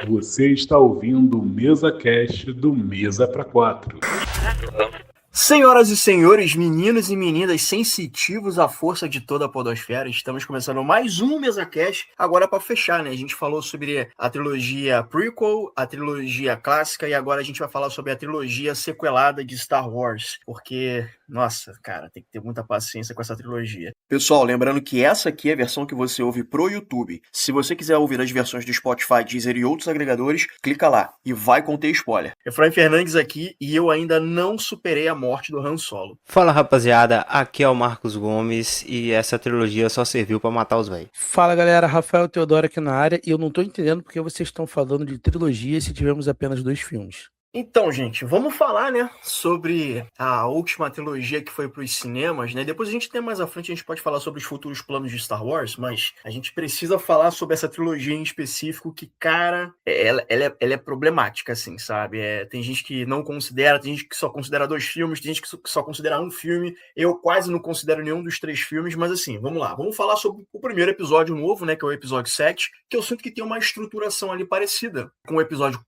Você está ouvindo o MesaCast do Mesa para Quatro. Senhoras e senhores, meninos e meninas sensitivos à força de toda a podosfera, estamos começando mais um MesaCast, agora para fechar, né? A gente falou sobre a trilogia prequel, a trilogia clássica e agora a gente vai falar sobre a trilogia sequelada de Star Wars, porque, nossa, cara, tem que ter muita paciência com essa trilogia. Pessoal, lembrando que essa aqui é a versão que você ouve pro YouTube. Se você quiser ouvir as versões do Spotify, Deezer e outros agregadores, clica lá e vai conter spoiler. Efraim Fernandes aqui e eu ainda não superei a morte do Han Solo. Fala rapaziada, aqui é o Marcos Gomes e essa trilogia só serviu pra matar os velhos. Fala galera, Rafael Teodoro aqui na área e eu não tô entendendo porque vocês estão falando de trilogia se tivemos apenas 2 filmes. Então, gente, vamos falar, né, sobre a última trilogia que foi para os cinemas, né? Depois a gente tem mais à frente, a gente pode falar sobre os futuros planos de Star Wars, mas a gente precisa falar sobre essa trilogia em específico que, cara, ela é problemática, assim, sabe? Tem gente que não considera, tem gente que só considera 2 filmes, tem gente que só considera 1 filme. Eu quase não considero nenhum dos 3 filmes, mas assim, vamos lá. Vamos falar sobre o primeiro episódio novo, né, que é o episódio 7, que eu sinto que tem uma estruturação ali parecida com o episódio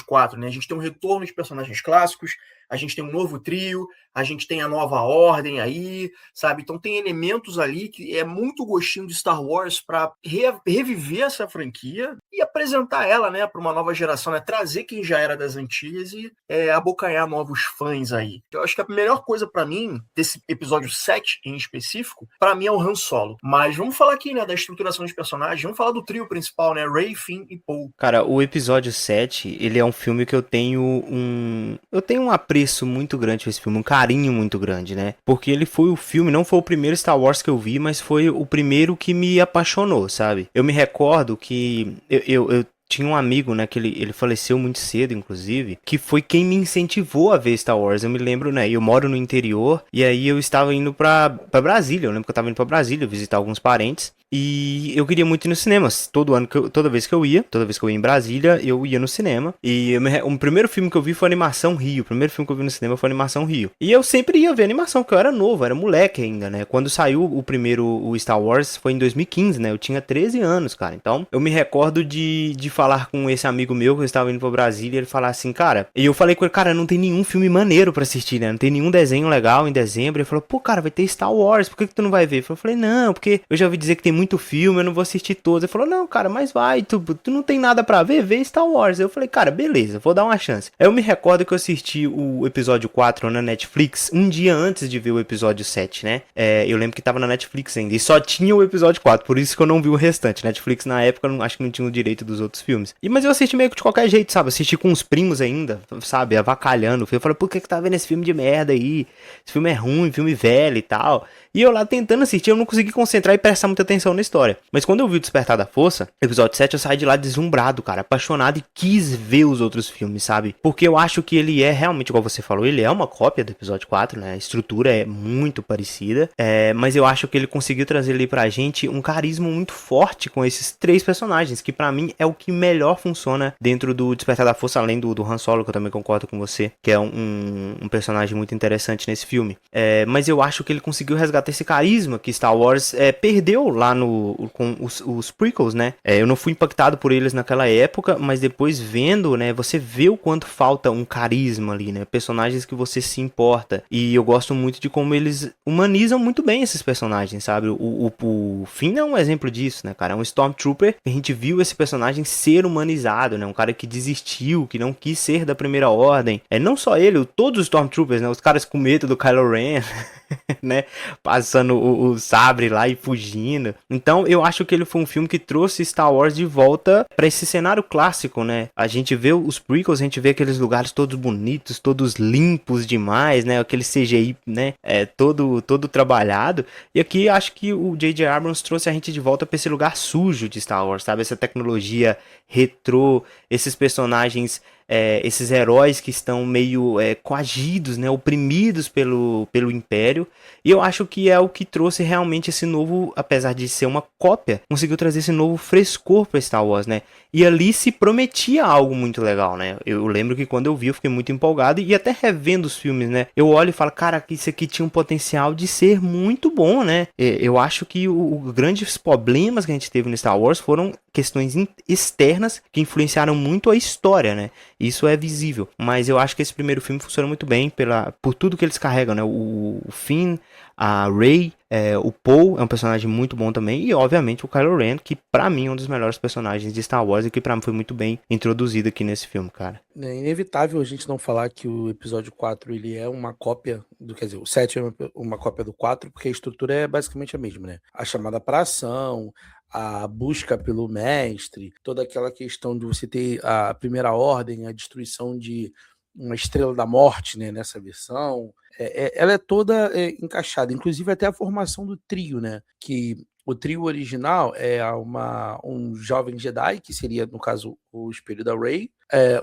4, né? A gente tem um retorno de personagens clássicos, a gente tem um novo trio, a gente tem a nova ordem aí, sabe? Então tem elementos ali que é muito gostinho de Star Wars para reviver essa franquia e apresentar ela, né, para uma nova geração, né? Trazer quem já era das antigas e abocanhar novos fãs aí. Eu acho que a melhor coisa para mim, desse episódio 7 em específico, para mim é o Han Solo. Mas vamos falar aqui, né, da estruturação de personagens, vamos falar do trio principal, né? Rey, Finn e Poe. Cara, o episódio 7, ele é um filme que eu tenho um apreço muito grande por esse filme, um carinho muito grande, né? Porque ele foi o filme, não foi o primeiro Star Wars que eu vi, mas foi o primeiro que me apaixonou, sabe? Eu me recordo que eu tinha um amigo, né, que ele faleceu muito cedo, inclusive, que foi quem me incentivou a ver Star Wars. Eu me lembro, né, eu moro no interior, e aí eu estava indo pra Brasília, eu lembro que eu estava indo pra Brasília visitar alguns parentes, e eu queria muito ir no cinema. Toda vez que eu ia em Brasília, eu ia no cinema. E o primeiro filme que eu vi foi Animação Rio. O primeiro filme que eu vi no cinema foi Animação Rio. E eu sempre ia ver animação, porque eu era novo, era moleque ainda, né? Quando saiu o Star Wars, foi em 2015, né? Eu tinha 13 anos, cara. Então, eu me recordo de falar com esse amigo meu, que eu estava indo pra Brasília, e ele falar assim, cara... E eu falei com ele, cara, não tem nenhum filme maneiro pra assistir, né? Não tem nenhum desenho legal em dezembro. Ele falou, pô, cara, vai ter Star Wars, por que tu não vai ver? Eu falei, não, porque eu já ouvi dizer que tem muito filme, eu não vou assistir todos. Ele falou, não, cara, mas vai, tu não tem nada pra ver, vê Star Wars. Eu falei, cara, beleza, vou dar uma chance. Aí eu me recordo que eu assisti o episódio 4 na Netflix um dia antes de ver o episódio 7, né? Eu lembro que tava na Netflix ainda, e só tinha o episódio 4, por isso que eu não vi o restante. Netflix na época, acho que não tinha o direito dos outros filmes. Mas eu assisti meio que de qualquer jeito, sabe? Assisti com os primos ainda, sabe? Avacalhando. Eu falei, por que tá vendo esse filme de merda aí? Esse filme é ruim, filme velho e tal. E eu lá tentando assistir, eu não consegui concentrar e prestar muita atenção na história. Mas quando eu vi o Despertar da Força, episódio 7, eu saí de lá deslumbrado, cara, apaixonado, e quis ver os outros filmes, sabe? Porque eu acho que ele é realmente, igual você falou, ele é uma cópia do episódio 4, né? A estrutura é muito parecida, mas eu acho que ele conseguiu trazer ali pra gente um carisma muito forte com esses 3 personagens, que pra mim é o que melhor funciona dentro do Despertar da Força, além do Han Solo, que eu também concordo com você, que é um personagem muito interessante nesse filme. Mas eu acho que ele conseguiu resgatar esse carisma que Star Wars perdeu lá com os prequels, né? Eu não fui impactado por eles naquela época, mas depois vendo, né, você vê o quanto falta um carisma ali, né? Personagens que você se importa. E eu gosto muito de como eles humanizam muito bem esses personagens, sabe? O Finn é um exemplo disso, né, cara? É um Stormtrooper que a gente viu esse personagem ser humanizado, né? Um cara que desistiu, que não quis ser da Primeira Ordem. Não só ele, todos os Stormtroopers, né? Os caras com medo do Kylo Ren, né? Passando o sabre lá e fugindo. Então eu acho que ele foi um filme que trouxe Star Wars de volta pra esse cenário clássico, né? A gente vê os prequels, a gente vê aqueles lugares todos bonitos, todos limpos demais, né? Aquele CGI, né? Todo trabalhado. E aqui acho que o J.J. Abrams trouxe a gente de volta pra esse lugar sujo de Star Wars, sabe? Essa tecnologia retrô, esses personagens esses heróis que estão meio coagidos, né, oprimidos pelo Império. E eu acho que é o que trouxe realmente esse novo, apesar de ser uma cópia, conseguiu trazer esse novo frescor para Star Wars, né? E ali se prometia algo muito legal, né? Eu lembro que quando eu vi, eu fiquei muito empolgado, e até revendo os filmes, né? Eu olho e falo, cara, isso aqui tinha um potencial de ser muito bom, né? Eu acho que os grandes problemas que a gente teve no Star Wars foram questões externas que influenciaram muito a história, né? Isso é visível. Mas eu acho que esse primeiro filme funciona muito bem por tudo que eles carregam, né? O Finn, a Rey, o Poe é um personagem muito bom também, e obviamente o Kylo Ren, que pra mim é um dos melhores personagens de Star Wars e que pra mim foi muito bem introduzido aqui nesse filme, cara. É inevitável a gente não falar que o episódio 4 ele é uma cópia quer dizer, o 7 é uma cópia do 4, porque a estrutura é basicamente a mesma, né? A chamada pra ação, a busca pelo mestre, toda aquela questão de você ter a primeira ordem, a destruição de uma estrela da morte, né, nessa versão, ela é toda encaixada, inclusive até a formação do trio, né, que o trio original é um jovem Jedi, que seria, no caso, o espelho da Rey,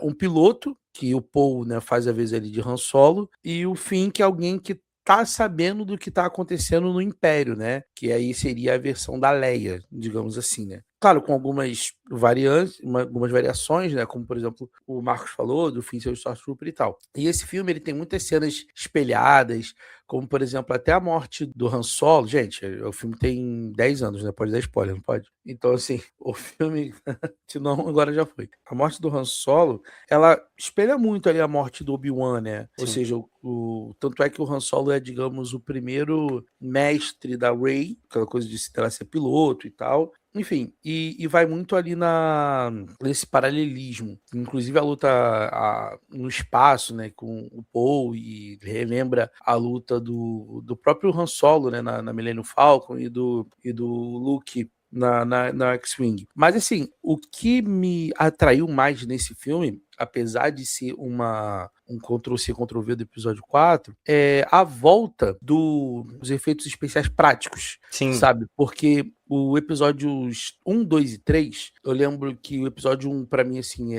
um piloto, que o Poe, né, faz a vez ali de Han Solo, e o Finn, que é alguém que tá sabendo do que tá acontecendo no Império, né? Que aí seria a versão da Leia, digamos assim, né? Claro, com algumas variantes, algumas variações, né? Como, por exemplo, o Marcos falou, do Finn ser o Stormtrooper e tal. E esse filme, ele tem muitas cenas espelhadas, como, por exemplo, até a morte do Han Solo. Gente, o filme tem 10 anos, né? Pode dar spoiler, não pode? Então, assim, o filme, se não, agora já foi. A morte do Han Solo, ela espelha muito ali a morte do Obi-Wan, né? Ou seja, tanto é que o Han Solo é, digamos, o primeiro mestre da Rey, aquela coisa de ela ser piloto e tal. Enfim, e vai muito ali nesse paralelismo. Inclusive a luta no espaço, né, com o Poe, e relembra a luta do próprio Han Solo, né, na Millennium Falcon, e do Luke na X-Wing. Mas assim, o que me atraiu mais nesse filme, apesar de ser um Ctrl-C, Ctrl-V do episódio 4, é a volta dos efeitos especiais práticos. Sim. Sabe? Porque o episódios 1, 2 e 3, eu lembro que o episódio 1, pra mim, assim,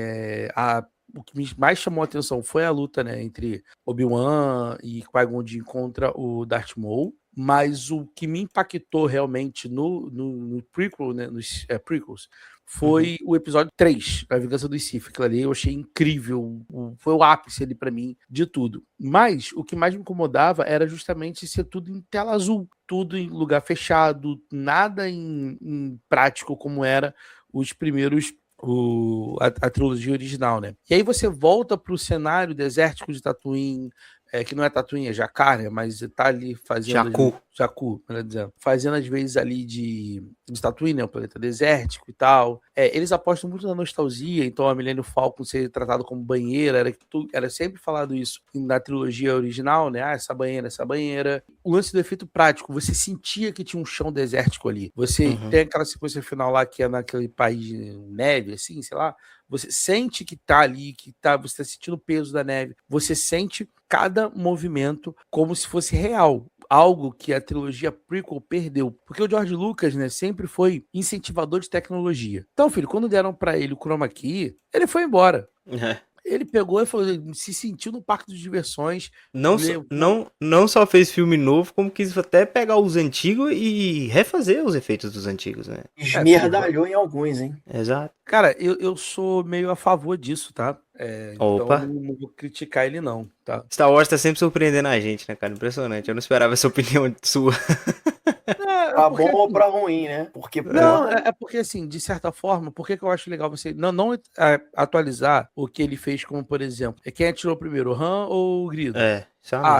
o que mais chamou a atenção foi a luta, né, entre Obi-Wan e Qui-Gon Jinn contra o Darth Maul. Mas o que me impactou realmente no prequel, né, nos prequels, foi o episódio 3, A Vingança dos Sith. Aquilo ali eu achei incrível, foi o ápice ali pra mim de tudo. Mas o que mais me incomodava era justamente ser tudo em tela azul, tudo em lugar fechado, nada em prático como era os primeiros, a trilogia original, né? E aí você volta pro cenário desértico de Tatooine, que não é Tatooine, é Jakar, né? Mas tá ali fazendo... Jakku, melhor dizendo. Fazendo às vezes ali de Tatooine, né? O planeta desértico e tal. Eles apostam muito na nostalgia, então a Millennium Falcon ser tratado como banheira, era sempre falado isso na trilogia original, né? Essa banheira. O lance do efeito prático, você sentia que tinha um chão desértico ali. Você tem aquela sequência final lá que é naquele país de neve, assim, sei lá. Você sente que tá ali, você tá sentindo o peso da neve. Você sente cada movimento como se fosse real. Algo que a trilogia prequel perdeu. Porque o George Lucas, né, sempre foi incentivador de tecnologia. Então, filho, quando deram pra ele o Chroma Key, ele foi embora. Ele pegou e falou, se sentiu no parque de diversões. Não só fez filme novo, como quis até pegar os antigos e refazer os efeitos dos antigos, né? Esmerdalhou em alguns, hein? Exato. Cara, eu sou meio a favor disso, tá? Opa. Então não vou criticar ele não, tá? Star Wars tá sempre surpreendendo a gente, né, cara? Impressionante. Eu não esperava essa opinião sua. Pra bom ou pra ruim, né? Porque, não, é porque, assim, de certa forma, por que eu acho legal você não atualizar o que ele fez, como, por exemplo, quem atirou primeiro, o Han ou o Grido?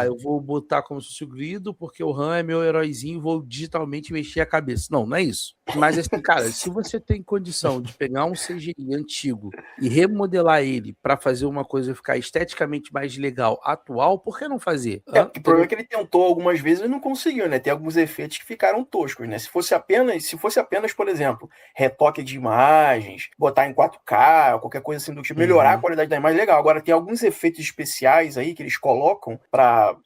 Eu vou botar como se fosse o Grido, porque o Han é meu heróizinho, vou digitalmente mexer a cabeça. Não é isso. Mas, assim, cara, se você tem condição de pegar um CGI antigo e remodelar ele pra fazer uma coisa ficar esteticamente mais legal, atual, por que não fazer? O problema é que ele tentou algumas vezes e não conseguiu, né? Tem alguns efeitos que ficaram toscos, né? Se fosse apenas, por exemplo, retoque de imagens, botar em 4K, qualquer coisa assim do tipo, melhorar a qualidade da imagem, legal. Agora, tem alguns efeitos especiais aí que eles colocam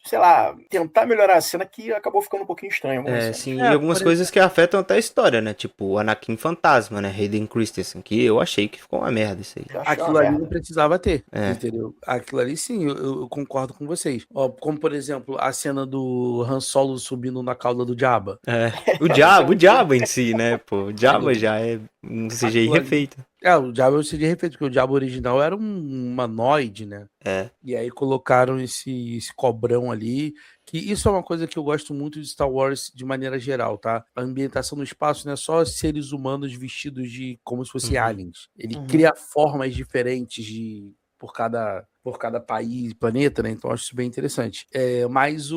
sei lá, tentar melhorar a cena que acabou ficando um pouquinho estranho. Sim, e algumas coisas que afetam até a história, né? Tipo o Anakin Fantasma, né? Hayden Christensen, que eu achei que ficou uma merda isso aí. Aquilo ali não precisava ter, entendeu? Aquilo ali sim, eu concordo com vocês. Ó, como por exemplo, a cena do Han Solo subindo na cauda do Jabba. O Jabba em si, né? Pô, o Jabba já é um CGI refeito. O Jabba é um CGI refeito, porque o Jabba original era um humanoide, né? E aí colocaram esse cobrão ali, que isso é uma coisa que eu gosto muito de Star Wars de maneira geral, tá? A ambientação no espaço não é só seres humanos vestidos de como se fossem aliens. Ele cria formas diferentes por cada país, planeta, né? Então eu acho isso bem interessante. Mas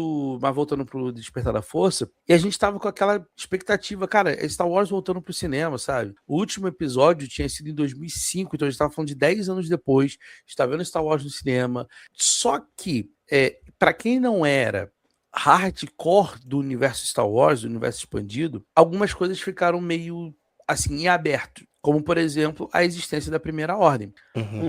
voltando pro Despertar da Força, e a gente tava com aquela expectativa, cara, Star Wars voltando pro cinema, sabe? O último episódio tinha sido em 2005, então a gente tava falando de 10 anos depois, está vendo Star Wars no cinema. Só que, para quem não era hardcore do universo Star Wars, do universo expandido, algumas coisas ficaram meio assim, em aberto. Como, por exemplo, a existência da Primeira Ordem.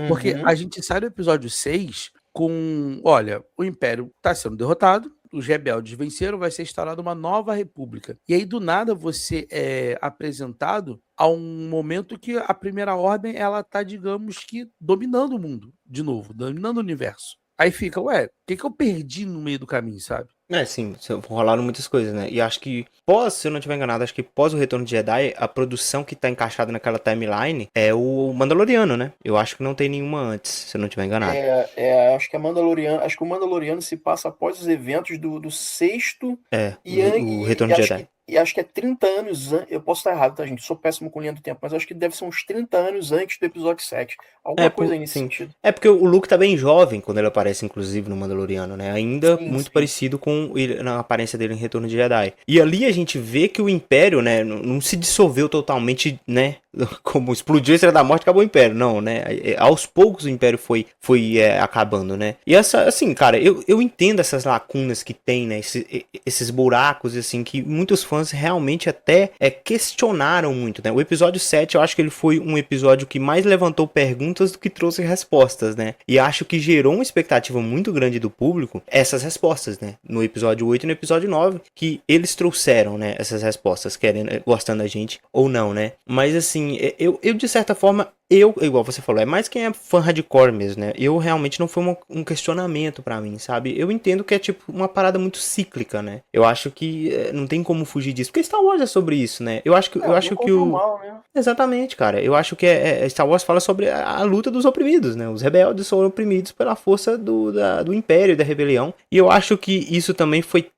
Porque a gente sai do episódio 6 com, olha, o Império está sendo derrotado, os rebeldes venceram, vai ser instaurada uma nova república. E aí, do nada, você é apresentado a um momento que a Primeira Ordem, ela tá, digamos que, dominando o mundo, de novo, dominando o universo. Aí fica, o que eu perdi no meio do caminho, sabe? Sim, rolaram muitas coisas, né? E acho que, se eu não estiver enganado, acho que pós o Retorno de Jedi, a produção que tá encaixada naquela timeline é o Mandaloriano, né? Eu acho que não tem nenhuma antes, se eu não estiver enganado. Acho que o Mandaloriano se passa após os eventos do sexto o Retorno de Jedi. E acho que é 30 anos antes. Eu posso estar errado, tá, gente? Sou péssimo com linha do tempo, mas acho que deve ser uns 30 anos antes do episódio 7. Alguma coisa aí nesse sentido. É porque o Luke tá bem jovem quando ele aparece, inclusive, no Mandaloriano, né? Ainda muito parecido com na aparência dele em Retorno de Jedi. E ali a gente vê que o Império, né, não se dissolveu totalmente, né? Como explodiu a Estrela da Morte, acabou o Império. Não, né? Aos poucos o Império foi acabando, né? E assim, cara, eu entendo essas lacunas que tem, né? Esses buracos, assim, que muitos fãs realmente até questionaram muito, né? O episódio 7, eu acho que ele foi um episódio que mais levantou perguntas do que trouxe respostas, né? E acho que gerou uma expectativa muito grande do público essas respostas, né? No episódio 8 e no episódio 9, que eles trouxeram, né? Essas respostas, gostando da gente ou não, né? Mas assim, eu de certa forma, igual você falou, é mais quem é fã hardcore mesmo, né? Eu realmente não foi um questionamento pra mim, sabe? Eu entendo que é tipo uma parada muito cíclica, né? Eu acho que não tem como fugir disso, porque Star Wars é sobre isso, né? Eu acho que o mal, né? Exatamente, cara. Eu acho que Star Wars fala sobre a luta dos oprimidos, né? Os rebeldes foram oprimidos pela força do Império e da rebelião. E eu acho que isso também foi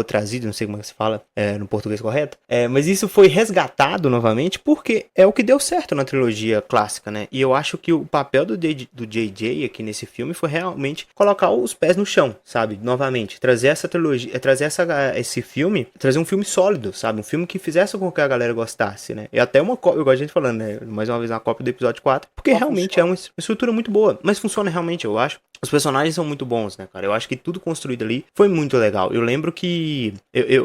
trazido, não sei como é que se fala no português correto, mas isso foi resgatado novamente porque é o que deu certo na trilogia clássica, né? E eu acho que o papel do JJ aqui nesse filme foi realmente colocar os pés no chão, sabe? Novamente, trazer essa trilogia, esse filme, trazer um filme sólido, sabe? Um filme que fizesse com que a galera gostasse, né? E até uma cópia, igual a gente falando, né? Mais uma vez, uma cópia do episódio 4, porque realmente é uma estrutura muito boa, mas funciona realmente, eu acho. Os personagens são muito bons, né, cara? Eu acho que tudo construído ali foi muito legal. Eu lembro que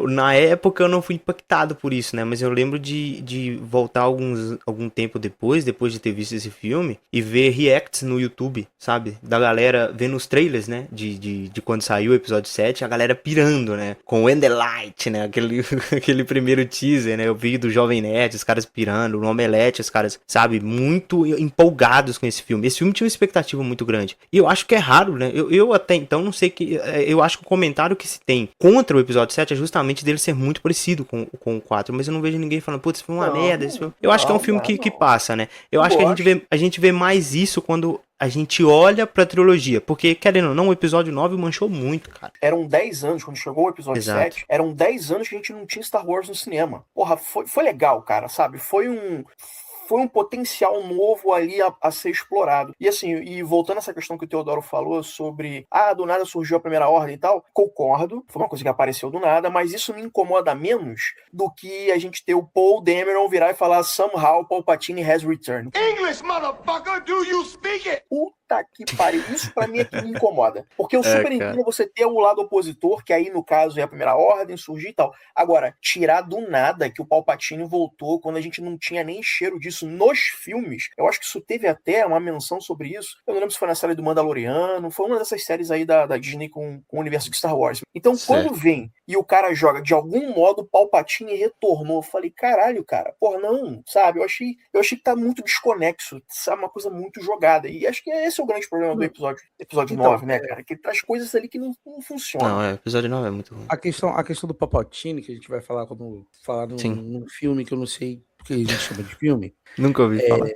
na época eu não fui impactado por isso, né? Mas eu lembro de voltar algum tempo depois de ter visto esse filme e ver reacts no YouTube, sabe? Da galera vendo os trailers, né? De quando saiu o episódio 7, a galera pirando, né? Com When the Light, né? Aquele primeiro teaser, né? Eu vi do Jovem Nerd, os caras pirando, no Omelete, os caras, sabe? Muito empolgados com esse filme. Esse filme tinha uma expectativa muito grande. E eu acho que é raro, né? Eu até então não sei que... Eu acho que o comentário que se tem contra o episódio 7 é justamente dele ser muito parecido com o 4, mas eu não vejo ninguém falando, putz, esse filme é uma merda. Eu acho que é um filme que passa, né? Eu acho que a gente vê mais isso quando a gente olha pra trilogia, porque, querendo ou não, o episódio 9 manchou muito, cara. Eram 10 anos, quando chegou o episódio 7, eram 10 anos que a gente não tinha Star Wars no cinema. Porra, foi legal, cara, sabe? Foi um potencial novo ali a ser explorado. E assim, voltando a essa questão que o Teodoro falou sobre, do nada surgiu a Primeira Ordem e tal, concordo, foi uma coisa que apareceu do nada, mas isso me incomoda menos do que a gente ter o Paul Dameron virar e falar somehow Palpatine has returned. English, motherfucker, do you speak it? O puta que pariu. Isso pra mim é que me incomoda. Porque eu super entendo você ter o lado opositor, que aí no caso é a Primeira Ordem, surgir e tal. Agora, tirar do nada que o Palpatine voltou quando a gente não tinha nem cheiro disso nos filmes, eu acho que isso teve até uma menção sobre isso. Eu não lembro se foi na série do Mandaloriano, foi uma dessas séries aí da Disney com o universo de Star Wars. Então, quando vem e o cara joga, de algum modo, o Palpatine retornou, eu falei, caralho, cara, porra, não, sabe? Eu achei que tá muito desconexo, sabe? Uma coisa muito jogada. E acho que esse é o grande problema do episódio então, 9, né, cara? Que ele traz coisas ali que não funcionam. Não, o episódio 9 é muito ruim. A questão do Palpatine, que a gente vai falar quando falar num filme que eu não sei porque a gente chama de filme. Nunca ouvi falar.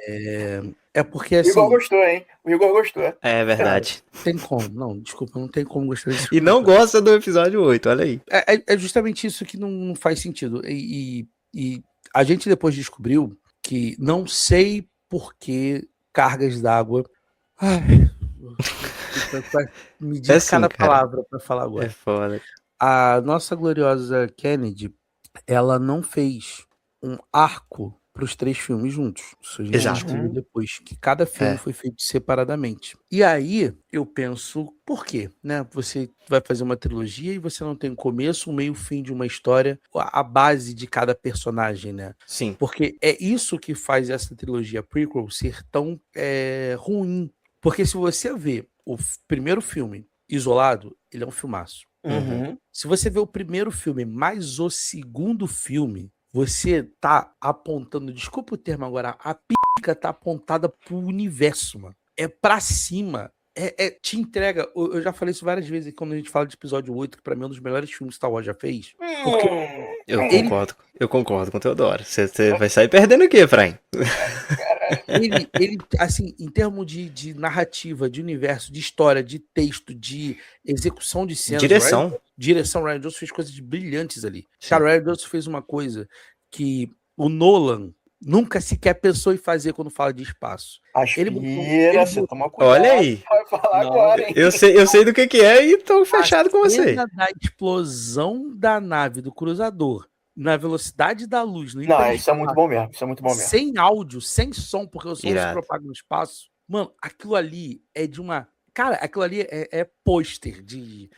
É porque assim. O Igor gostou, hein? O Igor gostou. É verdade. Tem como. Não, desculpa, não tem como gostar desse filme. E não gosta do episódio 8, olha aí. É justamente isso que não faz sentido. E a gente depois descobriu que não sei por que cargas d'água. Ai, medir assim, cada palavra para falar agora. É foda. A nossa gloriosa Kennedy, ela não fez um arco para os 3 filmes juntos. Isso a gente descobriu depois, que cada filme foi feito separadamente. E aí eu penso, por quê? Né? Você vai fazer uma trilogia e você não tem um começo, um meio, fim de uma história, a base de cada personagem, né? Sim. Porque é isso que faz essa trilogia prequel ser tão ruim. Porque se você vê o primeiro filme isolado, ele é um filmaço. Se você vê o primeiro filme mais o segundo filme, você tá apontando, desculpa o termo agora, a pica tá apontada pro universo, mano. É pra cima. Te entrega. Eu já falei isso várias vezes quando a gente fala de episódio 8, que pra mim é um dos melhores filmes que Star Wars já fez. Porque eu concordo com o Teodoro. Você vai sair perdendo aqui, Efraim. Ele, assim, em termos de narrativa, de universo, de história, de texto, de execução de cenas. Direção, Rian Johnson fez coisas brilhantes ali. Sim. Cara, o Rian Johnson fez uma coisa que o Nolan nunca sequer pensou em fazer quando fala de espaço. Você toma cuidado. Olha aí. Vai falar agora, hein? Eu sei do que é e tô fechado com você. A cena da explosão da nave do cruzador na velocidade da luz. Isso é muito bom mesmo. Sem áudio, sem som, porque o som se propaga no espaço. Mano, aquilo ali é de uma... Cara, aquilo ali é pôster de...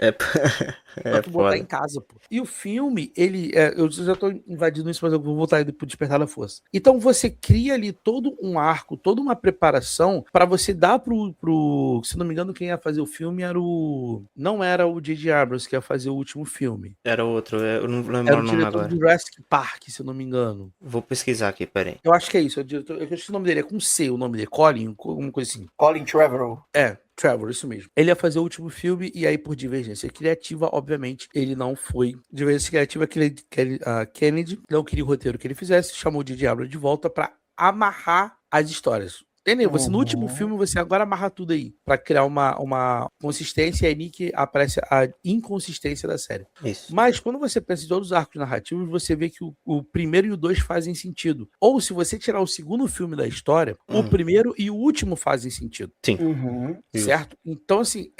pra tu botar em casa, pô. E o filme, ele... eu já tô invadindo isso, mas eu vou voltar pro Despertar da Força. Então você cria ali todo um arco, toda uma preparação pra você dar pro... Se não me engano, quem ia fazer o filme era o... Não era o J.J. Abrams que ia fazer o último filme. Era outro, eu não lembro era o nome agora. Era o diretor do Jurassic Park, se eu não me engano. Vou pesquisar aqui, peraí. Eu acho que é isso. Eu esqueci o nome dele, é com C o nome dele. Colin, alguma coisa assim. Colin Trevorrow. Trevor, isso mesmo. Ele ia fazer o último filme e aí, por divergência criativa, obviamente, ele não foi. Divergência criativa que a Kennedy não queria o roteiro que ele fizesse, chamou de Diablo de volta pra amarrar as histórias. Entendeu? Você, no último filme, você agora amarra tudo aí pra criar uma consistência, e aí que aparece a inconsistência da série. Isso. Mas quando você pensa em todos os arcos narrativos, você vê que o primeiro e o 2 fazem sentido. Ou se você tirar o segundo filme da história, o primeiro e o último fazem sentido. Sim. Certo? Então, assim,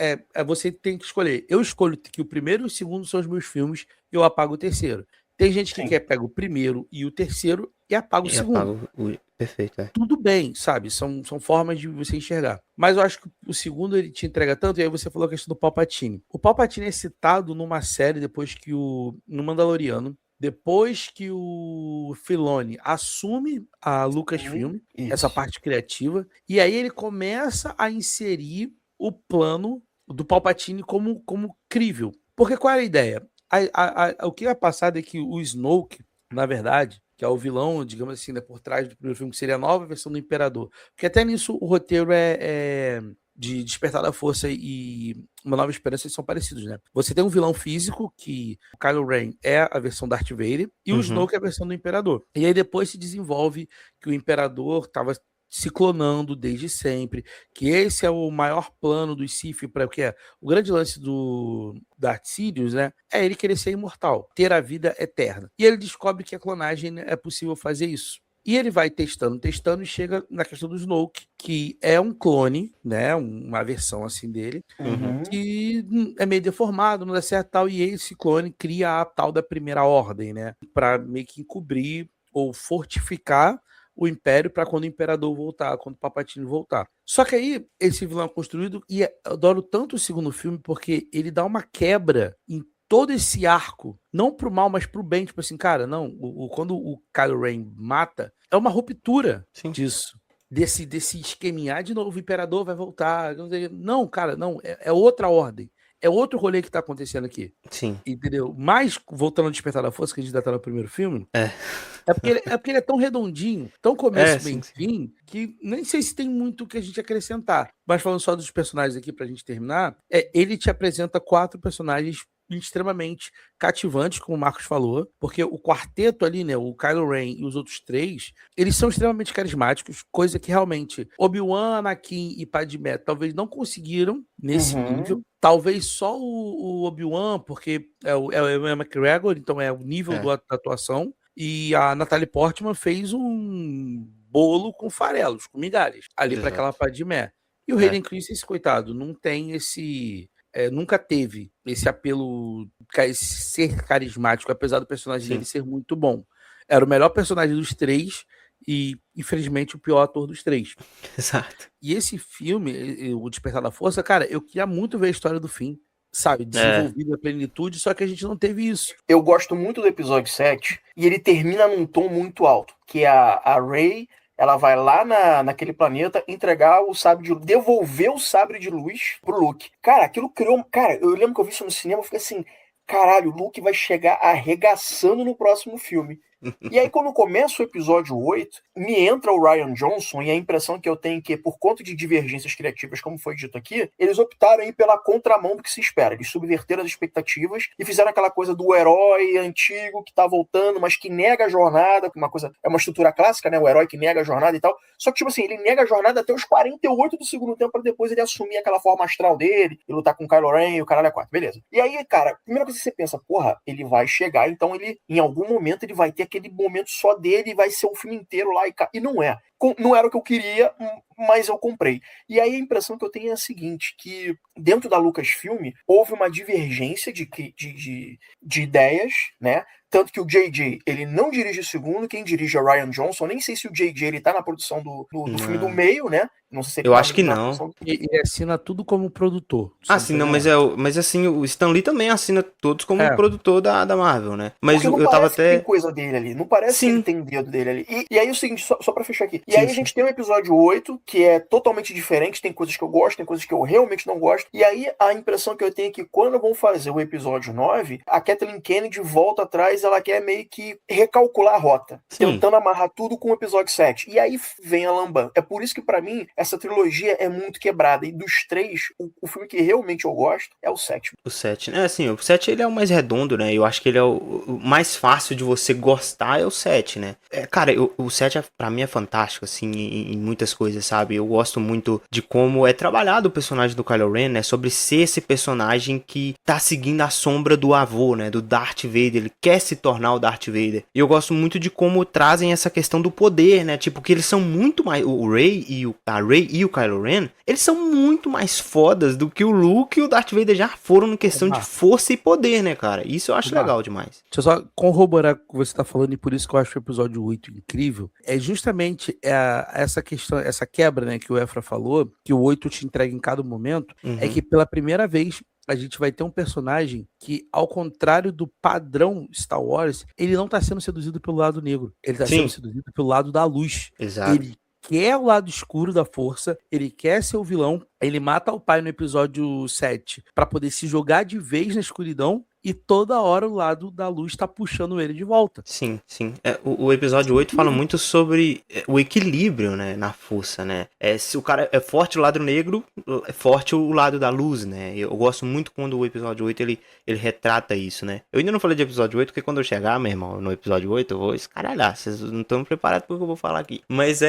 você tem que escolher. Eu escolho que o primeiro e o segundo são os meus filmes e eu apago o terceiro. Tem gente que quer pegar o primeiro e o terceiro e apaga o segundo. Perfeito, Tudo bem, sabe? São formas de você enxergar. Mas eu acho que o segundo ele te entrega tanto, e aí você falou a questão do Palpatine. O Palpatine é citado numa série depois que no Mandaloriano, depois que o Filoni assume a Lucasfilm, essa parte criativa, e aí ele começa a inserir o plano do Palpatine como crível. Porque qual era a ideia? O que é passado é que o Snoke, na verdade, que é o vilão, digamos assim, né, por trás do primeiro filme, que seria a nova versão do Imperador. Porque até nisso o roteiro de Despertar da Força e Uma Nova Esperança são parecidos, né? Você tem um vilão físico, que o Kylo Ren é a versão Darth Vader, e o Snoke é a versão do Imperador. E aí depois se desenvolve que o Imperador estava se clonando desde sempre, que esse é o maior plano do Sith para o que é o grande lance do Darth Sidious, né? É ele querer ser imortal, ter a vida eterna. E ele descobre que a clonagem é possível fazer isso. E ele vai testando e chega na questão do Snoke, que é um clone, né? Uma versão assim dele, que é meio deformado, não dá certo tal, e esse clone cria a tal da Primeira Ordem, né? Para meio que encobrir ou fortificar o Império para quando o Imperador voltar, quando o Palpatine voltar. Só que aí, esse vilão é construído, e eu adoro tanto o segundo filme, porque ele dá uma quebra em todo esse arco, não pro mal, mas pro bem, tipo assim, cara, não, quando o Kylo Ren mata, é uma ruptura Sim. disso. Desse esqueminha, de novo, o Imperador vai voltar. Não, cara, não, é outra ordem. É outro rolê que tá acontecendo aqui. Sim. Entendeu? Mas, voltando ao Despertar da Força, que a gente ainda tá no primeiro filme, é porque ele é tão redondinho, tão começo, meio sim. fim, que nem sei se tem muito o que a gente acrescentar. Mas falando só dos personagens aqui pra gente terminar, ele te apresenta 4 personagens extremamente cativantes, como o Marcos falou, porque o quarteto ali, né, o Kylo Ren e os outros 3, eles são extremamente carismáticos, coisa que realmente Obi-Wan, Anakin e Padmé talvez não conseguiram nesse nível. Talvez só o Obi-Wan, porque é o Ewan McGregor, então é o nível da atuação, e a Natalie Portman fez um bolo com farelos, com migalhas, ali para aquela Padmé. E o Hayden Christensen, coitado, não tem nunca teve esse apelo, esse ser carismático, apesar do personagem dele ser muito bom. Era o melhor personagem dos 3 e, infelizmente, o pior ator dos 3. Exato. E esse filme, O Despertar da Força, cara, eu queria muito ver a história do fim, sabe? Desenvolvida a plenitude, só que a gente não teve isso. Eu gosto muito do episódio 7 e ele termina num tom muito alto, que a Rey, ela vai lá naquele planeta entregar o sabre de luz, devolver o sabre de luz pro Luke. Cara, aquilo criou... Cara, eu lembro que eu vi isso no cinema, eu fiquei assim, caralho, o Luke vai chegar arregaçando no próximo filme. E aí, quando começa o episódio 8, me entra o Rian Johnson, e a impressão que eu tenho é que, por conta de divergências criativas, como foi dito aqui, eles optaram aí pela contramão do que se espera. Eles subverteram as expectativas e fizeram aquela coisa do herói antigo que tá voltando, mas que nega a jornada, uma coisa, é uma estrutura clássica, né? O herói que nega a jornada e tal. Só que, tipo assim, ele nega a jornada até os 48 do segundo tempo, para depois ele assumir aquela forma astral dele e lutar com o Kylo Ren e o caralho é 4. Beleza. E aí, cara, a primeira coisa que você pensa, porra, ele vai chegar, então ele, em algum momento, ele vai ter aquele momento só dele e vai ser o filme inteiro lá e não é. Não era o que eu queria, mas eu comprei. E aí a impressão que eu tenho é a seguinte, que dentro da Lucasfilm houve uma divergência de ideias, né? Tanto que o JJ, ele não dirige o segundo, quem dirige é o Rian Johnson. Nem sei se o JJ ele tá na produção do filme do meio, né? Não sei se ele eu acho que não. Ele assina tudo como produtor. Sim, não, mas assim, o Stan Lee também assina todos como produtor da Marvel, né? Mas eu tava até... que tem coisa dele ali, não parece que ele tem dedo dele ali. E aí é o seguinte, só pra fechar aqui. E aí a gente tem o episódio 8, que é totalmente diferente, tem coisas que eu gosto, tem coisas que eu realmente não gosto. E aí a impressão que eu tenho é que quando vão fazer o episódio 9, a Kathleen Kennedy volta atrás, ela quer meio que recalcular a rota, tentando amarrar tudo com o episódio 7. E aí vem a Lamban. É por isso que pra mim, essa trilogia é muito quebrada. E dos 3, o filme que realmente eu gosto é o 7. O 7, né? Assim, o 7 ele é o mais redondo, né? Eu acho que ele é o mais fácil de você gostar, é o 7, né? Cara, o 7 pra mim é fantástico, assim, em muitas coisas, sabe? Eu gosto muito de como é trabalhado o personagem do Kylo Ren, né? Sobre ser esse personagem que tá seguindo a sombra do avô, né? Do Darth Vader. Ele quer se tornar o Darth Vader. E eu gosto muito de como trazem essa questão do poder, né? Tipo, que eles são muito mais... A Rey e o Kylo Ren, eles são muito mais fodas do que o Luke e o Darth Vader já foram no questão de força e poder, né, cara? Isso eu acho legal demais. Deixa eu só corroborar o que você tá falando, e por isso que eu acho o episódio 8 incrível. É justamente essa questão, essa quebra, né, que o Efra falou, que o 8 te entrega em cada momento, é que pela primeira vez a gente vai ter um personagem que, ao contrário do padrão Star Wars, ele não tá sendo seduzido pelo lado negro. Ele tá sendo seduzido pelo lado da luz. Exato. Ele quer o lado escuro da força, ele quer ser o vilão, ele mata o pai no episódio 7 pra poder se jogar de vez na escuridão, e toda hora o lado da luz tá puxando ele de volta. Sim. O episódio 8 fala muito sobre o equilíbrio, né, na força, né? Se o cara é forte o lado negro, é forte o lado da luz, né? Eu gosto muito quando o episódio 8 ele retrata isso, né? Eu ainda não falei de episódio 8, porque quando eu chegar, meu irmão, no episódio 8, eu vou escaralhar. Vocês não estão preparados porque eu vou falar aqui. Mas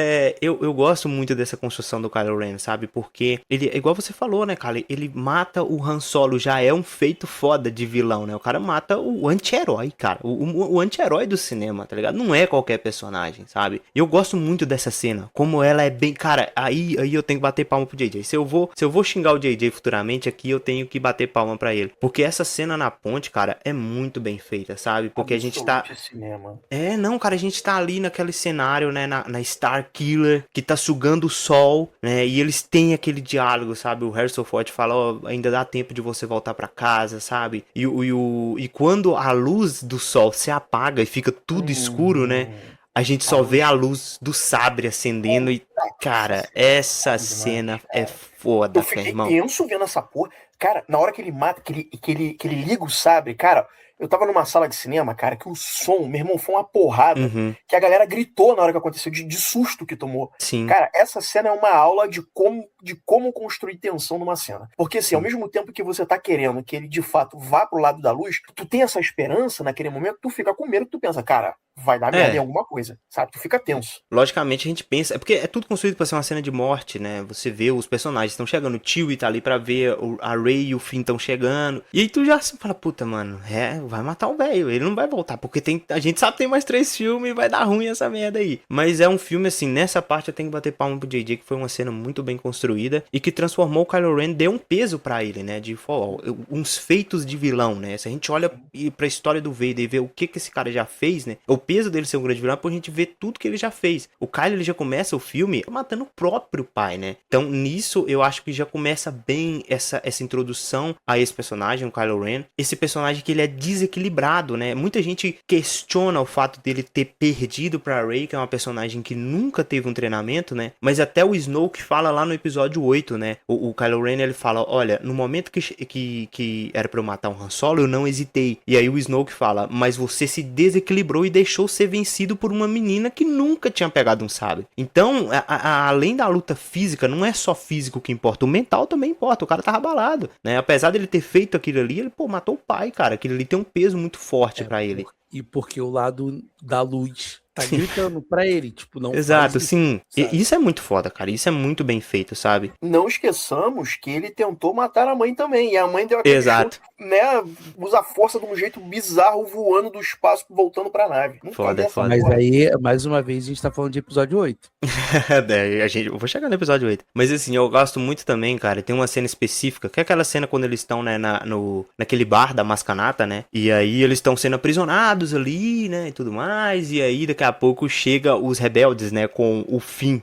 eu gosto muito dessa construção do Kylo Ren, sabe? Porque ele, igual você falou, né, cara? Ele mata o Han Solo, já é um feito foda de vilão. vilão, né? O cara mata o anti-herói, cara. O anti-herói do cinema, tá ligado? Não é qualquer personagem, sabe? E eu gosto muito dessa cena. Como ela é bem... Cara, aí eu tenho que bater palma pro JJ. Se eu vou xingar o JJ futuramente aqui, eu tenho que bater palma pra ele. Porque essa cena na ponte, cara, é muito bem feita, sabe? Porque a gente tá... Cinema. Não, cara, a gente tá ali naquele cenário, né, na Star Killer, que tá sugando o sol, né, e eles têm aquele diálogo, sabe, o Harrison Ford fala, ó, ainda dá tempo de você voltar pra casa, sabe, e quando a luz do sol se apaga e fica tudo escuro, né, a gente só vê a luz do sabre acendendo e, cara, essa cena é foda, Eu fiquei irmão. tenso vendo essa porra. Cara, na hora que ele mata, que ele liga o sabre, cara, eu tava numa sala de cinema, cara, que o som, meu irmão, foi uma porrada, que a galera gritou na hora que aconteceu, de susto que tomou. Sim. Cara, essa cena é uma aula de como construir tensão numa cena. Porque, assim, ao mesmo tempo que você tá querendo que ele, de fato, vá pro lado da luz, tu tem essa esperança naquele momento, tu fica com medo, tu pensa, cara, vai dar merda em alguma coisa, sabe? Tu fica tenso. Logicamente a gente pensa, é porque é tudo construído pra ser uma cena de morte, né? Você vê os personagens estão chegando, o Chewie tá ali pra ver, a Rey e o Finn estão chegando, e aí tu já fala, puta, mano, vai matar o velho, ele não vai voltar, porque a gente sabe que tem mais 3 filmes e vai dar ruim essa merda aí. Mas é um filme, assim, nessa parte eu tenho que bater palma pro JJ, que foi uma cena muito bem construída, e que transformou o Kylo Ren, deu um peso pra ele, né? De, uns feitos de vilão, né? Se a gente olha pra história do Vader e vê o que esse cara já fez, né? O peso dele ser um grande vilão é por a gente ver tudo que ele já fez. O Kylo, ele já começa o filme matando o próprio pai, né? Então, nisso, eu acho que já começa bem essa introdução a esse personagem, o Kylo Ren. Esse personagem que ele é desequilibrado, né? Muita gente questiona o fato dele ter perdido pra Rey, que é uma personagem que nunca teve um treinamento, né? Mas até o Snoke fala lá no episódio 8, né? O Kylo Ren, ele fala, olha, no momento que era pra eu matar um Han Solo, eu não hesitei. E aí o Snoke fala, mas você se desequilibrou e deixou ser vencido por uma menina que nunca tinha pegado um sabre. Então, além da luta física, não é só físico que importa, o mental também importa. O cara tava abalado, né? Apesar dele ter feito aquilo ali, ele, matou o pai, cara. Aquilo ali tem um peso muito forte pra ele. E porque o lado da luz tá gritando pra ele, tipo, não Exato, faz isso, sim. sabe? Isso é muito foda, cara. Isso é muito bem feito, sabe? Não esqueçamos que ele tentou matar a mãe também. E a mãe deu aquele Exato. chute, né? Usa a força de um jeito bizarro, voando do espaço, voltando pra nave. Nunca Foda, vi essa foda. Mas porra. aí, mais uma vez, a gente tá falando de episódio 8. Eu vou chegar no episódio 8. Mas assim, eu gosto muito também, cara. Tem uma cena específica, que é aquela cena quando eles estão, né, naquele bar da Mascanata, né? E aí eles estão sendo aprisionados ali, né? E tudo mais. E aí daqui a pouco chega os rebeldes, né? Com o Finn.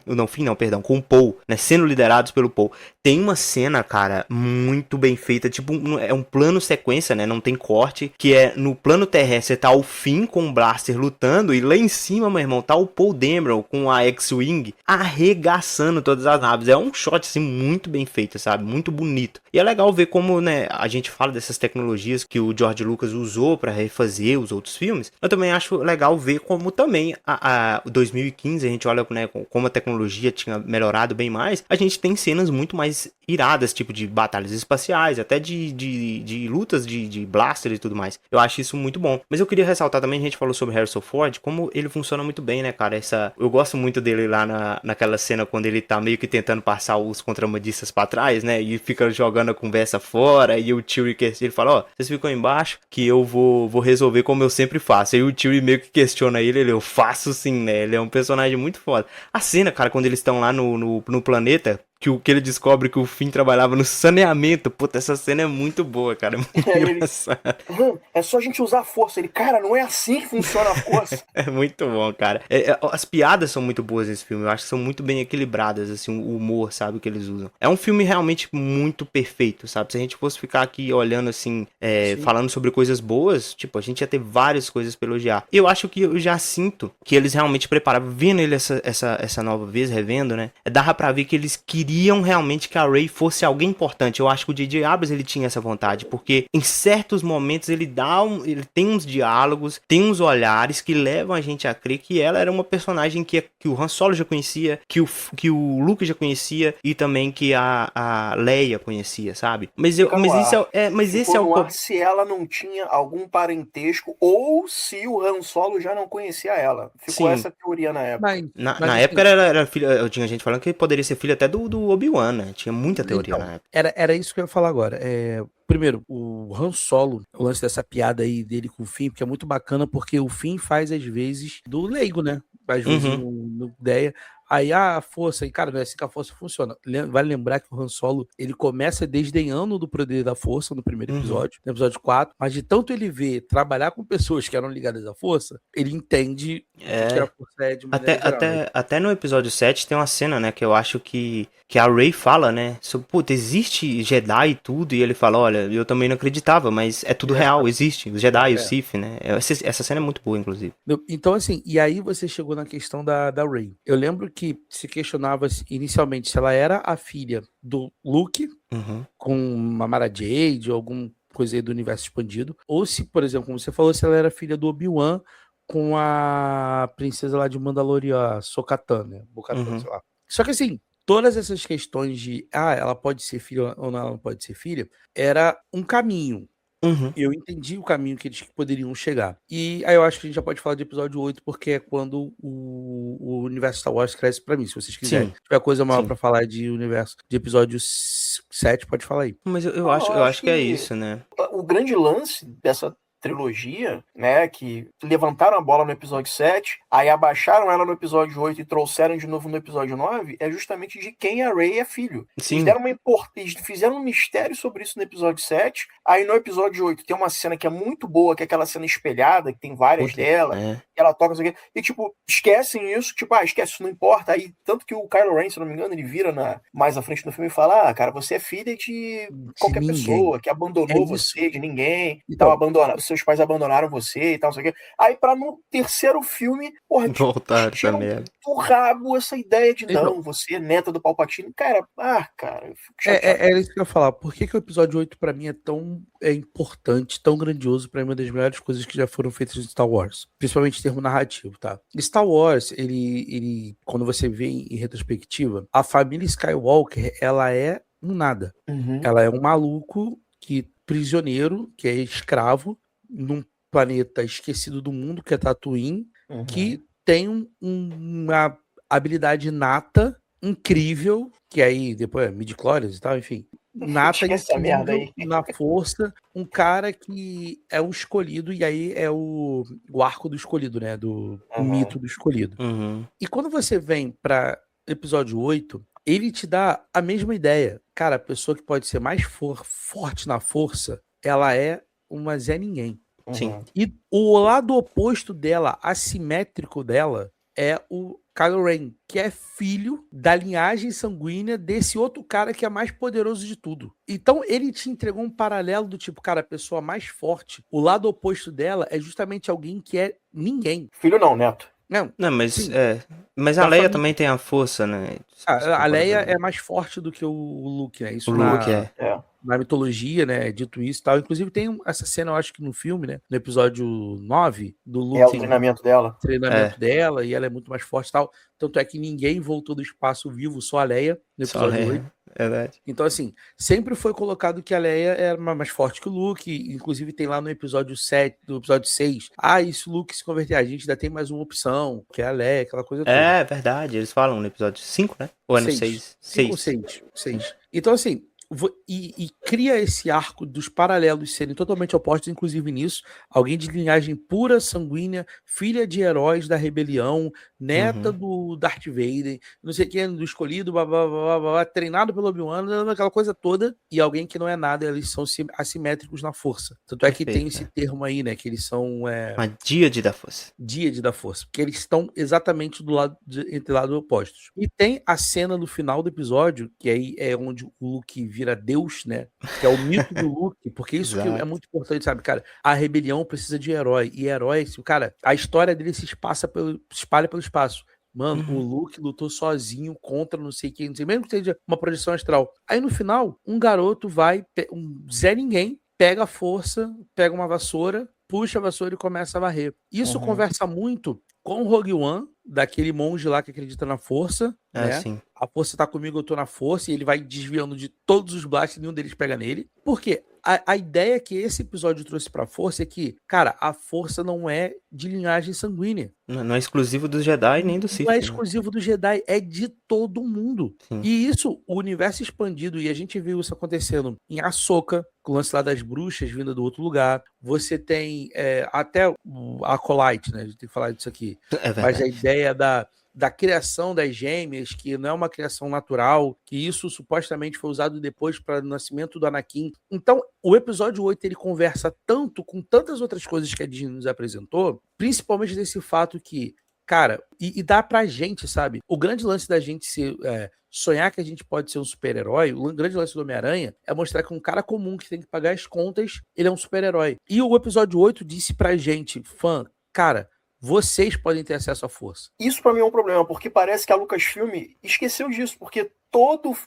Com o Paul, né? Sendo liderados pelo Paul. Tem uma cena, cara, muito bem feita. Tipo, é um plano sequência, né? Não tem corte. Que é no plano terrestre, tá o Finn com o Blaster lutando. E lá em cima, meu irmão, tá o Paul Dameron com a X-Wing arregaçando todas as naves. É um shot, assim, muito bem feito, sabe? Muito bonito. E é legal ver como, né, a gente fala dessas tecnologias que o George Lucas usou pra refazer os outros filmes. Eu também acho legal ver como também a 2015, a gente olha, né, como a tecnologia tinha melhorado bem mais. A gente tem cenas muito mais iradas, tipo de batalhas espaciais, até de lutas de blaster e tudo mais. Eu acho isso muito bom. Mas eu queria ressaltar também, a gente falou sobre Harrison Ford, como ele funciona muito bem, né, cara? Eu gosto muito dele lá naquela cena quando ele tá meio que tentando passar os contrabandistas pra trás, né? E fica jogando a conversa fora. E o Chewie, ele fala, ó, vocês ficam embaixo que eu vou resolver como eu sempre faço. E o Chewie meio que questiona ele, eu faço sim, né? Ele é um personagem muito foda. A cena, cara, quando eles estão lá no planeta, que ele descobre que o Finn trabalhava no saneamento. Puta, essa cena é muito boa, cara. É muito engraçado. É só a gente usar a força. Ele, cara, não é assim que funciona a força. É muito bom, cara. As piadas são muito boas nesse filme. Eu acho que são muito bem equilibradas, assim, o humor, sabe, que eles usam. É um filme realmente muito perfeito, sabe? Se a gente fosse ficar aqui olhando, assim, falando sobre coisas boas, tipo, a gente ia ter várias coisas pra elogiar. Eu acho que eu já sinto que eles realmente preparavam. Vendo ele essa nova vez, revendo, né? Dava pra ver que eles queriam realmente que a Rey fosse alguém importante. Eu acho que o J.J. Abrams, ele tinha essa vontade, porque em certos momentos ele tem uns diálogos, tem uns olhares que levam a gente a crer que ela era uma personagem que o Han Solo já conhecia, que o Luke já conhecia e também que a Leia conhecia, sabe? Mas esse é o se ela não tinha algum parentesco ou se o Han Solo já não conhecia ela. Ficou essa teoria na época. Na época era filha, eu tinha gente falando que poderia ser filha até do do Obi-Wan, né? Tinha muita teoria Então, na época. era isso que eu ia falar agora. Primeiro, o Han Solo, o lance dessa piada aí dele com o Finn, porque é muito bacana, porque o Finn faz, às vezes, do leigo, né? Às vezes, no ideia. Aí a força, e cara, não é assim que a força funciona. Vale lembrar que o Han Solo, ele começa desdenhando do poder da força no primeiro episódio, no episódio 4, mas de tanto ele ver trabalhar com pessoas que eram ligadas à força, ele entende o que a força é de maneira geral. Até no episódio 7 tem uma cena, né, que eu acho que a Rey fala, né, sobre, puta, existe Jedi e tudo, e ele fala, olha, eu também não acreditava, mas é tudo real, existe, os Jedi, os Sith, né, essa cena é muito boa, inclusive. Então, assim, e aí você chegou na questão da Rey. Eu lembro que se questionava inicialmente se ela era a filha do Luke, com uma Mara Jade ou alguma coisa aí do universo expandido, ou se, por exemplo, como você falou, se ela era filha do Obi-Wan com a princesa lá de Mandalorian, Sokatan, né? Bo-Katan, sei lá. Só que assim, todas essas questões de ela pode ser filha ou não, ela não pode ser filha, era um caminho. Eu entendi o caminho que eles poderiam chegar. E aí eu acho que a gente já pode falar de episódio 8, porque é quando o universo Star Wars cresce pra mim, se vocês quiserem. Se tiver coisa maior pra falar de universo, de episódio 7, pode falar aí. Mas eu acho que é isso, né? O grande lance dessa trilogia, né, que levantaram a bola no episódio 7, aí abaixaram ela no episódio 8 e trouxeram de novo no episódio 9, é justamente de quem a Rey é filho. Sim. Eles fizeram um mistério sobre isso no episódio 7, aí no episódio 8 tem uma cena que é muito boa, que é aquela cena espelhada, que tem várias dela, que ela toca, isso aqui, e tipo, esquecem isso, tipo, esquece, isso não importa, aí tanto que o Kylo Ren, se não me engano, ele vira mais à frente no filme e fala, cara, você é filha de qualquer pessoa, que abandonou você, de ninguém, então, seus pais abandonaram você e tal, não sei o quê. Aí, pra no terceiro filme, voltar essa merda. Do rabo essa ideia de não, você é neta do Palpatine. Cara, eu fico chateado. É isso que eu ia falar. Por que o episódio 8 pra mim é tão importante, tão grandioso, pra mim, uma das melhores coisas que já foram feitas em Star Wars? Principalmente em termo narrativo, tá? Star Wars, ele quando você vê em retrospectiva, a família Skywalker, ela é um nada. Ela é um maluco prisioneiro, que é escravo, num planeta esquecido do mundo, que é Tatooine, que tem uma habilidade nata incrível, que aí depois midi-chlorians e tal, enfim, nata incrível na força, um cara que é o escolhido, e aí é o arco do escolhido, né, do mito do escolhido. E quando você vem pra episódio 8, ele te dá a mesma ideia. Cara, a pessoa que pode ser mais forte na força, ela é uma Zé Ninguém. Sim. E o lado oposto dela, assimétrico dela, é o Kylo Ren, que é filho da linhagem sanguínea desse outro cara que é mais poderoso de tudo. Então ele te entregou um paralelo do tipo, cara, a pessoa mais forte, o lado oposto dela é justamente alguém que é ninguém. Filho não, neto. Não, mas a Leia também tem a força, né? A Leia é mais forte do que o Luke, né? Isso na mitologia, né? Dito isso e tal. Inclusive tem essa cena, eu acho que no filme, né? No episódio 9, do Luke. O treinamento dela. Dela, e ela é muito mais forte e tal. Tanto é que ninguém voltou do espaço vivo, só a Leia, no episódio 8. Verdade. Então, assim, sempre foi colocado que a Leia era mais forte que o Luke. Inclusive, tem lá no episódio 7, do episódio 6. E se o Luke se converter, a gente ainda tem mais uma opção, que é a Leia, aquela coisa toda. É verdade, eles falam no episódio 5, né? Ou é no 6? 5 ou 6. Então, assim, e cria esse arco dos paralelos serem totalmente opostos, inclusive nisso. Alguém de linhagem pura, sanguínea, filha de heróis da rebelião, neta do Darth Vader, não sei quem, do escolhido, treinado pelo Obi-Wan, aquela coisa toda, e alguém que não é nada, eles são assimétricos na força. Tanto é que tem esse termo aí, né, que eles são... uma díade da força. Díade da força, porque eles estão exatamente entre lados opostos. E tem a cena no final do episódio, que aí é onde o Luke vira Deus, né? Que é o mito do Luke, porque isso que é muito importante, sabe, cara? A rebelião precisa de herói, e herói, cara, a história dele se espalha pelo espaço. Mano, o Luke lutou sozinho contra não sei quem, não sei, mesmo que seja uma projeção astral. Aí no final, um garoto um Zé Ninguém, pega a força, pega uma vassoura, puxa a vassoura e começa a varrer. Isso conversa muito com o Rogue One, daquele monge lá que acredita na força, né? Sim. A força tá comigo, eu tô na força, e ele vai desviando de todos os blasts, nenhum deles pega nele. Por quê? a ideia que esse episódio trouxe pra Força é que, cara, a Força não é de linhagem sanguínea. Não é exclusivo dos Jedi nem do Sith. Não é né? exclusivo do Jedi, é de todo mundo. Sim. E isso, o universo expandido, e a gente viu isso acontecendo em Ahsoka, com o lance lá das bruxas vindo do outro lugar. Você tem até o Acolyte, né? A gente tem que falar disso aqui. É verdade. Mas a ideia da criação das gêmeas, que não é uma criação natural, que isso supostamente foi usado depois para o nascimento do Anakin. Então, o episódio 8 ele conversa tanto com tantas outras coisas que a Disney nos apresentou, principalmente desse fato que, cara, e dá pra gente, sabe? O grande lance da gente sonhar que a gente pode ser um super-herói, o grande lance do Homem-Aranha é mostrar que um cara comum que tem que pagar as contas, ele é um super-herói. E o episódio 8 disse pra gente, fã, cara, vocês podem ter acesso à força. Isso pra mim é um problema, porque parece que a Lucasfilm esqueceu disso, porque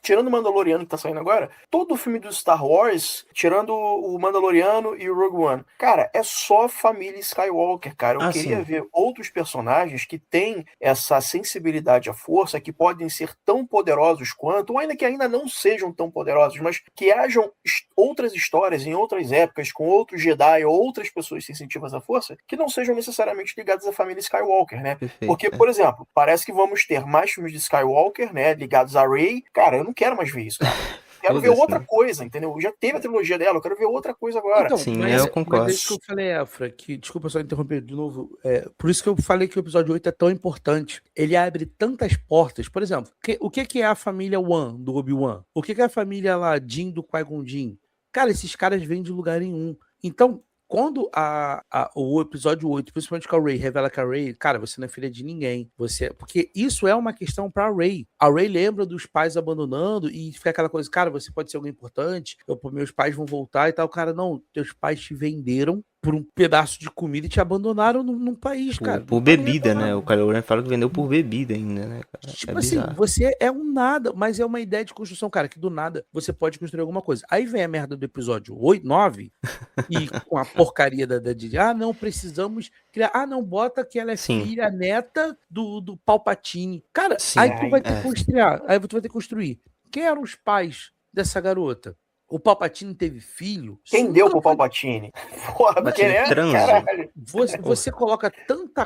tirando o Mandaloriano que tá saindo agora, todo o filme do Star Wars, tirando o Mandaloriano e o Rogue One, cara, é só família Skywalker, cara. Eu queria sim. ver outros personagens que têm essa sensibilidade à força, que podem ser tão poderosos quanto, ou ainda que ainda não sejam tão poderosos, mas que hajam outras histórias em outras épocas, com outros Jedi ou outras pessoas sensitivas à força, que não sejam necessariamente ligadas à família Skywalker, né? Perfeito, Porque, por exemplo, parece que vamos ter mais filmes de Skywalker, né, ligados a Rey. Cara, eu não quero mais ver isso, cara. Quero ver outra coisa, entendeu? Já teve a trilogia dela, eu quero ver outra coisa agora. Então, Sim, mas, eu concordo. Mas é isso que eu falei, Afra, que, desculpa só interromper de novo, por isso que eu falei que o episódio 8 é tão importante. Ele abre tantas portas. Por exemplo, o que é a família Wan, do Obi-Wan? O que é a família lá, Din, do Qui-Gon Jinn? Cara, esses caras vêm de lugar nenhum. Então, quando o episódio 8, principalmente com a Rey, revela que a Rey, cara, você não é filha de ninguém. Porque isso é uma questão pra Rey. A Rey lembra dos pais abandonando e fica aquela coisa, cara, você pode ser alguém importante, meus pais vão voltar e tal. Cara, não, teus pais te venderam por um pedaço de comida e te abandonaram num país, cara. Por bebida, né? O Kylo Ren fala que vendeu por bebida ainda, né, cara? Tipo assim, bizarro. você é um nada, mas é uma ideia de construção, cara, que do nada você pode construir alguma coisa. Aí vem a merda do episódio 8, 9, e com a porcaria da Didi, não, precisamos criar, não, bota que ela é Sim. filha, neta do Palpatine. Cara, Sim, aí tu vai ter é. que construir. Quem eram os pais dessa garota? O Palpatine teve filho? Quem Isso deu nunca pro foi- Palpatine? Porra, porque Palpatine transou. caralho. Você coloca tanta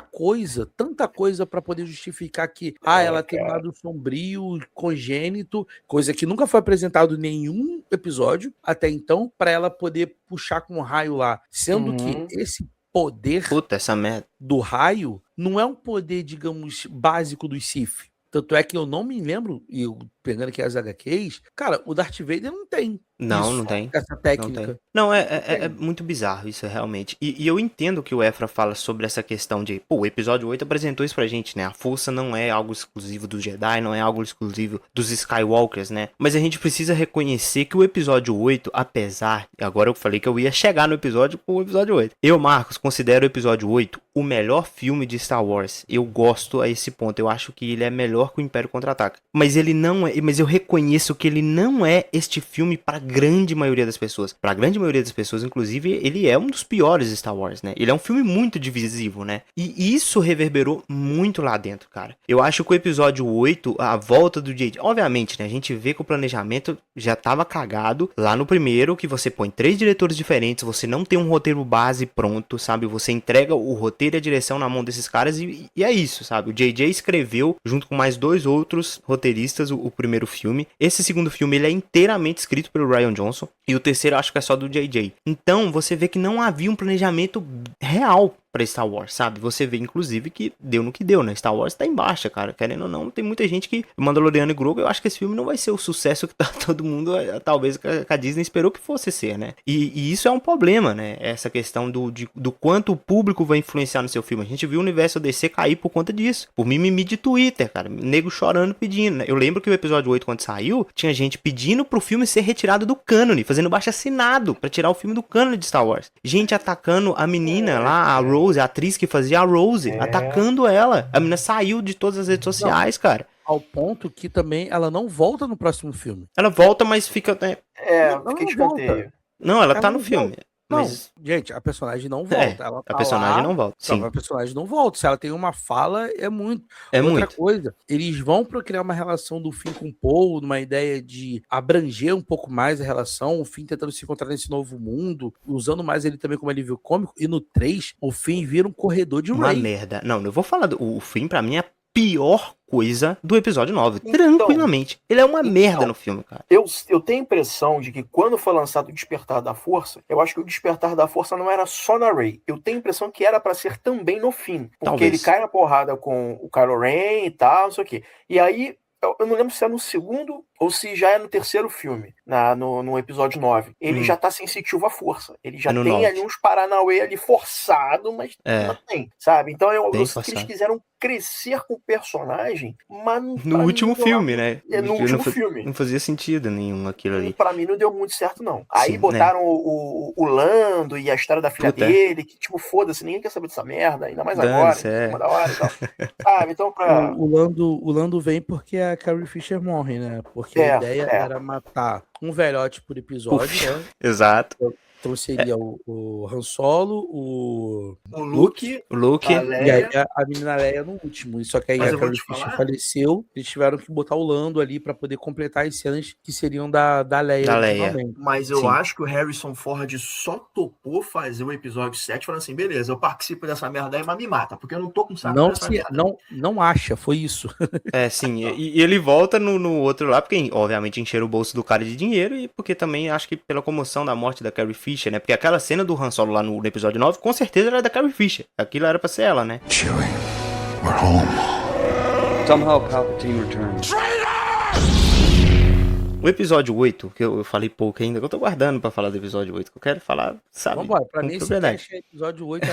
coisa pra poder justificar que ela tem um lado sombrio, congênito, coisa que nunca foi apresentado em nenhum episódio até então, pra ela poder puxar com o raio lá. Sendo que esse poder Puta, essa merda. do raio não é um poder, digamos, básico dos Sith. Tanto é que eu não me lembro, e eu pegando aqui as HQs, cara, o Darth Vader não tem. Não, isso, não tem. essa Não técnica. tem. Não, é muito bizarro isso, realmente. E eu entendo que o Efra fala sobre essa questão de, o episódio 8 apresentou isso pra gente, né? A força não é algo exclusivo dos Jedi, não é algo exclusivo dos Skywalkers, né? Mas a gente precisa reconhecer que o episódio 8, apesar, agora eu falei que eu ia chegar no episódio com o episódio 8. Eu, Marcos, considero o episódio 8 o melhor filme de Star Wars. Eu gosto a esse ponto. Eu acho que ele é melhor que o Império Contra-Ataca. Mas ele não é, mas eu reconheço que ele não é este filme pra grande maioria das pessoas. Pra grande maioria das pessoas, inclusive, ele é um dos piores Star Wars, né? Ele é um filme muito divisivo, né? E isso reverberou muito lá dentro, cara. Eu acho que o episódio 8, a volta do J.J. Obviamente, né? A gente vê que o planejamento já tava cagado lá no primeiro, que você põe 3 diretores diferentes, você não tem um roteiro base pronto, sabe? Você entrega o roteiro e a direção na mão desses caras e é isso, sabe? O J.J. escreveu, junto com mais 2 outros roteiristas, o primeiro filme. Esse segundo filme, ele é inteiramente escrito pelo Rian Johnson. E o terceiro, acho que é só do J.J. Então, você vê que não havia um planejamento real pra Star Wars, sabe? Você vê, inclusive, que deu no que deu, né? Star Wars tá em baixa, cara. Querendo ou não, tem muita gente que... Mandaloriano e Grogu, eu acho que esse filme não vai ser o sucesso que tá todo mundo, talvez, que a Disney esperou que fosse ser, né? E isso é um problema, né? Essa questão do quanto o público vai influenciar no seu filme. A gente viu o universo DC cair por conta disso. Por mimimi de Twitter, cara. Nego chorando, pedindo, né? Eu lembro que o episódio 8, quando saiu, tinha gente pedindo pro filme ser retirado do cânone, fazendo baixo assinado pra tirar o filme do cânone de Star Wars. Gente atacando a menina lá, a Rose, a atriz que fazia a Rose, atacando ela. A menina saiu de todas as redes sociais, cara. Ao ponto que também ela não volta no próximo filme. Ela volta, mas fica... Né? Fica não escanteio. Não, ela tá Ela no não filme. volta. Não, Mas gente, a personagem não volta. Ela a tá personagem lá, não volta. só Sim, que a personagem não volta. Se ela tem uma fala, é muito. é Outra muito. coisa, eles vão para criar uma relação do Finn com o Paul, numa ideia de abranger um pouco mais a relação, o Finn tentando se encontrar nesse novo mundo, usando mais ele também como alívio cômico. E no 3, o Finn vira um corredor de Uma Rey. merda. Não, eu vou falar o fim, pra mim, é a pior coisa do episódio 9. Então, Tranquilamente. Ele é uma merda no filme, cara. Eu tenho a impressão de que quando foi lançado o Despertar da Força, eu acho que o Despertar da Força não era só na Rey. Eu tenho a impressão que era pra ser também no Finn. Porque Talvez. ele cai na porrada com o Kylo Ren e tal, não sei o quê. E aí, eu não lembro se é no segundo ou se já é no terceiro filme, no episódio 9. Ele já tá sensitivo à força. Ele já É no tem 9. ali uns Paranauê ali forçado, mas não tem, sabe? Então eu Bem sinto que eles forçado. quiseram crescer com o personagem, mas No último filme, né? No último filme. Não fazia sentido nenhum aquilo ali. Pra mim não deu muito certo, não. Aí Sim, botaram o Lando e a história da filha Puta. dele, que tipo, foda-se, ninguém quer saber dessa merda, ainda mais Dane-se, agora, em cima da hora e tal. Sabe? Então, pra. O Lando vem porque a Carrie Fisher morre, né? Porque a ideia era matar um velhote por episódio, né? Exato. Então seria o Han Solo, o Luke, O Luke. a e Leia. aí a menina Leia no último. Só que aí Mas a eu vou Carrie te Fisher falar- faleceu, eles tiveram que botar o Lando ali pra poder completar as cenas que seriam da Leia Da Leia. originalmente. Mas eu Sim. acho que o Harrison Ford só topou fazer o episódio 7 falando assim, beleza, eu participo dessa merda aí, mas me mata, porque eu não tô com saco Não, dessa merda. não acha, foi isso. É, sim. E ele volta no outro lá, porque, obviamente, encheram o bolso do cara de dinheiro e porque também acho que pela comoção da morte da Carrie Fisher, né? Porque aquela cena do Han Solo lá no episódio 9, com certeza era da Carrie Fisher. Aquilo era pra ser ela, né? Chewie, we're home. Somehow Palpatine returned. O episódio 8, que eu falei pouco ainda, que eu tô guardando pra falar do episódio 8, que eu quero falar, sabe? Vambora, pra com mim esse propriedade. cast é episódio 8.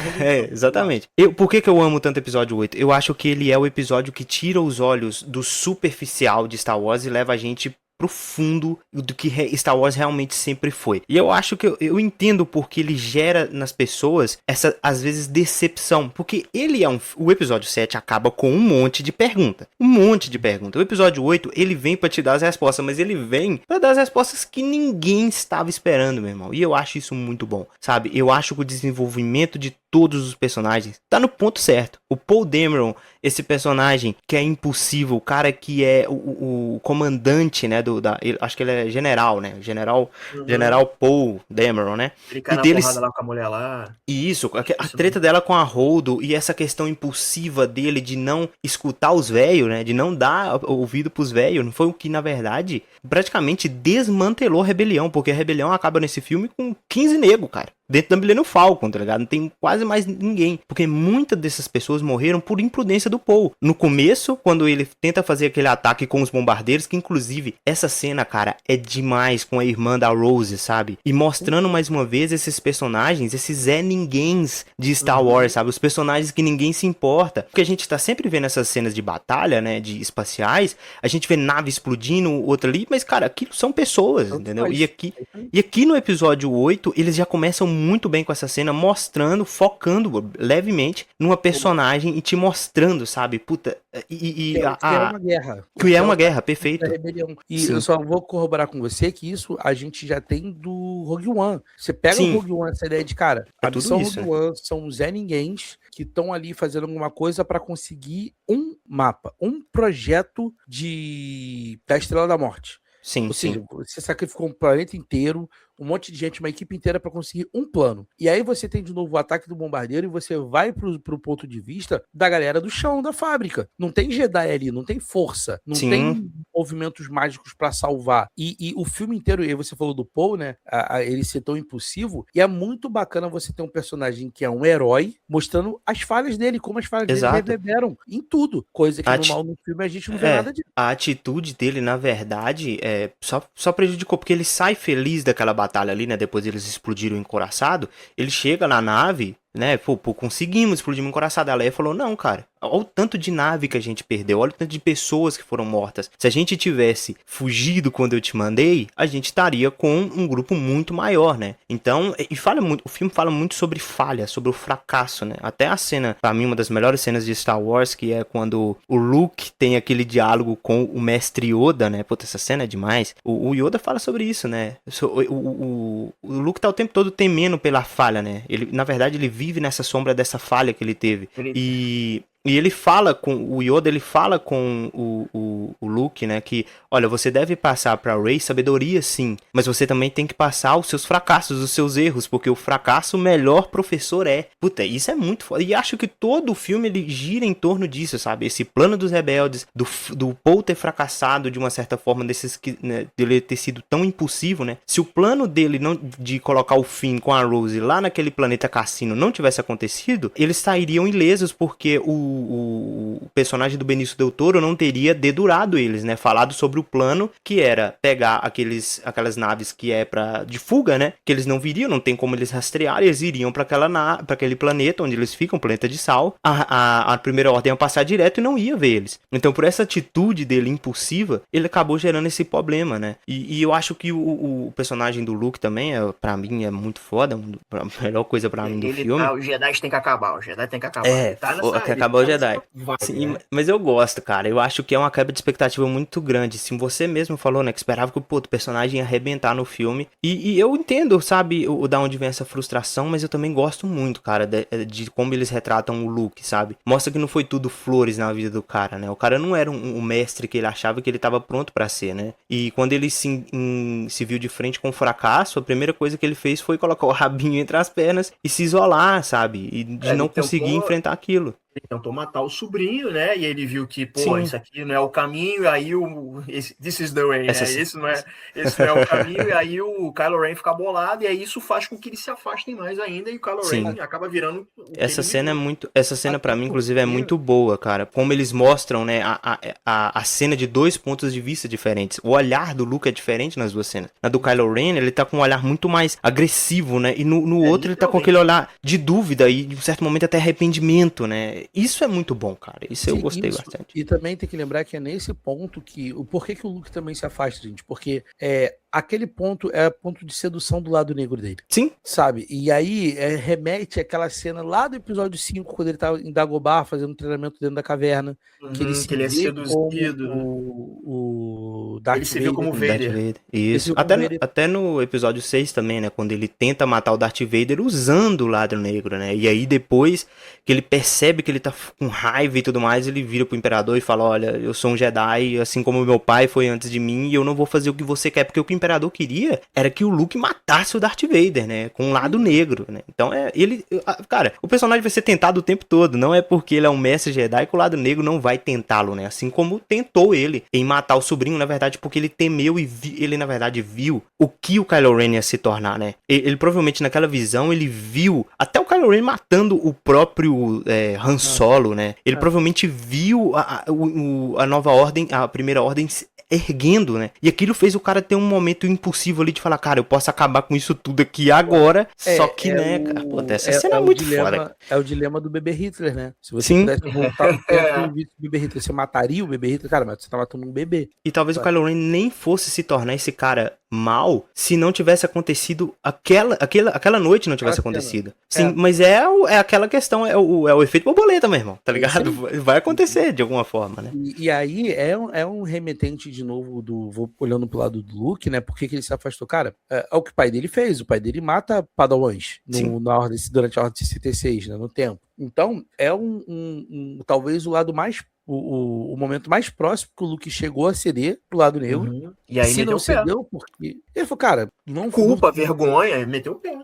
Exatamente. Por que eu amo tanto o episódio 8? Eu acho que ele é o episódio que tira os olhos do superficial de Star Wars e leva a gente pro fundo do que Star Wars realmente sempre foi. E eu acho que eu entendo porque ele gera nas pessoas essa, às vezes, decepção. Porque ele é o episódio 7 acaba com um monte de pergunta. Um monte de pergunta. O episódio 8, ele vem pra te dar as respostas, mas ele vem pra dar as respostas que ninguém estava esperando, meu irmão. E eu acho isso muito bom, sabe? Eu acho que o desenvolvimento de todos os personagens tá no ponto certo. O Paul Dameron, esse personagem que é impossível, o cara que é o comandante, né, acho que ele é general, né, General Paul Dameron, né. Ele cai E na deles- porrada lá com a mulher lá. E isso, a treta dela com a Holdo e essa questão impulsiva dele de não escutar os velhos, né, de não dar ouvido pros velhos, foi o que, na verdade, praticamente desmantelou a rebelião, porque a rebelião acaba nesse filme com 15 negros, cara. Dentro da Millennium Falcon, tá ligado? Não tem quase mais ninguém. Porque muitas dessas pessoas morreram por imprudência do Paul. No começo, quando ele tenta fazer aquele ataque com os bombardeiros, que inclusive, essa cena, cara, é demais com a irmã da Rose, sabe? E mostrando mais uma vez esses personagens, esses Zé Ninguéms de Star Wars, sabe? Os personagens que ninguém se importa. Porque a gente tá sempre vendo essas cenas de batalha, né? De espaciais. A gente vê nave explodindo, outra ali. Mas, cara, aquilo são pessoas, entendeu? E aqui no episódio 8, eles já começam muito bem com essa cena, mostrando, focando levemente numa personagem e te mostrando, sabe? Puta, Que é uma guerra. Que é uma guerra, perfeito. Da rebelião. E Sim. eu só vou corroborar com você que isso a gente já tem do Rogue One. Você pega Sim. o Rogue One, essa ideia de, cara, É a tudo missão isso, Rogue One são os Zé Ninguéms que estão ali fazendo alguma coisa pra conseguir um mapa, um projeto da Estrela da Morte. Sim, Ou seja, sim. você sacrificou um planeta inteiro, um monte de gente, uma equipe inteira pra conseguir um plano. E aí você tem de novo o ataque do bombardeiro e você vai pro ponto de vista da galera do chão da fábrica. Não tem Jedi ali, não tem força, não Sim. tem movimentos mágicos pra salvar. E o filme inteiro, e aí você falou do Paul, né? Ele ser tão impulsivo, e é muito bacana você ter um personagem que é um herói, mostrando as falhas dele, como as falhas Exato. dele reverberam em tudo. Coisa que no filme a gente não vê nada disso. A atitude dele, na verdade, só prejudicou, porque ele sai feliz daquela batalha ali, né? Depois eles explodiram o encouraçado. Ele chega na nave né? Pô, conseguimos explodir um coraçado. A Leia falou, não, cara, olha o tanto de nave que a gente perdeu, olha o tanto de pessoas que foram mortas. Se a gente tivesse fugido quando eu te mandei, a gente estaria com um grupo muito maior, né? Então, o filme fala muito sobre falha, sobre o fracasso, né? Até a cena, pra mim, uma das melhores cenas de Star Wars, que é quando o Luke tem aquele diálogo com o mestre Yoda, né? Puta, essa cena é demais. O Yoda fala sobre isso, né? O Luke tá o tempo todo temendo pela falha, né? Ele, na verdade, ele vive nessa sombra dessa falha que ele teve. E ele fala com o Yoda, ele fala com o Luke, né, que, olha, você deve passar pra Rey sabedoria, sim, mas você também tem que passar os seus fracassos, os seus erros, porque o fracasso o melhor professor é. Puta, isso é muito foda. E acho que todo o filme, ele gira em torno disso, sabe? Esse plano dos rebeldes, do Paul ter fracassado de uma certa forma, né, dele ter sido tão impulsivo, né? Se o plano dele de colocar o Finn com a Rose lá naquele planeta cassino não tivesse acontecido, eles sairiam ilesos, porque o personagem do Benício Del Toro não teria dedurado eles, né? Falado sobre o plano que era pegar aquelas naves que é de fuga, né? Que eles não viriam, não tem como eles rastrear, eles iriam para aquele planeta onde eles ficam, planeta de sal. A primeira ordem ia passar direto e não ia ver eles. Então, por essa atitude dele impulsiva, ele acabou gerando esse problema, né? E eu acho que o personagem do Luke também, pra mim, é muito foda, a melhor coisa pra mim do filme. Os Jedi tem que acabar, os Jedi tem que acabar. Tem que acabar o Jedi. Sim, mas eu gosto, cara. Eu acho que é uma quebra de expectativa muito grande. Se você mesmo falou, né, que esperava que o personagem ia arrebentar no filme. E eu entendo, sabe, da onde vem essa frustração, mas eu também gosto muito, cara, de como eles retratam o Luke, sabe? Mostra que não foi tudo flores na vida do cara, né? O cara não era um mestre que ele achava que ele tava pronto pra ser, né? E quando ele se viu de frente com o fracasso, a primeira coisa que ele fez foi colocar o rabinho entre as pernas e se isolar, sabe? E de não conseguir enfrentar aquilo. Ele tentou matar o sobrinho, né? E ele viu que, isso aqui não é o caminho, e aí this is the way, né? Esse não é o caminho, e aí o Kylo Ren fica bolado, e aí isso faz com que eles se afastem mais ainda, e o Kylo Ren acaba virando... Essa cena pra mim, inclusive, é muito boa, cara. Como eles mostram, né, a cena de dois pontos de vista diferentes. O olhar do Luke é diferente nas duas cenas. Na do Kylo Ren, ele tá com um olhar muito mais agressivo, né? E no outro ele tá com aquele olhar de dúvida e, de um certo momento, até arrependimento, né? Isso é muito bom, cara. Isso eu gostei bastante. E também tem que lembrar que é nesse ponto que... Por que o Luke também se afasta, gente? Porque aquele ponto é ponto de sedução do lado negro dele. Sim. Sabe? E aí remete àquela cena lá do episódio 5, quando ele tá em Dagobah fazendo um treinamento dentro da caverna. Que ele é seduzido. O Darth ele se viu como Vader. Isso. Até no episódio 6 também, né? Quando ele tenta matar o Darth Vader usando o lado negro, né? E aí depois que ele percebe que ele tá com raiva e tudo mais, ele vira pro Imperador e fala, olha, eu sou um Jedi, assim como meu pai foi antes de mim, e eu não vou fazer o que você quer, porque o que o Imperador queria era que o Luke matasse o Darth Vader, né? Com um lado negro, né? Então cara, o personagem vai ser tentado o tempo todo, não é porque ele é um mestre Jedi que o lado negro não vai tentá-lo, né? Assim como tentou ele em matar o sobrinho, na verdade, porque ele temeu e ele, na verdade, viu o que o Kylo Ren ia se tornar, né? Ele provavelmente naquela visão, ele viu até o Kylo Ren matando o próprio Han Solo, né? Ele provavelmente viu a nova ordem, a primeira ordem erguendo, né? E aquilo fez o cara ter um momento impossível ali de falar, cara, eu posso acabar com isso tudo aqui agora, só que, né, cara, pô, essa cena é muito foda. É o dilema do bebê Hitler, né? Se você pudesse voltar no tempo e o bebê Hitler, você mataria o bebê Hitler? Cara, mas você tá matando um bebê. E talvez o Kylo Ren nem fosse se tornar esse cara mal se não tivesse acontecido aquela noite não tivesse acontecido. Sim, mas é aquela questão, é o efeito borboleta, meu irmão, tá ligado? Vai acontecer de alguma forma, né? E aí é um remetente de novo vou olhando pro lado do Luke, né? Por que ele se afastou? Cara, é o que o pai dele fez. O pai dele mata padawans durante a Ordem 66, né? No tempo. Então, é talvez o lado mais o momento mais próximo que o Luke chegou a ceder pro lado negro. E aí se não cedeu, porque ele falou, cara, vergonha, meteu o pé.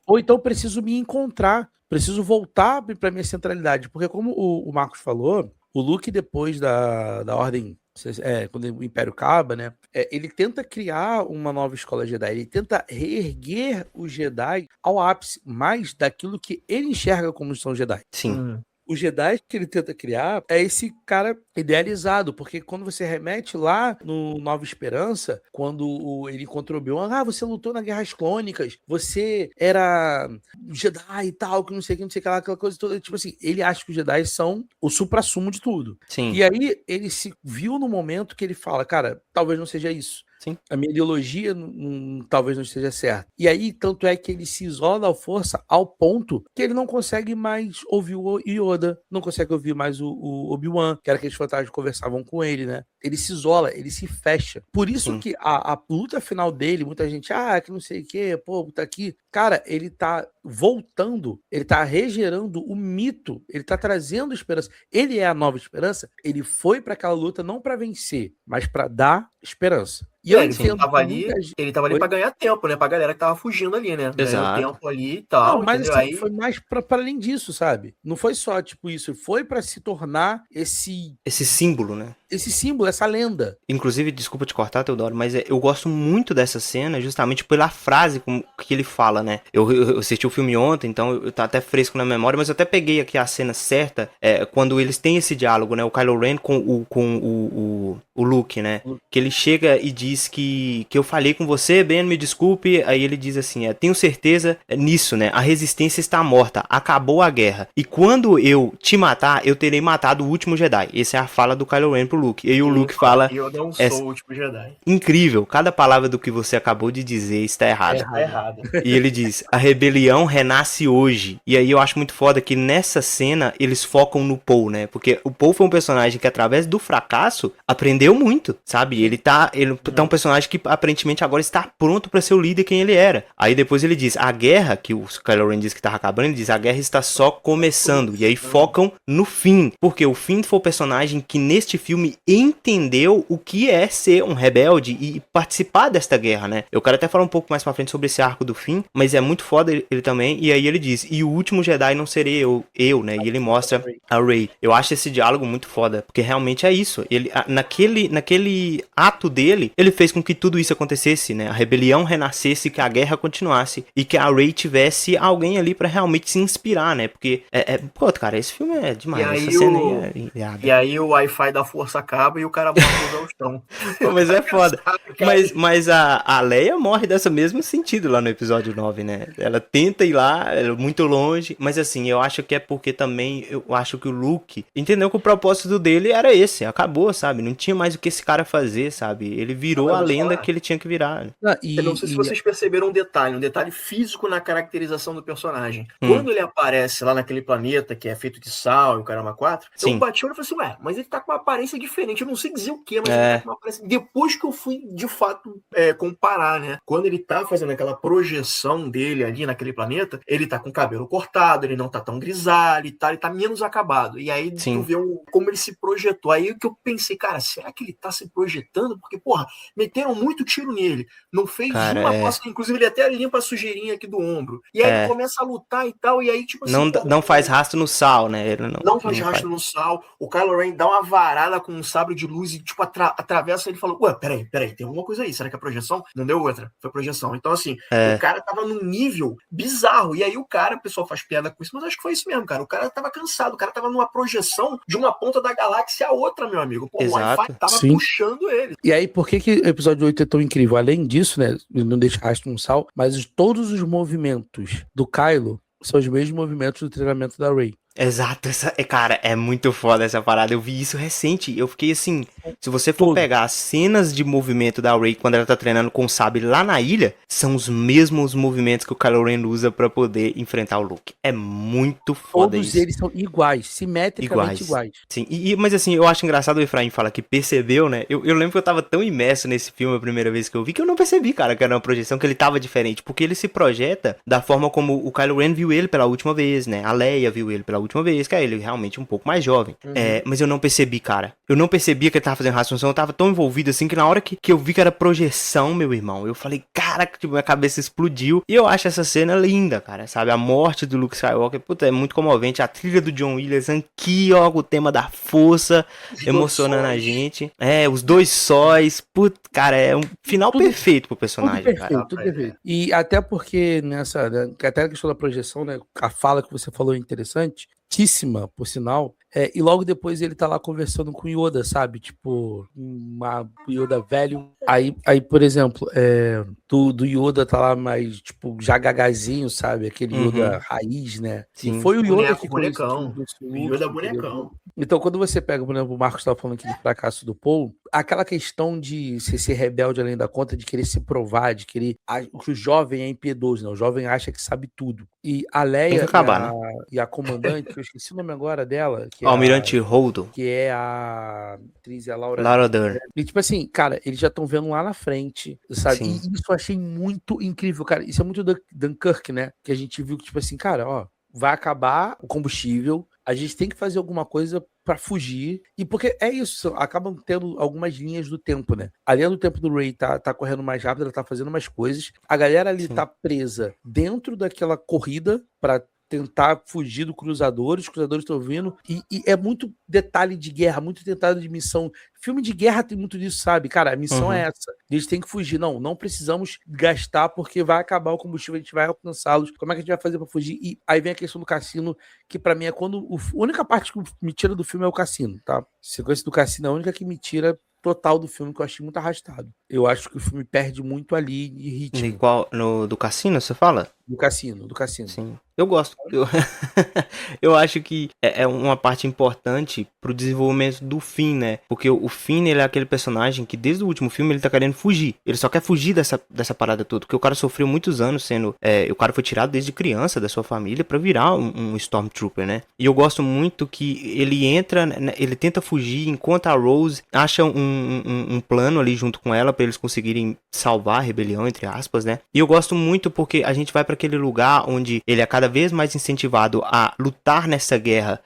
Ou então preciso me encontrar, preciso voltar pra minha centralidade, porque como o Marcos falou, o Luke depois da Ordem, quando o Império acaba, né? Ele tenta criar uma nova escola Jedi, ele tenta reerguer os Jedi ao ápice, mais daquilo que ele enxerga como são Jedi. Sim. o Jedi que ele tenta criar é esse cara idealizado, porque quando você remete lá no Nova Esperança, quando ele encontrou o Obi-Wan, você lutou nas Guerras Clônicas, você era Jedi e tal, que não sei o que lá, aquela coisa toda. Tipo assim, ele acha que os Jedi são o suprassumo de tudo. Sim. E aí ele se viu no momento que ele fala, cara, talvez não seja isso. Sim. A minha ideologia talvez não esteja certa. E aí, tanto é que ele se isola da força ao ponto que ele não consegue mais ouvir o Yoda, não consegue ouvir mais o Obi-Wan, que era aqueles fantasmas que conversavam com ele, né? Ele se isola, ele se fecha. Por isso que a luta final dele, muita gente, que não sei o que, pô, tá aqui. Cara, ele tá voltando, ele tá regerando o mito, ele tá trazendo esperança. Ele é a nova esperança, ele foi pra aquela luta não pra vencer, mas pra dar esperança. E eu entendo ele tava ali pra ganhar tempo, né? Pra galera que tava fugindo ali, né? Exato. Ganhou tempo ali e tal. Não, mas assim, foi mais pra além disso, sabe? Não foi só, tipo, isso. Foi pra se tornar esse símbolo, né? Esse símbolo, essa lenda. Inclusive, desculpa te cortar, Teodoro, mas eu gosto muito dessa cena justamente pela frase que ele fala, né? Eu assisti o filme ontem, então tá até fresco na memória, mas eu até peguei aqui a cena certa, quando eles têm esse diálogo, né? O Kylo Ren com o Luke, né? Que ele chega e diz que eu falei com você, Ben, me desculpe. Aí ele diz assim, tenho certeza nisso, né? A resistência está morta, acabou a guerra. E quando eu te matar, eu terei matado o último Jedi. Essa é a fala do Kylo Ren pro Luke. E aí o Luke fala... Eu não sou o último Jedi. Incrível, cada palavra do que você acabou de dizer está errada. Tá errada. E ele diz, a rebelião renasce hoje. E aí eu acho muito foda que nessa cena eles focam no Poe, né? Porque o Poe foi um personagem que através do fracasso aprendeu muito, sabe? Ele tá um personagem que aparentemente agora está pronto para ser o líder quem ele era. Aí depois ele diz, a guerra, que o Kylo Ren diz que tava acabando, ele diz, a guerra está só começando. E aí focam no Finn, porque o Finn foi o personagem que neste filme entendeu o que é ser um rebelde e participar desta guerra, né? Eu quero até falar um pouco mais pra frente sobre esse arco do Finn, mas é muito foda ele também. E aí ele diz, e o último Jedi não serei eu, né? E ele mostra a Rey. Eu acho esse diálogo muito foda, porque realmente é isso. Ele, naquele ato dele, ele fez com que tudo isso acontecesse, né? A rebelião renascesse, que a guerra continuasse e que a Rey tivesse alguém ali pra realmente se inspirar, né? Porque, pô, cara, esse filme é demais. Essa cena aí e aí o Wi-Fi da força acaba e o cara morre no Exaustão. Mas é foda. Mas a Leia morre dessa mesmo sentido lá no episódio 9, né? Ela tenta ir lá, muito longe, mas assim, eu acho que é porque também, eu acho que o Luke entendeu que o propósito dele era esse, acabou, sabe? Não tinha mais o que esse cara fazer, sabe? Ele virou a lenda que ele tinha que virar. Eu não sei se vocês perceberam um detalhe físico na caracterização do personagem. Quando ele aparece lá naquele planeta que é feito de sal e o caramba 4, eu bati o olho e falei assim, mas ele tá com uma aparência diferente, eu não sei dizer o que, mas ele tá com uma aparência... Depois que eu fui, de fato, comparar, né? Quando ele tá fazendo aquela projeção dele ali naquele planeta, ele tá com o cabelo cortado, ele não tá tão grisalho e tal, ele tá menos acabado. E aí tu vê como ele se projetou. Aí que eu pensei, cara, será que ele tá se projetando? Porque, porra, meteram muito tiro nele. Não fez uma coisa, inclusive ele até limpa a sujeirinha aqui do ombro. E aí ele começa a lutar e tal, e aí tipo assim... Não faz rastro no sal, né? Ele não faz rastro no sal. O Kylo Ren dá uma varada com um sabre de luz e tipo atravessa ele e fala, ué, peraí, tem alguma coisa aí, será que é projeção? Não deu outra, foi projeção. Então assim, o cara tava num nível bizarro, e aí o pessoal faz piada com isso, mas acho que foi isso mesmo, cara. O cara tava cansado, o cara tava numa projeção de uma ponta da galáxia a outra, meu amigo. Pô, o Wi-Fi tava puxando ele. E aí, por que o episódio 8 é tão incrível? Além disso, né, não deixa rastro no sal, mas todos os movimentos do Kylo são os mesmos movimentos do treinamento da Rey. Exato, cara, é muito foda essa parada. Eu vi isso recente, eu fiquei assim, se você for pegar as cenas de movimento da Rey quando ela tá treinando com o sabre lá na ilha, são os mesmos movimentos que o Kylo Ren usa pra poder enfrentar o Luke. É muito foda Todos isso. Todos eles são iguais, simetricamente iguais. Sim, mas assim, eu acho engraçado o Efraim falar que percebeu, né? Eu lembro que eu tava tão imerso nesse filme a primeira vez que eu vi, que eu não percebi, cara, que era uma projeção, que ele tava diferente, porque ele se projeta da forma como o Kylo Ren viu ele pela última vez, né? A Leia viu ele pela última vez, que é ele realmente um pouco mais jovem. Mas eu não percebi, cara. Eu não percebia que ele tava fazendo raciocínio, eu tava tão envolvido assim que na hora que eu vi que era projeção, meu irmão, eu falei, cara, que tipo, minha cabeça explodiu. E eu acho essa cena linda, cara, sabe? A morte do Luke Skywalker, puta, é muito comovente. A trilha do John Williams aqui, ó, o tema da força, emocionando a gente. Os dois sóis, puta, cara, é um final perfeito pro personagem, tudo perfeito, cara. Tudo perfeito. E até porque até a questão da projeção, né, a fala que você falou é interessante, fortíssima, por sinal. E logo depois ele tá lá conversando com o Yoda, sabe? Tipo, o Yoda velho. Aí por exemplo, do Yoda tá lá mais, tipo, já gagazinho, sabe? Aquele Yoda raiz, né? Sim. E foi o Yoda que bonecão. O Yoda bonecão. Então, quando você pega, por exemplo, o Marcos estava falando aqui do fracasso do Paul, aquela questão de ser rebelde além da conta, de querer se provar, de querer. O jovem é impiedoso, né? O jovem acha que sabe tudo. E a Leia e a comandante, que eu esqueci o nome agora dela, que é Almirante Holdo, que é a atriz, a Laura Dern. E tipo assim, cara, eles já estão vendo lá na frente, sabe? Sim. E isso eu achei muito incrível, cara. Isso é muito Dunkirk, né? Que a gente viu que, tipo assim, cara, ó, vai acabar o combustível, a gente tem que fazer alguma coisa pra fugir. E porque é isso, acabam tendo algumas linhas do tempo, né? A linha do tempo do Rey tá correndo mais rápido, ela tá fazendo mais coisas. A galera ali tá presa dentro daquela corrida pra tentar fugir do cruzador, os cruzadores estão vindo, e é muito detalhe de guerra, muito detalhe de missão. Filme de guerra tem muito disso, sabe? Cara, a missão é essa. Eles têm que fugir. Não precisamos gastar porque vai acabar o combustível, a gente vai alcançá-los. Como é que a gente vai fazer pra fugir? E aí vem a questão do cassino, que pra mim é quando... A única parte que me tira do filme é o cassino, tá? A sequência do cassino é a única que me tira total do filme, que eu achei muito arrastado. Eu acho que o filme perde muito ali de ritmo. Do cassino, você fala? Do cassino. Sim. Eu gosto. Eu acho que é uma parte importante pro desenvolvimento do Finn, né? Porque o Finn, ele é aquele personagem que desde o último filme ele tá querendo fugir. Ele só quer fugir dessa parada toda. Porque o cara sofreu muitos anos sendo... o cara foi tirado desde criança da sua família pra virar um Stormtrooper, né? E eu gosto muito que ele entra... Ele tenta fugir enquanto a Rose acha um plano ali junto com ela pra eles conseguirem salvar a rebelião, entre aspas, né? E eu gosto muito porque a gente vai pra aquele lugar onde ele é cada vez mais incentivado a lutar nessa guerra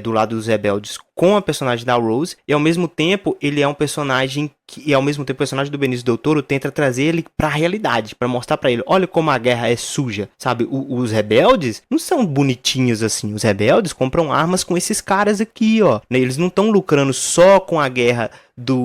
do lado dos rebeldes com a personagem da Rose, e ao mesmo tempo ele é um personagem e ao mesmo tempo o personagem do Benício Del Toro tenta trazer ele pra realidade, pra mostrar pra ele, olha como a guerra é suja, sabe? Os rebeldes não são bonitinhos assim, os rebeldes compram armas com esses caras aqui, ó, eles não estão lucrando só com a guerra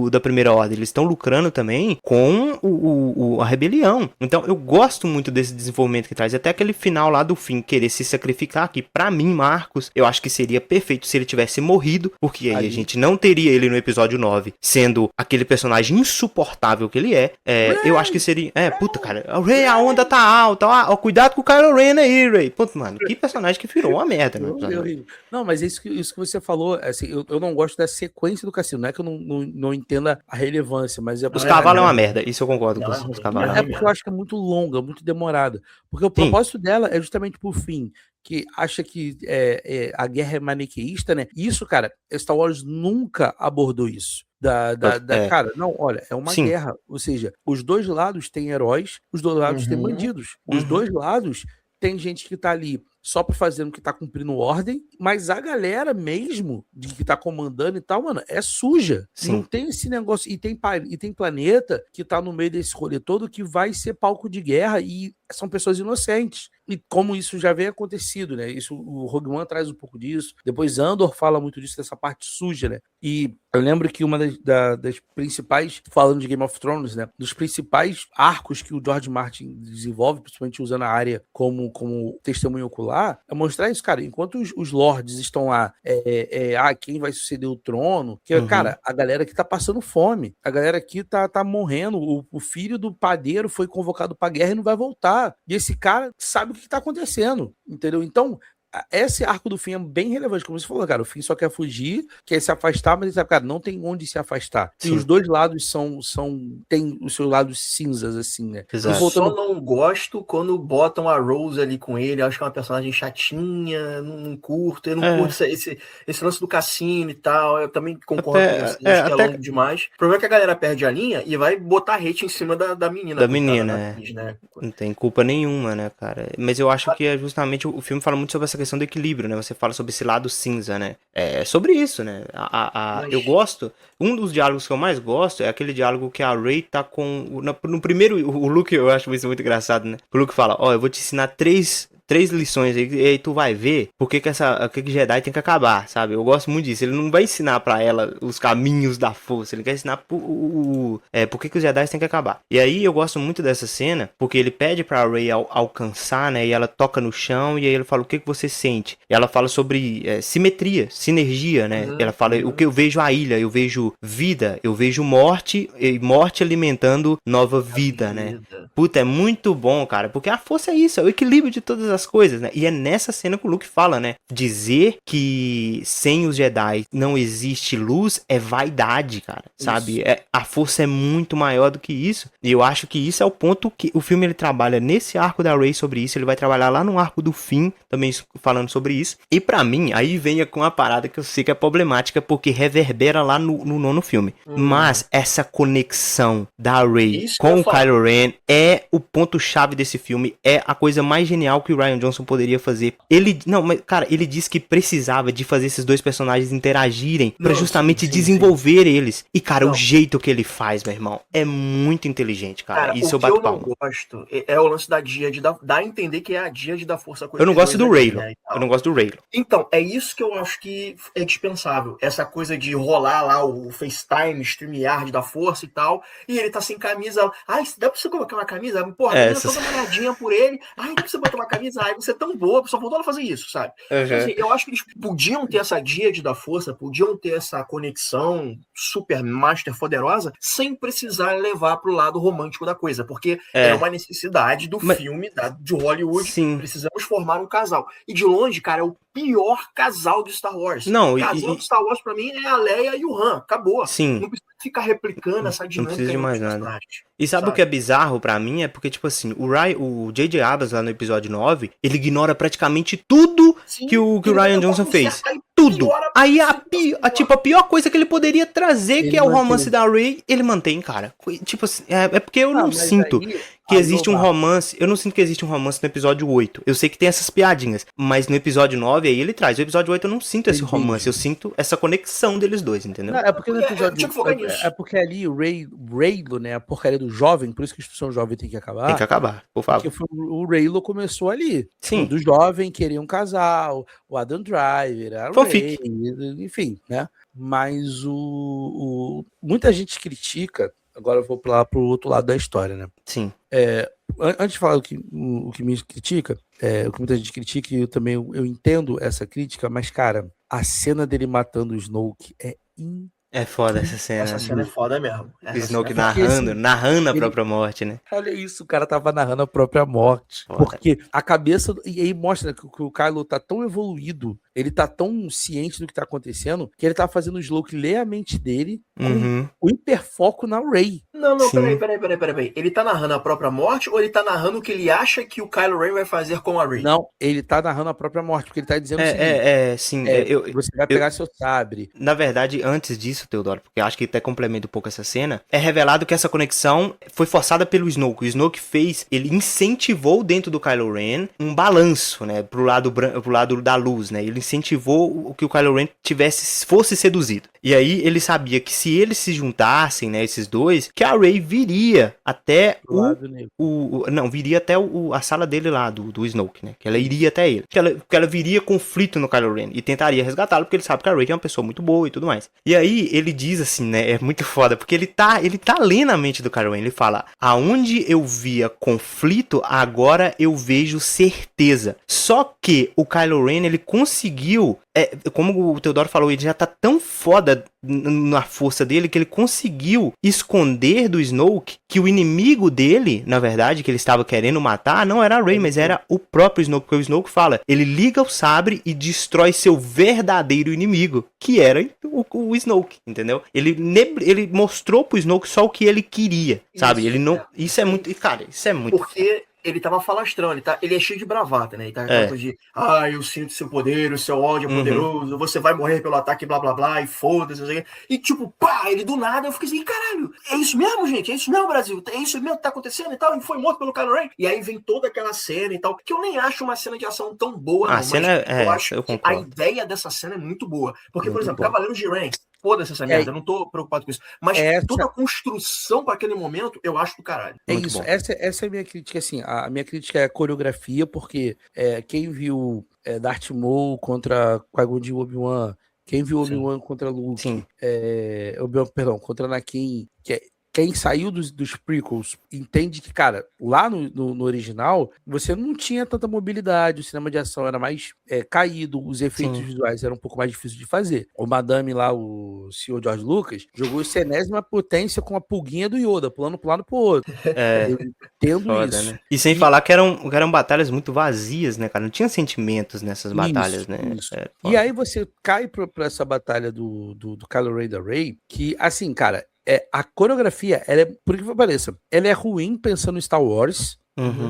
da Primeira Ordem, eles estão lucrando também com a rebelião. Então eu gosto muito desse desenvolvimento que traz, até aquele final lá do fim, querer se sacrificar, que pra mim, Marcos, eu acho que seria perfeito se ele tivesse morrido, porque aí a gente não teria ele no episódio 9 sendo aquele personagem insuportável que ele é. Eu acho que seria... puta, cara, o Rey, a onda tá alta, ó, cuidado com o Kylo Ren aí, Rey. Puta, mano, que personagem que virou uma merda, né? Não, mas isso que você falou, assim, eu não gosto da sequência do cassino, não é que eu não entenda a relevância, mas os cavalos é uma merda, isso eu concordo com os cavalos. É porque eu acho que é muito longa, muito demorada, porque o propósito dela é justamente por fim, que acha que a guerra é maniqueísta, né? Isso, cara, Star Wars nunca abordou isso. Cara, não, olha, é uma guerra, ou seja, os dois lados têm heróis, os dois lados têm bandidos, os dois lados tem gente que tá ali só pra fazendo que tá cumprindo ordem, mas a galera mesmo de que tá comandando e tal, mano, é suja. Sim. Não tem esse negócio. E tem planeta que tá no meio desse rolê todo que vai ser palco de guerra e são pessoas inocentes. E como isso já vem acontecido, né? Isso, o Rogue One traz um pouco disso. Depois Andor fala muito disso, dessa parte suja, né? E eu lembro que uma das principais, falando de Game of Thrones, né? Dos principais arcos que o George Martin desenvolve, principalmente usando a área como testemunho ocular, é mostrar isso, cara. Enquanto os lords estão lá, quem vai suceder o trono, que, cara, a galera que tá passando fome, a galera que tá morrendo, o filho do padeiro foi convocado pra guerra e não vai voltar. E esse cara sabe o que tá acontecendo, entendeu? Então, esse arco do fim é bem relevante, como você falou, cara. O fim só quer fugir, quer se afastar, mas ele sabe, cara, não tem onde se afastar. Sim. E os dois lados tem os seus lados cinzas, assim, né? Exato. Eu só não gosto quando botam a Rose ali com ele. Eu acho que é uma personagem chatinha, não curto. Eu não curto esse lance do cassino e tal. Eu também concordo com você, acho que é longo demais. O problema é que a galera perde a linha e vai botar hate em cima da menina. Da menina, atriz, né? Não tem culpa nenhuma, né, cara? Mas eu acho que é justamente o filme fala muito sobre essa questão do equilíbrio, né? Você fala sobre esse lado cinza, né? É sobre isso, né? Eu gosto... Um dos diálogos que eu mais gosto é aquele diálogo que a Rey tá com... No primeiro... O Luke, eu acho isso muito engraçado, né? O Luke fala, eu vou te ensinar três 3 lições aí, e aí tu vai ver por que que Jedi tem que acabar, sabe? Eu gosto muito disso. Ele não vai ensinar pra ela os caminhos da força, ele quer ensinar por que os Jedi tem que acabar. E aí eu gosto muito dessa cena, porque ele pede pra Rey alcançar, né? E ela toca no chão, e aí ele fala, o que você sente? E ela fala sobre simetria, sinergia, né? Ela fala, o que eu vejo a ilha, eu vejo vida, eu vejo morte, e morte alimentando nova vida, né? Puta, é muito bom, cara, porque a força é isso, é o equilíbrio de todas as coisas, né? E é nessa cena que o Luke fala, né? Dizer que sem os Jedi não existe luz é vaidade, cara, sabe? A força é muito maior do que isso, e eu acho que isso é o ponto que o filme ele trabalha nesse arco da Rey sobre isso, ele vai trabalhar lá no arco do fim, também falando sobre isso, e pra mim, aí vem com uma parada que eu sei que é problemática, porque reverbera lá no nono filme, mas essa conexão da Rey com o Kylo Ren é o ponto-chave desse filme, é a coisa mais genial que o Rian Johnson poderia fazer. Ele disse que precisava de fazer esses dois personagens interagirem pra justamente desenvolver eles. E, cara, o jeito que ele faz, meu irmão, é muito inteligente, cara. Isso eu bato palma. O que eu não gosto é o lance da Díade, dar a entender que é a Díade da Força Coisa. Eu não gosto do Reylo. Eu não gosto do Reylo. Então, é isso que eu acho que é dispensável. Essa coisa de rolar lá o FaceTime, StreamYard da Força e tal, e ele tá sem camisa. Ai, dá pra você colocar uma camisa? Porra, a menina toda molhadinha por ele. Ai, dá pra você botar uma camisa? Ai, você é tão boa, só faltou ela fazer isso, sabe? Então, assim, eu acho que eles podiam ter essa Díade da Força, podiam ter essa conexão super master poderosa, sem precisar levar pro lado romântico da coisa, porque é uma necessidade do filme, de Hollywood. Sim. Precisamos formar um casal. E de longe, cara, é o pior casal de Star Wars. O casal de Star Wars, pra mim, é a Leia e o Han. Acabou. Sim. Não precisa ficar replicando essa dinâmica. Não precisa de mais nada. E sabe o que é bizarro pra mim? É porque, tipo assim, o J.J. Abrams lá no episódio 9, ele ignora praticamente tudo que o Rian Johnson fez. Tudo. Aí a pior coisa que ele poderia trazer, que é o romance da Rey, ele mantém, cara. Tipo assim, é porque eu não sinto que existe um romance. Eu não sinto que existe um romance no episódio 8. Eu sei que tem essas piadinhas, mas no episódio 9 aí ele traz. No episódio 8 eu não sinto esse romance, eu sinto essa conexão deles dois, entendeu? Não, é porque no episódio é porque ali o Reylo, né, a porcaria do jovem, por isso que a instituição jovem tem que acabar. Tem que acabar, por favor. Porque o Reylo começou ali. Sim. Do jovem queria um casal, o Adam Driver, a Rey, enfim, né? Mas muita gente critica. Agora eu vou lá pro outro lado da história, né? Sim. Antes de falar o que me critica, o que muita gente critica, e eu entendo essa crítica, mas, cara, a cena dele matando o Snoke é foda essa cena. Essa cena é foda mesmo. O Snoke narrando a própria morte, né? Olha isso, o cara tava narrando a própria morte. Foda. Porque a cabeça... E aí mostra que o Kylo tá tão evoluído, ele tá tão ciente do que tá acontecendo, que ele tá fazendo o Snoke ler a mente dele com o hiperfoco na Rey. Não, peraí. Ele tá narrando a própria morte ou ele tá narrando o que ele acha que o Kylo Ren vai fazer com a Rey? Não, ele tá narrando a própria morte, porque ele tá dizendo o seguinte... você vai pegar seu sabre. Na verdade, antes disso, Teodoro, porque eu acho que até complementa um pouco essa cena, é revelado que essa conexão foi forçada pelo Snoke. O Snoke ele incentivou dentro do Kylo Ren um balanço, né, pro lado da luz, né? Ele incentivou que o Kylo Ren fosse seduzido. E aí ele sabia que se eles se juntassem, né, esses dois, que a Rey viria até viria até a sala dele lá, do Snoke, né? Que ela iria até ele. Que ela viria conflito no Kylo Ren e tentaria resgatá-lo, porque ele sabe que a Rey é uma pessoa muito boa e tudo mais. E aí ele diz assim, né? É muito foda, porque ele tá lendo a mente do Kylo Ren. Ele fala, aonde eu via conflito, agora eu vejo certeza. Só que o Kylo Ren, ele conseguiu, como o Teodoro falou, ele já tá tão foda na força dele, que ele conseguiu esconder do Snoke que o inimigo dele, na verdade, que ele estava querendo matar, não era a Rey, mas era o próprio Snoke, porque o Snoke fala, ele liga o sabre e destrói seu verdadeiro inimigo, que era o Snoke, entendeu? Ele mostrou pro Snoke só o que ele queria, sabe? Isso é muito, cara, isso é muito... Porque ele tava falastrando, ele é cheio de bravata, né? Ele tá de, eu sinto seu poder, o seu ódio é poderoso, você vai morrer pelo ataque, blá, blá, blá, e foda-se, não sei o quê. E tipo, ele do nada, eu fiquei assim, caralho, é isso mesmo, gente? É isso mesmo, Brasil? É isso mesmo que tá acontecendo e tal? E foi morto pelo Kylo Ren? E aí vem toda aquela cena e tal, que eu nem acho uma cena de ação tão boa, não, mas eu acho que a ideia dessa cena é muito boa. Porque, por exemplo, Cavaleiros de Ren, foda-se essa merda, eu não tô preocupado com isso. Mas toda a construção para aquele momento, eu acho do caralho. É muito isso, essa é a minha crítica, assim, a minha crítica é a coreografia, porque quem viu Darth Maul contra Qui-Gon Jinn e Obi-Wan, quem viu Obi-Wan contra Luke, contra Anakin, quem saiu dos prequels entende que, cara, lá no original, você não tinha tanta mobilidade, o cinema de ação era mais caído, os efeitos visuais eram um pouco mais difíceis de fazer. O Madame lá, o Sr. George Lucas, jogou enésima potência com a pulguinha do Yoda, pulando pro lado pro outro. Tendo foda, isso. Né? E sem falar que eram batalhas muito vazias, né, cara? Não tinha sentimentos nessas batalhas, né? Isso. E aí você cai pra essa batalha do Kylo Ren e da Rey, que, assim, cara, a coreografia, por que pareça, ela é ruim pensando em Star Wars,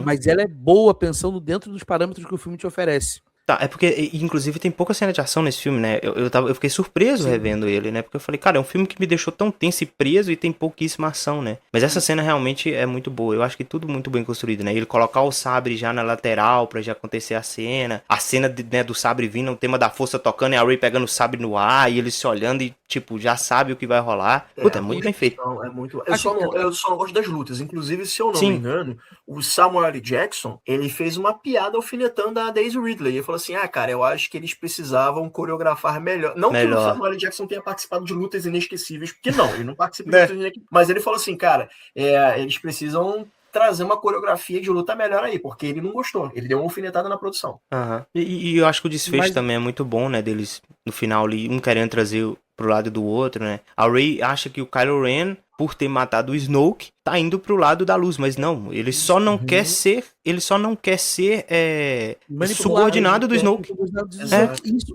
mas ela é boa pensando dentro dos parâmetros que o filme te oferece. Tá, é porque, inclusive, tem pouca cena de ação nesse filme, né? Eu fiquei surpreso revendo ele, né? Porque eu falei, cara, é um filme que me deixou tão tenso e preso e tem pouquíssima ação, né? Mas essa cena realmente é muito boa. Eu acho que tudo muito bem construído, né? Ele colocar o sabre já na lateral pra já acontecer a cena do sabre vindo, o tema da força tocando e a Rey pegando o sabre no ar e ele se olhando e, tipo, já sabe o que vai rolar. Puta, é muito bem feito. Eu só não gosto das lutas. Inclusive, se eu não me engano, o Samuel L. Jackson, ele fez uma piada alfinetando a Daisy Ridley. Ele falou assim, cara, eu acho que eles precisavam coreografar melhor. Não que o Samuel L. Jackson tenha participado de lutas inesquecíveis, porque não, ele não participa de lutas inesquecíveis. Mas ele falou assim, cara, eles precisam trazer uma coreografia de luta melhor aí, porque ele não gostou. Ele deu uma alfinetada na produção. E eu acho que o desfecho também é muito bom, né? Deles, no final ali, um querendo trazer pro lado do outro, né? A Rey acha que o Kylo Ren, por ter matado o Snoke, tá indo pro lado da luz, mas não, ele só não quer ser subordinado do Snoke.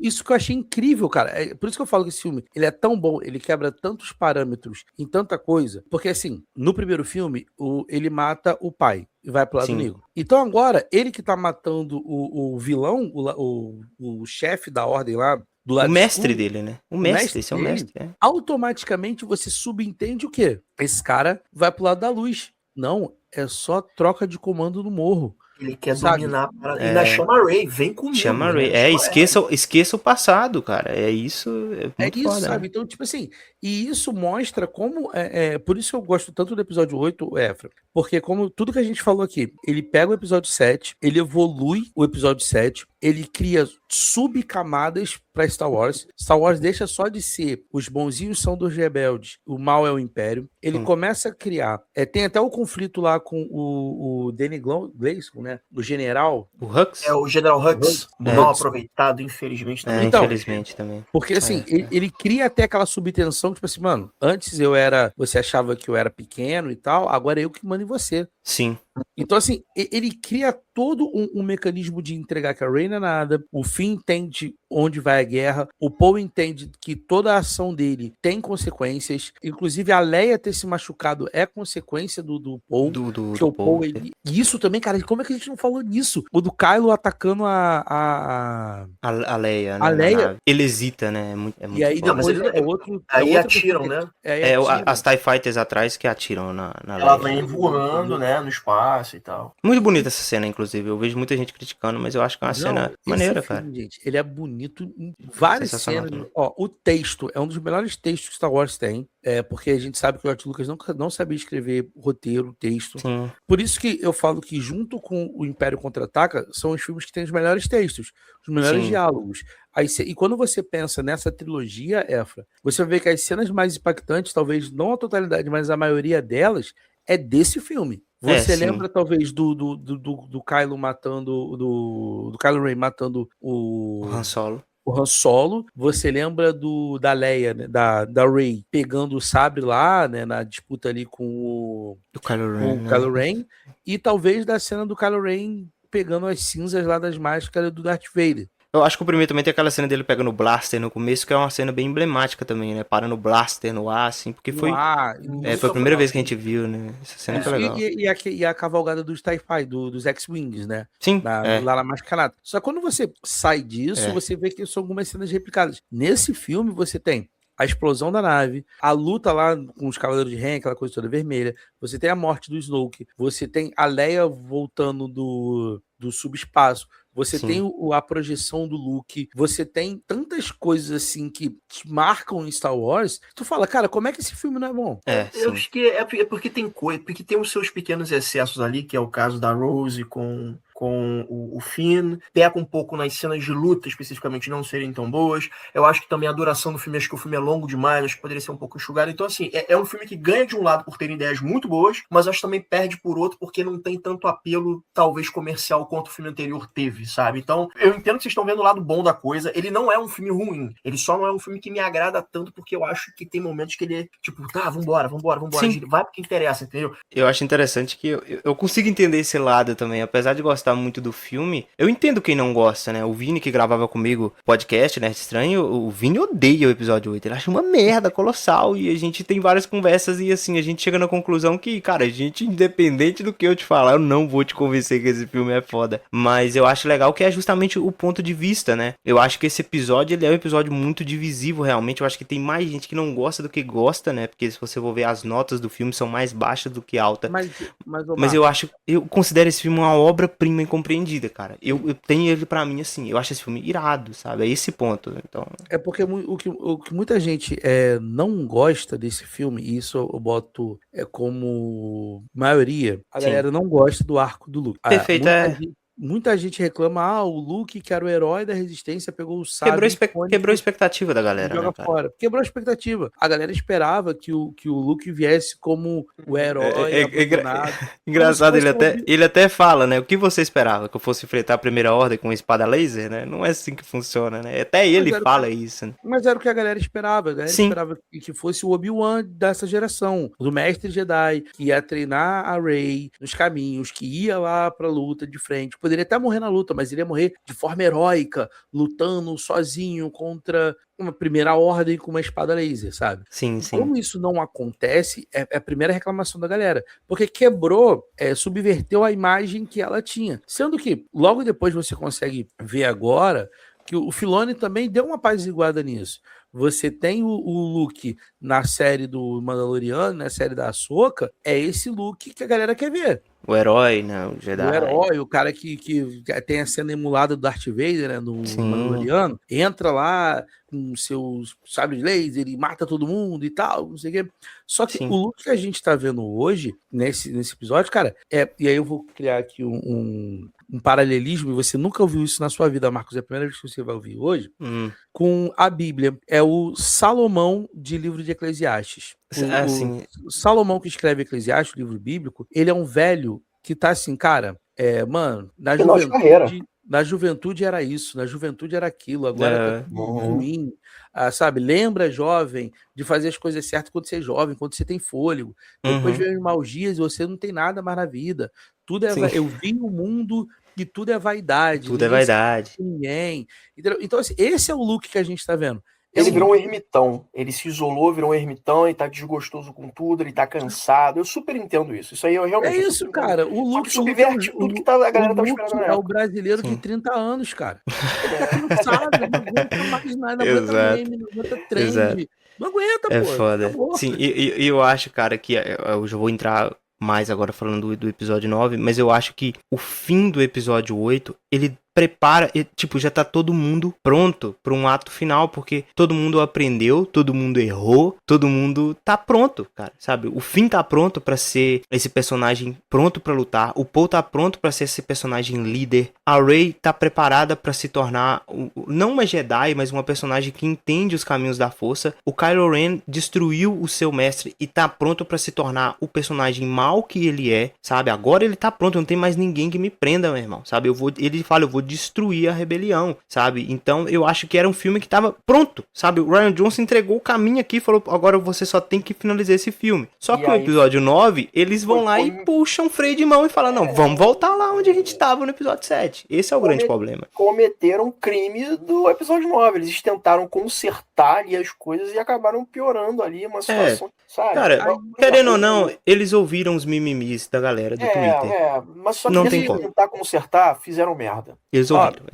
Isso que eu achei incrível, cara. Por isso que eu falo que esse filme, ele é tão bom, ele quebra tantos parâmetros em tanta coisa, porque assim, no primeiro filme, ele mata o pai e vai pro lado negro. Então agora, ele que tá matando o vilão, o chefe da ordem lá, do lado o mestre escuro, dele, né? Esse é o mestre. Automaticamente você subentende o quê? Esse cara vai pro lado da luz. Não, é só troca de comando no morro. Ele quer dominar a parada. Ainda chama a Rey, vem comigo. Chama a Rey. Esqueça o passado, cara. É isso. É muito foda, sabe? Né? Então, tipo assim, e isso mostra como. Por isso que eu gosto tanto do episódio 8, Efra. Porque, como tudo que a gente falou aqui, ele pega o episódio 7, ele evolui o episódio 7, ele cria subcamadas pra Star Wars. Star Wars deixa só de ser os bonzinhos são dos rebeldes, o mal é o império. Ele começa a criar. Tem até o conflito lá com o Danny Gleeson, né? O general. O Hux? O General Hux. Não aproveitado, infelizmente, também. Então, infelizmente também. Porque assim, ele cria até aquela subtensão, tipo assim, mano, antes você achava que eu era pequeno e tal, agora é eu que mando em você. Sim. Então, assim, ele cria todo um mecanismo de entregar que a Rey não é nada, o Finn entende onde vai a guerra, o Poe entende que toda a ação dele tem consequências, inclusive a Leia ter se machucado é consequência do Poe, que o Poe... E isso também, cara, como é que a gente não falou nisso? O do Kylo atacando a Leia, né? A Leia. Ele hesita, né? É muito e aí foda. depois Aí atiram, né? As TIE Fighters atrás que atiram na Ela Leia. vem voando, né? No espaço e tal. Muito bonita essa cena, inclusive. Eu vejo muita gente criticando, mas eu acho que é uma cena maneira, filme, cara. Gente, ele é bonito em várias cenas. Ó, o texto é um dos melhores textos que Star Wars tem. Porque a gente sabe que o George Lucas não sabia escrever roteiro, texto. Sim. Por isso que eu falo que, junto com o Império Contra-Ataca, são os filmes que têm os melhores textos, os melhores diálogos. E quando você pensa nessa trilogia, Efra, você vê que as cenas mais impactantes, talvez não a totalidade, mas a maioria delas, é desse filme. Você lembra, talvez, do Kylo matando. Do Kylo Ren matando o Han Solo. O Han Solo. Você lembra da Leia, né, da Rey, pegando o sabre lá, né, na disputa ali com o Kylo Ren. E talvez da cena do Kylo Ren pegando as cinzas lá das máscaras do Darth Vader. Eu acho que o primeiro também tem aquela cena dele pegando o blaster no começo, que é uma cena bem emblemática também, né? Parando o blaster no ar, assim, porque foi a primeira vez que a gente viu, né? Essa cena foi legal. E a cavalgada dos TIE Fighter, dos X-Wings, né? Sim. Lá na Mascarada. Só que quando você sai disso, você vê que são algumas cenas replicadas. Nesse filme, você tem a explosão da nave, a luta lá com os Cavaleiros de Ren, aquela coisa toda vermelha, você tem a morte do Snoke, você tem a Leia voltando do subespaço, você Sim. tem a projeção do Luke, você tem tantas coisas assim que te marcam em Star Wars, tu fala, cara, como é que esse filme não é bom? Eu Sim. acho que é porque tem coisa, porque tem os seus pequenos excessos ali, que é o caso da Rose com o Finn, peca um pouco nas cenas de luta, especificamente, não serem tão boas. Eu acho que também a duração do filme, acho que o filme é longo demais, acho que poderia ser um pouco enxugado. Então, assim, é um filme que ganha de um lado por ter ideias muito boas, mas acho que também perde por outro porque não tem tanto apelo, talvez, comercial quanto o filme anterior teve, sabe? Então, eu entendo que vocês estão vendo o lado bom da coisa. Ele não é um filme ruim, ele só não é um filme que me agrada tanto porque eu acho que tem momentos que ele é, tipo, tá, vambora, Sim. vai porque interessa, entendeu? Eu acho interessante que eu consigo entender esse lado também. Apesar de gostar muito do filme, eu entendo quem não gosta, né? O Vini, que gravava comigo podcast, né? Estranho, o Vini odeia o episódio 8. Ele acha uma merda colossal. E a gente tem várias conversas e assim, a gente chega na conclusão que, cara, a gente, independente do que eu te falar, eu não vou te convencer que esse filme é foda. Mas eu acho legal que é justamente o ponto de vista, né? Eu acho que esse episódio, ele é um episódio muito divisivo, realmente. Eu acho que tem mais gente que não gosta do que gosta, né? Porque se você for ver as notas do filme, são mais baixas do que alta. Mas eu considero esse filme uma obra-prima incompreendida, cara. Eu tenho ele pra mim assim, eu acho esse filme irado, sabe? É esse ponto, então... É porque o que muita gente não gosta desse filme, e isso eu boto como maioria, a Sim. galera não gosta do arco do Luke. Perfeito, Muita gente reclama, o Luke, que era o herói da resistência, pegou o sábio Quebrou a expectativa da e galera, joga né, cara? fora. Quebrou a expectativa. A galera esperava que o Luke viesse como o herói abandonado. Engraçado, Como se fosse ele até fala, né? O que você esperava? Que eu fosse enfrentar a primeira ordem com uma espada laser, né? Não é assim que funciona, né? Até ele fala isso, né? Mas era o que a galera esperava. A galera Sim. esperava que fosse o Obi-Wan dessa geração, do mestre Jedi, que ia treinar a Rey nos caminhos, que ia lá pra luta de frente. Poderia até morrer na luta, mas iria morrer de forma heróica, lutando sozinho contra uma primeira ordem com uma espada laser, sabe? Sim. Como isso não acontece, é a primeira reclamação da galera. Porque quebrou, subverteu a imagem que ela tinha. Sendo que, logo depois você consegue ver agora que o Filoni também deu uma apaziguada nisso. Você tem o Luke na série do Mandaloriano, na série da Ahsoka, é esse Luke que a galera quer ver. O herói, né? O Jedi. O herói, o cara que tem a cena emulada do Darth Vader, né, no Mandaloriano, entra lá com seus sabres de laser e mata todo mundo e tal, não sei o quê. Só que o Luke que a gente tá vendo hoje, nesse episódio, cara, e aí eu vou criar aqui um paralelismo, e você nunca ouviu isso na sua vida, Marcos, é a primeira vez que você vai ouvir hoje, com a Bíblia. É o Salomão de livro de Eclesiastes. O Salomão que escreve Eclesiastes, o livro bíblico, ele é um velho que tá assim, cara, mano, na juventude era isso, na juventude era aquilo, agora tá tudo ruim. Sabe, lembra, jovem, de fazer as coisas certas quando você é jovem, quando você tem fôlego. Depois vem os maus dias e você não tem nada mais na vida. Tudo eu vi o mundo e tudo é vaidade. Tudo é vaidade. Ninguém. Então, assim, esse é o Luke que a gente tá vendo. Ele virou um ermitão. Ele se isolou, virou um ermitão, ele tá desgostoso com tudo, ele tá cansado. Eu super entendo isso. Isso aí eu realmente... É isso, cara. O Luke subverte tudo que a galera tá esperando na época. É o brasileiro de 30 anos, cara. Ele tá cansado, não aguenta mais nada, não aguenta meme, não aguenta trend. Não aguenta, pô. É foda. Sim, e eu acho, cara, que eu já vou entrar mais agora falando do episódio 9, mas eu acho que o fim do episódio 8, ele prepara, tipo, já tá todo mundo pronto pra um ato final, porque todo mundo aprendeu, todo mundo errou, todo mundo tá pronto, cara, sabe? O Finn tá pronto pra ser esse personagem pronto pra lutar, o Poe tá pronto pra ser esse personagem líder, a Rey tá preparada pra se tornar, não uma Jedi, mas uma personagem que entende os caminhos da força, o Kylo Ren destruiu o seu mestre e tá pronto pra se tornar o personagem mau que ele é, sabe? Agora ele tá pronto, não tem mais ninguém que me prenda, meu irmão, sabe? Ele fala, eu vou destruir a rebelião, sabe? Então eu acho que era um filme que tava pronto, sabe? O Rian Johnson entregou o caminho aqui e falou, agora você só tem que finalizar esse filme. Só que o episódio 9, eles vão lá e puxam o freio de mão e falam, não, vamos voltar lá onde a gente tava no episódio 7. Esse é o grande problema. Cometeram crime do episódio 9. Eles tentaram consertar ali as coisas e acabaram piorando ali uma situação, sabe? Cara, querendo ou não, eles ouviram os mimimis da galera do Twitter. Mas só que não eles tentar consertar, fizeram merda. Eles ouviram.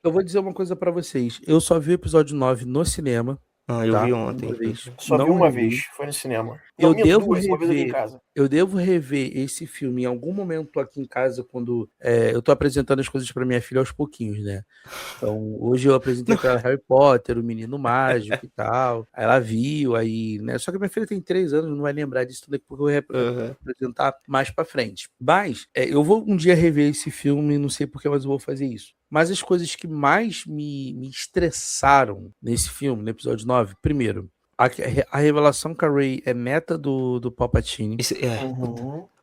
Eu vou dizer uma coisa pra vocês. Eu só vi o episódio 9 no cinema. Ah, eu tá? vi ontem. Uma vez. Só vi Não uma revi. vez, foi no cinema. Eu minto, devo duas, uma vez eu vi em rever. casa. Eu devo rever esse filme em algum momento aqui em casa, quando eu tô apresentando as coisas pra minha filha aos pouquinhos, né? Então, hoje eu apresentei pra ela Harry Potter, o Menino Mágico e tal. Aí ela viu, aí, né? Só que minha filha tem 3 anos, não vai lembrar disso tudo, porque eu vou apresentar mais pra frente. Mas, eu vou um dia rever esse filme, não sei porquê, mas eu vou fazer isso. Mas as coisas que mais me estressaram nesse filme, no episódio 9, primeiro, a revelação que a Rey é neta do Palpatine.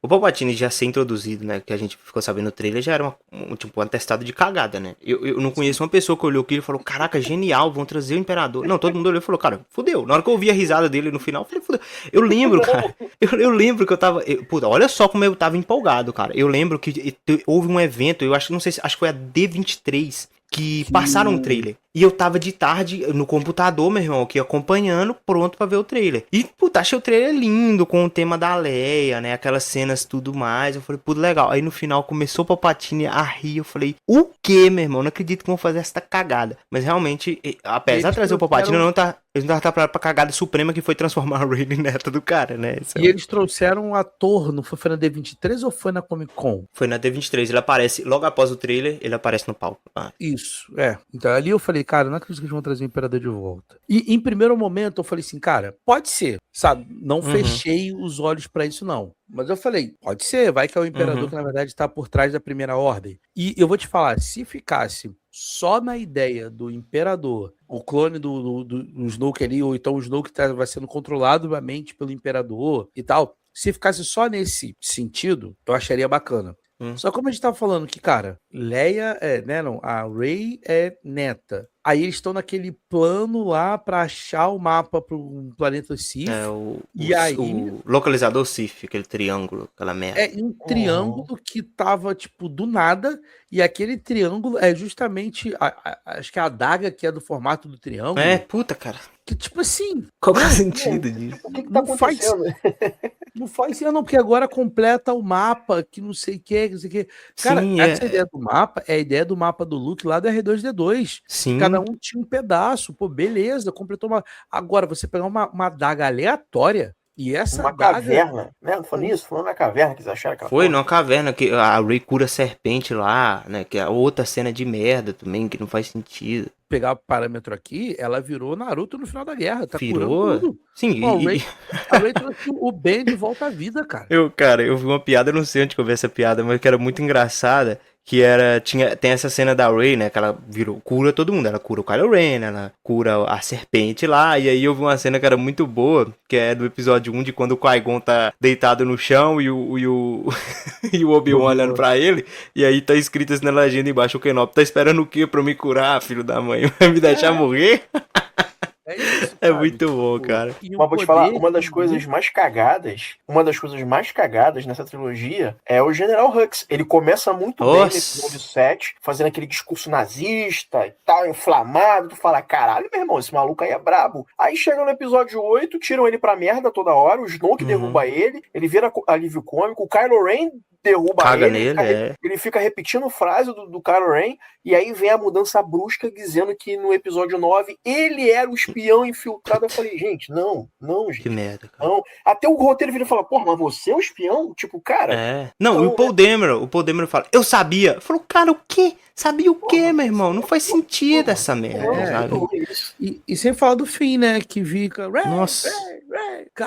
O Palpatine já ser introduzido, né? Que a gente ficou sabendo no trailer, já era um atestado de cagada, né? Eu não conheço uma pessoa que olhou aquilo e falou: caraca, genial, vão trazer o Imperador. Não, todo mundo olhou e falou: cara, fudeu. Na hora que eu ouvi a risada dele no final, eu falei: fudeu. Eu lembro, cara. Eu lembro que eu tava. Puta, olha só como eu tava empolgado, cara. Eu lembro que houve um evento, eu acho, não sei se. Acho que foi a D23. Que passaram um trailer. E eu tava de tarde no computador, meu irmão, aqui acompanhando, pronto pra ver o trailer. E, puta, achei o trailer lindo, com o tema da Leia, né? Aquelas cenas tudo mais. Eu falei, puta, legal. Aí no final começou o Palpatine a rir. Eu falei, o quê, meu irmão? Não acredito que vão fazer essa cagada. Mas realmente, apesar de trazer o Palpatine, eles não estavam preparados pra cagada suprema que foi transformar a Rey em neta do cara, né? E eles trouxeram um ator, não foi na D23 ou foi na Comic Con? Foi na D23, ele aparece, logo após o trailer, ele aparece no palco. Isso, Então ali eu falei, cara, não acredito que eles vão trazer o Imperador de volta. E em primeiro momento eu falei assim, cara, pode ser, sabe? Não fechei os olhos pra isso, não. Mas eu falei, pode ser, vai que é o Imperador que na verdade está por trás da Primeira Ordem. E eu vou te falar, se ficasse só na ideia do Imperador, o clone do Snoke ali, ou então o Snoke vai sendo controlado novamente pelo Imperador e tal, se ficasse só nesse sentido, eu acharia bacana. Só como a gente tava falando que, cara, Leia a Rey é neta. Aí eles estão naquele plano lá pra achar o mapa pro planeta Sith. O localizador Sith, aquele triângulo, aquela merda. É um triângulo que tava, tipo, do nada, e aquele triângulo é justamente, acho que a adaga que é do formato do triângulo. Puta, cara. Que, tipo assim... Qual é o sentido disso? O que tá acontecendo? Não faz isso, não, porque agora completa o mapa, que não sei o que, não sei o que. Cara, Sim, essa ideia do mapa é a ideia do mapa do Luke lá do R2-D2. Sim. Cada um tinha um pedaço. Pô, beleza, completou uma... Agora, você pegar uma adaga aleatória, e essa uma adaga... caverna, né? Falando na caverna que eles acharam que foi numa caverna que a Rey cura a serpente lá, né? Que é outra cena de merda também, que não faz sentido. Pegar o parâmetro aqui, ela virou Naruto no final da guerra. Tá virou? Curando tudo. Sim, Pô, a Rey trouxe o Ben de volta à vida, cara. Eu vi uma piada, eu não sei onde que eu vi essa piada, mas que era muito engraçada. Que tem essa cena da Rey, né? Que ela cura todo mundo. Ela cura o Kylo Ren, ela cura a serpente lá. E aí eu vi uma cena que era muito boa, que é do episódio 1, de quando o Qui-Gon tá deitado no chão e o Obi-Wan olhando pra ele. E aí tá escrito assim na legenda embaixo, o Kenobi, tá esperando o quê pra me curar, filho da mãe? Vai me deixar morrer? É isso, é muito bom, cara. Mas vou te falar, uma das coisas mais cagadas nessa trilogia é o General Hux. Ele começa muito bem no episódio 7, fazendo aquele discurso nazista e tal, inflamado. Tu fala, caralho, meu irmão, esse maluco aí é brabo. Aí chega no episódio 8, tiram ele pra merda toda hora, o Snoke derruba ele vira alívio cômico, o Kylo Ren derruba ele fica repetindo frase do Kylo Ren, e aí vem a mudança brusca dizendo que no episódio 9 ele era o espião infiltrado. Eu falei, gente, não, gente. Que merda, cara. Não. Até o roteiro vira e fala, porra, mas você é o espião? Tipo, cara... Não, e o Paul Dameron fala, eu sabia. Falou, cara, o quê? Sabia o quê, meu irmão? Não faz sentido essa merda, sabe? E sem falar do fim, né? Que fica... Nossa.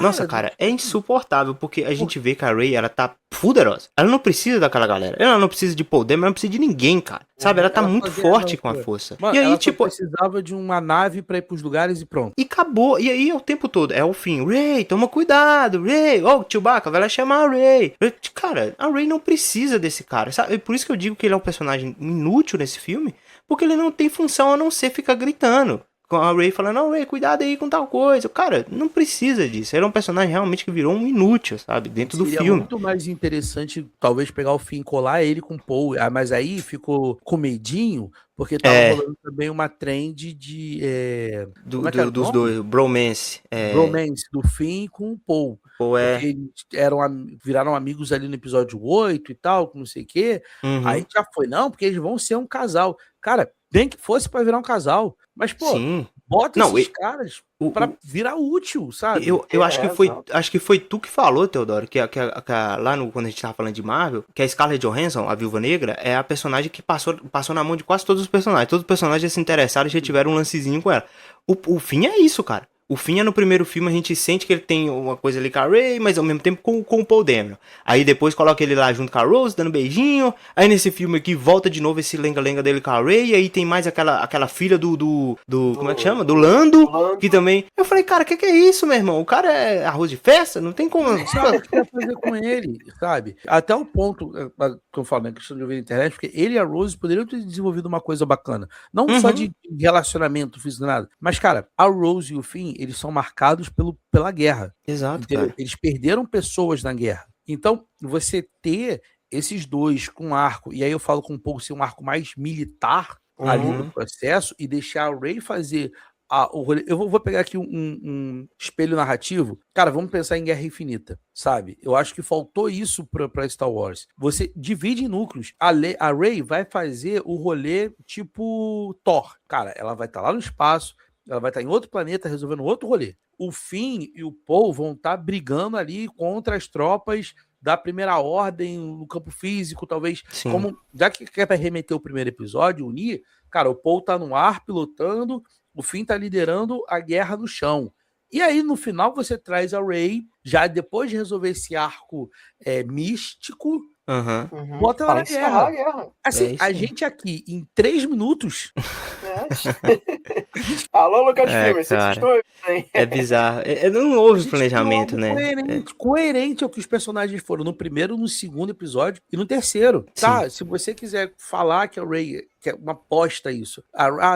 Nossa, cara, é insuportável, porque a gente vê que a Rey, ela tá poderosa. Ela não precisa daquela galera. Ela não precisa de Paul Dameron, ela não precisa de ninguém, cara. Sabe? Ela tá muito forte com a força. Mano, e aí, ela tipo, precisava de uma nave pra ir pros lugares e pronto. E acabou. E aí, o tempo todo, é o fim. Rey, toma cuidado. Rey, Chewbacca, vai lá chamar a Rey. Cara, a Rey não precisa desse cara, sabe? Por isso que eu digo que ele é um personagem inútil nesse filme, porque ele não tem função a não ser ficar gritando. Com a Rey falando, Rey, cuidado aí com tal coisa. Cara, não precisa disso. Ele é um personagem realmente que virou um inútil, sabe? Dentro do filme. Seria muito mais interessante, talvez, pegar o fim e colar ele com o Paul. Mas aí ficou com medinho, porque tava rolando também uma trend de... dos dois, bromance. Bromance, do Finn com o Paul. Porque eles viraram amigos ali no episódio 8 e tal, não sei o quê. Aí já foi, não, porque eles vão ser um casal. Cara, bem que fosse pra virar um casal. Mas, pô, Bota Não, esses caras pra virar útil, sabe? Eu acho que foi, exato. acho que foi tu que falou, Teodoro, lá no, quando a gente tava falando de Marvel, que a Scarlett Johansson, a Viúva Negra, é a personagem que passou na mão de quase todos os personagens. Todos os personagens já se interessaram e já tiveram um lancezinho com ela. O fim é isso, cara. O fim é no primeiro filme, a gente sente que ele tem uma coisa ali com a Rey, mas ao mesmo tempo com o Paul Dameron. Aí depois coloca ele lá junto com a Rose, dando beijinho. Aí nesse filme aqui volta de novo esse lenga-lenga dele com a Rey. E aí tem mais aquela filha do como é que chama? Do Lando, que também... Eu falei, cara, que é isso, meu irmão? O cara é arroz de festa? Não tem como... Sabe o que quer fazer com ele, sabe? Até o ponto que eu falo, né, questão de ouvir na internet, porque ele e a Rose poderiam ter desenvolvido uma coisa bacana. Não só de relacionamento físico, nada. Mas, cara, a Rose e o Finn, eles são marcados pela guerra. Exato, Entendeu? cara. Eles perderam pessoas na guerra. Então, você ter esses dois com arco, e aí eu falo com um pouco ser um arco mais militar ali no processo, e deixar a Rey fazer o rolê. Eu vou pegar aqui um espelho narrativo. Cara, vamos pensar em Guerra Infinita, sabe? Eu acho que faltou isso pra Star Wars. Você divide em núcleos. A Rey vai fazer o rolê tipo Thor. Cara, ela vai estar lá no espaço, ela vai estar em outro planeta resolvendo outro rolê. O Finn e o Paul vão estar brigando ali contra as tropas da Primeira Ordem no campo físico, talvez. Sim. Como, já que quer remeter o primeiro episódio, unir, cara, o Paul tá no ar pilotando, o Finn tá liderando a guerra no chão. E aí, no final, você traz a Rey, já depois de resolver esse arco místico, bota ela na encerrar guerra. a guerra. Assim, isso a aí. gente aqui, em 3 minutos, Alô, Lucasfilm, vocês cara. estão ouvindo, hein? É bizarro. Não houve gente planejamento, tem né? algo coerente ao que os personagens foram no primeiro, no segundo episódio e no terceiro. Tá, se você quiser falar que a Rey que é uma aposta isso.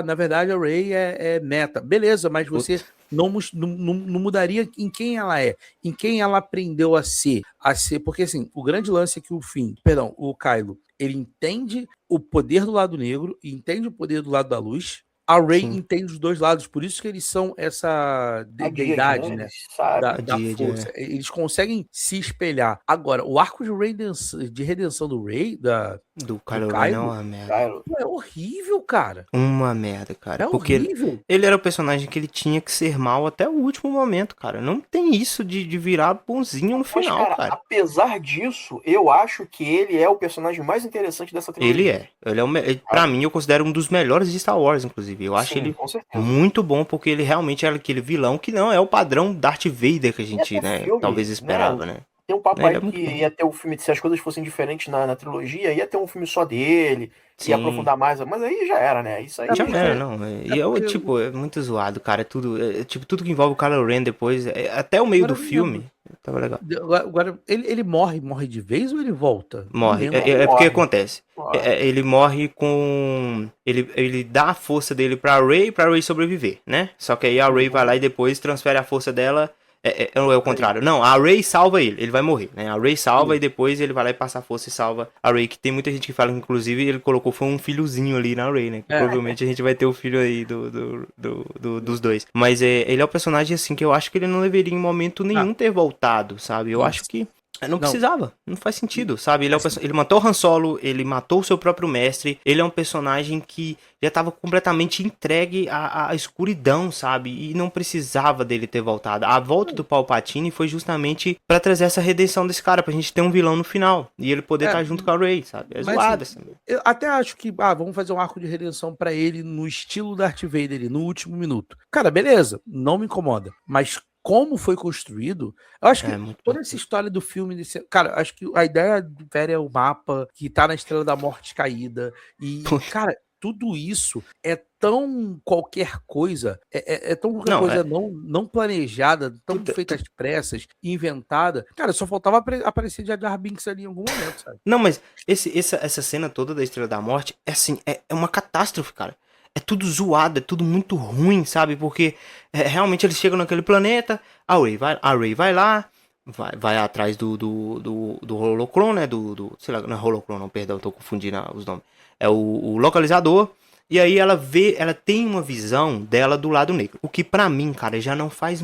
Na verdade, a Rey é meta. Beleza, mas você não mudaria em quem ela é, em quem ela aprendeu a ser. Porque assim, o grande lance é que o Kylo, ele entende o poder do lado negro e entende o poder do lado da luz. A Rey entende os dois lados, por isso que eles são essa deidade, né? Da força. Eles conseguem se espelhar. Agora, o arco de redenção do Rey, do Kylo Ren é uma merda. É horrível, cara. Uma merda, cara. É porque horrível. ele era o personagem que ele tinha que ser mal até o último momento, cara. Não tem isso de virar bonzinho no final, Mas, cara. Apesar disso, eu acho que ele é o personagem mais interessante dessa trilogia. Ele é pra mim, eu considero um dos melhores de Star Wars, inclusive. Eu acho ele com certeza. muito bom, porque ele realmente era aquele vilão que não é o padrão Darth Vader que a gente, né, filme, talvez esperava, né? Tem um papo Ele aí é muito que bom. ia ter o filme, se as coisas fossem diferentes na trilogia, ia ter um filme só dele, Sim. ia aprofundar mais, mas aí já era, né? Isso aí Já era, não. É muito zoado, cara. Tudo que envolve o Kylo Ren depois, até o meio do filme, tava legal. Agora, ele morre de vez ou ele volta? Morre. Não lembro. Porque acontece. Ele morre com... Ele dá a força dele pra Rey sobreviver, né? Só que aí a Rey vai lá e depois transfere a força dela. Não é o contrário. Não, a Rey salva ele vai morrer, né? A Rey salva e depois ele vai lá e passa a força e salva a Rey, que tem muita gente que fala que inclusive ele colocou foi um filhozinho ali na Rey, né? Que provavelmente a gente vai ter o filho aí dos dois. Mas ele é o personagem assim que eu acho que ele não deveria em momento nenhum ter voltado, sabe? Eu acho que não precisava, não faz sentido, sabe? Ele matou o Han Solo, ele matou o seu próprio mestre, ele é um personagem que já estava completamente entregue à escuridão, sabe? E não precisava dele ter voltado. A volta do Palpatine foi justamente pra trazer essa redenção desse cara, pra gente ter um vilão no final, e ele poder estar junto com a Rey, sabe? É zoado, assim. Eu até acho que, vamos fazer um arco de redenção pra ele no estilo Darth Vader, no último minuto. Cara, beleza, não me incomoda, mas como foi construído, eu acho que toda essa história do filme, cara, acho que a ideia do Império é o mapa que tá na Estrela da Morte caída, e, cara, tudo isso é tão qualquer coisa, é tão qualquer coisa não planejada, tão feita às pressas, inventada. Cara, só faltava aparecer Jar Jar Binks ali em algum momento, sabe? Não, mas essa cena toda da Estrela da Morte, é uma catástrofe, cara. É tudo zoado, é tudo muito ruim, sabe? Porque realmente eles chegam naquele planeta, a Rey vai lá, vai atrás do Holocron, né? Sei lá, não é Holocron, não, perdão, tô confundindo os nomes. É o localizador, E aí ela tem uma visão dela do lado negro. O que pra mim, cara, já não faz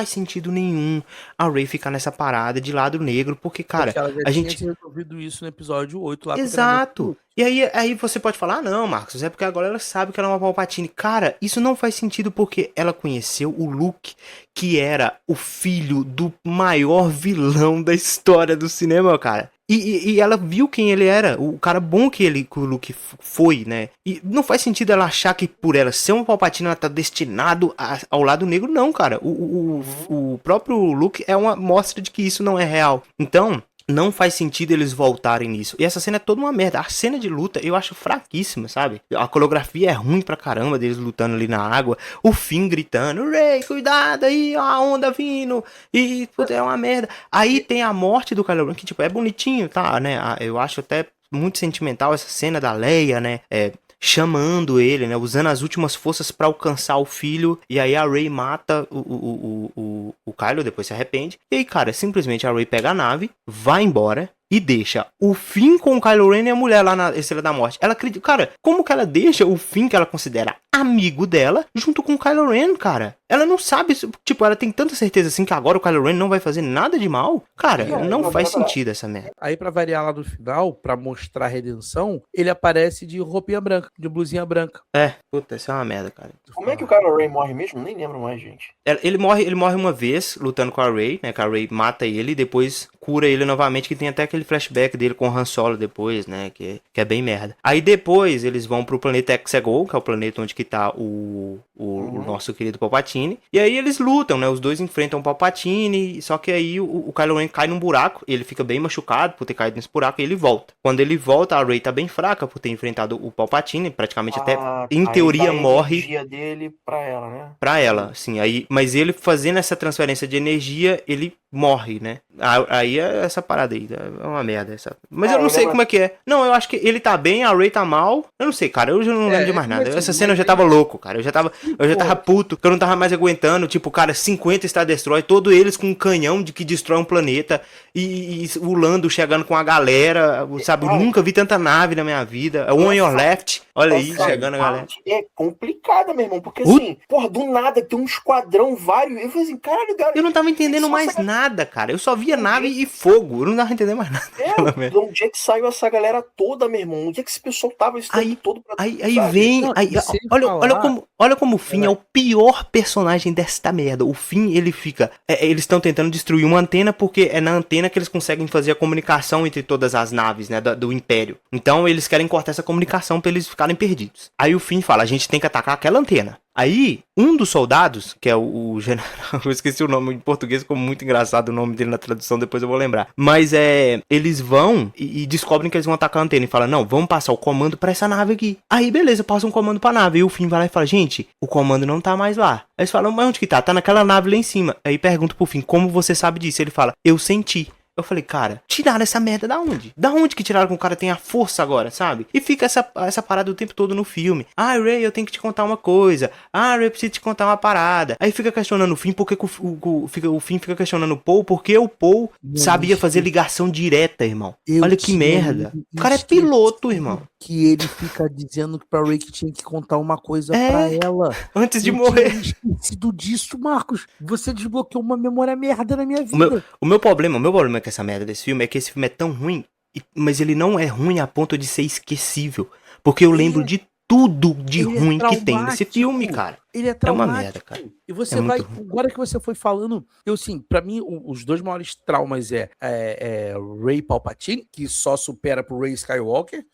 sentido nenhum a Rey ficar nessa parada de lado negro, porque, cara, Porque ela já a tinha gente... resolvido isso no episódio 8 lá com o Exato. E aí você pode falar, ah, não, Marcos, é porque agora ela sabe que ela é uma Palpatine. Cara, isso não faz sentido porque ela conheceu o Luke, que era o filho do maior vilão da história do cinema, cara. E ela viu quem ele era, o cara bom que o Luke foi, né? E não faz sentido ela achar que por ela ser uma Palpatine ela tá destinado ao lado negro, não, cara. O próprio Luke é uma mostra de que isso não é real. Então... não faz sentido eles voltarem nisso. E essa cena é toda uma merda. A cena de luta eu acho fraquíssima, sabe? A coreografia é ruim pra caramba deles lutando ali na água. O Finn gritando, Rey, cuidado aí, ó, a onda vindo. E, puta, é uma merda. Aí tem a morte do Kylo Ren, que, tipo, é bonitinho, tá, né? Eu acho até muito sentimental essa cena da Leia, né? Chamando ele, né? Usando as últimas forças pra alcançar o filho. E aí a Rey mata o Kylo, depois se arrepende. E aí, cara, simplesmente a Rey pega a nave, vai embora e deixa o Finn com o Kylo Ren e a mulher lá na Estrela da Morte. Ela acredita... Cara, como que ela deixa o Finn, que ela considera amigo dela, junto com o Kylo Ren, cara? Ela não sabe... Tipo, ela tem tanta certeza assim que agora o Kylo Ren não vai fazer nada de mal. Cara, não faz sentido essa merda. Aí, pra variar lá no final, pra mostrar a redenção, ele aparece de roupinha branca, de blusinha branca. Puta, isso é uma merda, cara. Como é que o Kylo Ren morre mesmo? Nem lembro mais, gente. Ele morre uma vez lutando com a Rey, né? Que a Rey mata ele e depois cura ele novamente, que tem até aquele flashback dele com o Han Solo depois, né? Que é bem merda. Aí depois eles vão pro planeta Exegol, que é o planeta onde que tá o nosso querido Palpatine. E aí eles lutam, né? Os dois enfrentam o Palpatine, só que aí o Kylo Ren cai num buraco, ele fica bem machucado por ter caído nesse buraco e ele volta. Quando ele volta, a Rey tá bem fraca por ter enfrentado o Palpatine, praticamente até, em teoria, morre. A energia dele pra ela, né? Pra ela, sim. Aí, mas ele fazendo essa transferência de energia, ele morre, né? Aí é essa parada aí, é uma merda essa. Mas eu não sei como é que é. Não, eu acho que ele tá bem, a Rey tá mal. Eu não sei, cara, eu já não lembro de mais nada. Essa cena eu já tava louco, cara. Eu já tava puto, que eu não tava mais aguentando. Tipo, cara, 50 Star Destroyer, todos eles com um canhão de que destrói um planeta. E o Lando chegando com a galera, sabe? Eu nunca vi tanta nave na minha vida. On Your Left, olha aí, chegando a galera. É complicada, meu irmão, porque assim, porra, do nada tem um esquadrão, vários. Eu falei assim, caralho, cara. Eu não tava entendendo mais nada, cara. Eu só via nave e fogo. Eu não tava entendendo mais nada. De onde é que saiu essa galera toda, meu irmão? Onde é que esse pessoal tava esse tempo todo pra Aí vem. Não, olha como o Finn é o pior personagem desta merda. O Finn, ele fica. Eles estão tentando destruir uma antena porque é na antena que eles conseguem fazer a comunicação entre todas as naves, né? Do Império. Então eles querem cortar essa comunicação pra eles ficarem perdidos. Aí o Finn fala: a gente tem que atacar aquela antena. Aí, um dos soldados, que é o general, eu esqueci o nome em português, ficou muito engraçado o nome dele na tradução, depois eu vou lembrar. Mas eles vão e descobrem que eles vão atacar a antena e falam, não, vamos passar o comando pra essa nave aqui. Aí, beleza, passa um comando pra nave. E o Finn vai lá e fala, gente, o comando não tá mais lá. Aí eles falam, mas onde que tá? Tá naquela nave lá em cima. Aí pergunta pro Finn, como você sabe disso? Ele fala, eu senti. Eu falei, cara, tiraram essa merda da onde? Da onde que tiraram que o cara tem a força agora, sabe? E fica essa parada o tempo todo no filme. Ah, Rey, eu tenho que te contar uma coisa. Ah, Rey, eu preciso te contar uma parada. Aí fica questionando o Finn, porque o Finn fica questionando o Paul, porque o Paul sabia fazer ligação direta, irmão. Olha que merda. O cara é piloto, irmão. Que ele fica dizendo pra Rey que tinha que contar uma coisa pra ela. Antes de morrer. Eu tinha esquecido disso, Marcos. Você desbloqueou uma memória merda na minha vida. O meu problema com essa merda desse filme é que esse filme é tão ruim, mas ele não é ruim a ponto de ser esquecível. Porque eu lembro de tudo de ruim que tem nesse filme, cara. Ele é traumático. É uma merda, cara. E você vai, agora que você foi falando, eu assim, pra mim, os dois maiores traumas é Rey Palpatine, que só supera pro Rey Skywalker,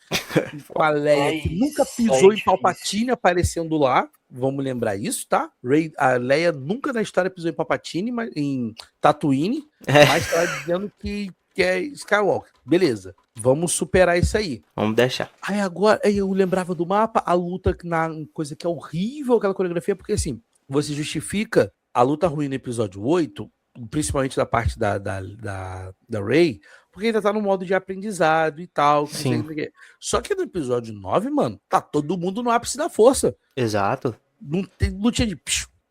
com a Leia, que nunca pisou em Palpatine aparecendo lá. Vamos lembrar isso, tá? A Leia nunca na história pisou em Palpatine, mas em Tatooine, mas tá dizendo que é Skywalker. Beleza. Vamos superar isso aí. Vamos deixar. Aí agora, eu lembrava do mapa, a luta, na coisa que é horrível, aquela coreografia, porque assim, você justifica a luta ruim no episódio 8, principalmente da parte da Rey, porque ainda tá no modo de aprendizado e tal. Sim. Só que no episódio 9, mano, tá todo mundo no ápice da força. Exato. Não tem lutinha de...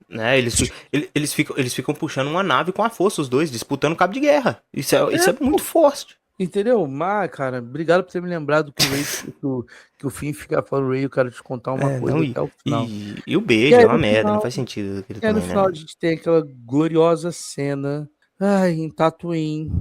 Né, eles ficam puxando uma nave com a força, os dois, disputando cabo de guerra. Isso é muito forte. Entendeu? Mas, cara, obrigado por ter me lembrado que o Ray, que o Finn fica falando Ray, eu quero te contar uma coisa Não, até o final. e o beijo aí, é uma no merda, não final, faz sentido aquilo e aí, no também, final né? a gente tem aquela gloriosa cena, em Tatooine,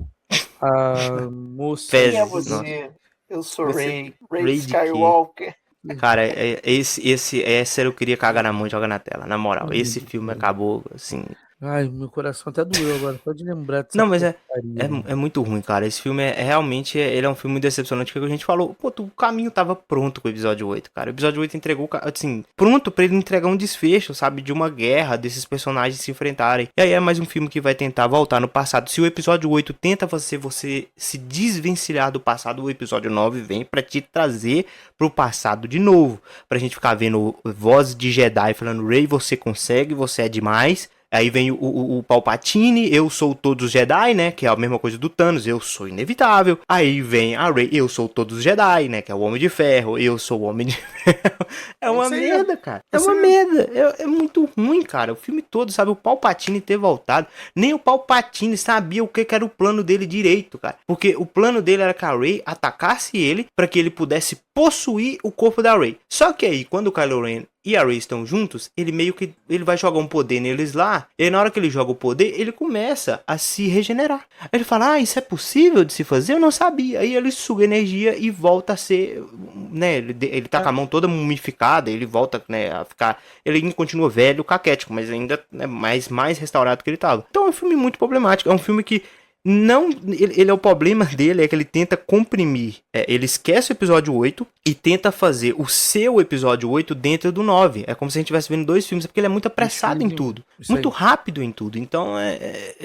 a moça... Quem é Fezes, nossa. você? Eu sou Você- Ray Ray de quê? Skywalker. Cara, esse eu queria cagar na mão e jogar na tela, na moral. Ai, Esse meu filme Deus. acabou, assim... Ai, meu coração até doeu agora, só de lembrar dessa Não, mas é porcaria, mano. muito ruim, cara. Esse filme realmente ele é um filme decepcionante, que a gente falou, pô, o caminho tava pronto com o episódio 8, cara. O episódio 8 entregou, assim, pronto pra ele entregar um desfecho, sabe, de uma guerra, desses personagens se enfrentarem. E aí é mais um filme que vai tentar voltar no passado. Se o episódio 8 tenta fazer você se desvencilhar do passado, o episódio 9 vem pra te trazer pro passado de novo. Pra gente ficar vendo vozes de Jedi falando, Rey, você consegue, você é demais. Aí vem o Palpatine, eu sou todos os Jedi, né? Que é a mesma coisa do Thanos, eu sou inevitável. Aí vem a Rey, eu sou todos os Jedi, né? Que é o Homem de Ferro, eu sou o Homem de Ferro. É uma merda, cara. É uma merda. É muito ruim, cara. O filme todo, sabe? O Palpatine ter voltado. Nem o Palpatine sabia o que era o plano dele direito, cara. Porque o plano dele era que a Rey atacasse ele para que ele pudesse possuir o corpo da Rey. Só que aí, quando o Kylo Ren e a Rey estão juntos, ele meio que ele vai jogar um poder neles lá, e aí na hora que ele joga o poder, ele começa a se regenerar. Aí ele fala, isso é possível de se fazer? Eu não sabia. Aí ele suga energia e volta a ser, né, ele tá com a mão toda mumificada, ele volta, né, a ficar, ele ainda continua velho, caquético, mas ainda é mais restaurado que ele tava. Então é um filme muito problemático, é um filme que não, ele é o problema dele, é que ele tenta comprimir, ele esquece o episódio 8 e tenta fazer o seu episódio 8 dentro do 9. É como se a gente estivesse vendo dois filmes, porque ele é muito apressado em tudo, muito rápido em tudo. Então,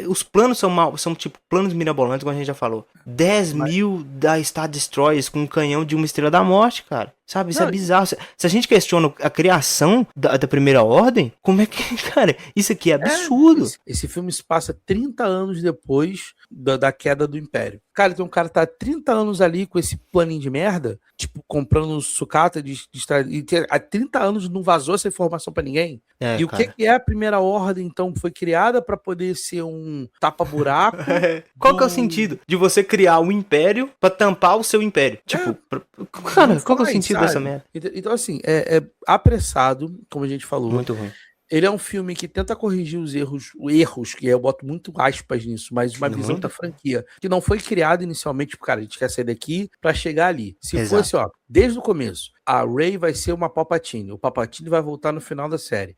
os planos são tipo planos mirabolantes, como a gente já falou. 10 mil da Star Destroyers com um canhão de uma Estrela da Morte, cara. Sabe, isso é bizarro. Se a gente questiona a criação da Primeira Ordem, como é que, cara, isso aqui é absurdo. Esse filme se passa 30 anos depois da queda do Império. Cara, então o cara tá 30 anos ali com esse planinho de merda, tipo, comprando sucata de e há 30 anos não vazou essa informação pra ninguém. E o que é a Primeira Ordem, então, foi criada pra poder ser um tapa-buraco? Qual que é o sentido de você criar um império pra tampar o seu império? Tipo, cara, qual que é o sentido dessa merda? Então, assim, é apressado, como a gente falou. Muito ruim. Ele é um filme que tenta corrigir os erros, que eu boto muito aspas nisso, mas uma visão da franquia, que não foi criada inicialmente, cara, a gente quer sair daqui pra chegar ali. Se fosse, desde o começo, a Rey vai ser uma Palpatine, o Palpatine vai voltar no final da série,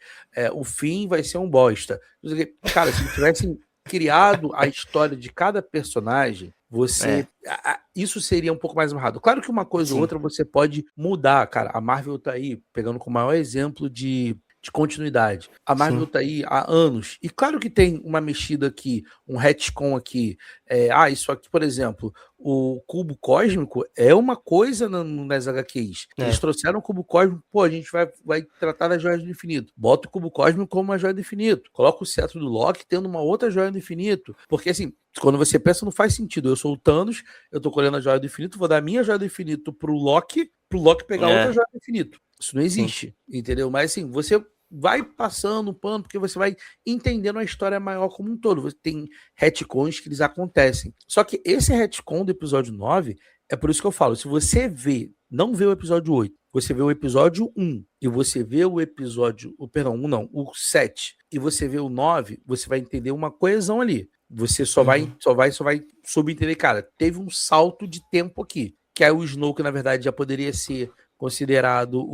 o Finn vai ser um bosta. Cara, se tivessem criado a história de cada personagem, isso seria um pouco mais amarrado. Claro que uma coisa ou outra você pode mudar, cara. A Marvel tá aí, pegando como maior exemplo de continuidade. A Marvel tá aí há anos. E claro que tem uma mexida aqui, um retcon aqui. Isso aqui, por exemplo, o cubo cósmico é uma coisa nas HQs. Eles trouxeram o cubo cósmico, a gente vai tratar das joias do infinito. Bota o cubo cósmico como uma joia do infinito. Coloca o cetro do Loki tendo uma outra joia do infinito. Porque assim, quando você pensa, não faz sentido. Eu sou o Thanos, eu tô colhendo a joia do infinito, vou dar a minha joia do infinito pro Loki pegar outra joia do infinito. Isso não existe, entendeu? Mas assim, você vai passando o pano, porque você vai entendendo a história maior como um todo. Você tem retcons que eles acontecem. Só que esse retcon do episódio 9, é por isso que eu falo, se você não vê o episódio 8, você vê o episódio 1, e você vê o episódio, o 7, e você vê o 9, você vai entender uma coesão ali. Você só vai subentender, cara, teve um salto de tempo aqui, que aí o Snoke, na verdade, já poderia ser considerado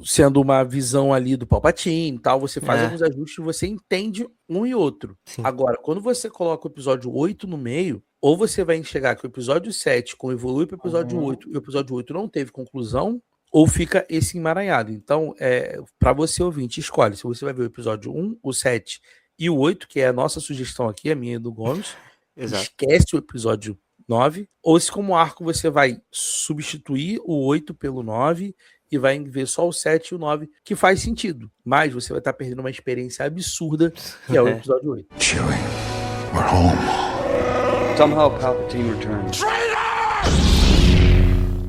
sendo uma visão ali do Palpatine e tal, você faz alguns ajustes, você entende um e outro. Agora, quando você coloca o episódio 8 no meio, ou você vai enxergar que o episódio 7 evolui para o episódio 8 e o episódio 8 não teve conclusão, ou fica esse emaranhado. Então, para você ouvinte, escolhe se você vai ver o episódio 1, o 7 e o 8, que é a nossa sugestão aqui, a minha e do Gomes. Esquece o episódio 9, ou se como arco você vai substituir o 8 pelo 9 e vai ver só o 7 e o 9, que faz sentido, mas você vai estar perdendo uma experiência absurda, que é o episódio 8. Chewie, we're home. Somehow Palpatine returns.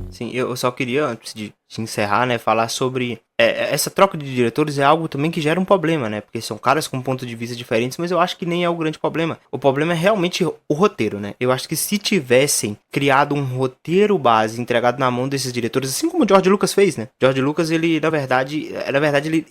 Sim, eu só queria, antes de de encerrar, né, falar sobre essa troca de diretores é algo também que gera um problema, né? Porque são caras com pontos de vista diferentes, mas eu acho que nem é o grande problema. O problema é realmente o roteiro, né? Eu acho que se tivessem criado um roteiro base entregado na mão desses diretores, assim como o George Lucas fez, né? George Lucas, ele, na verdade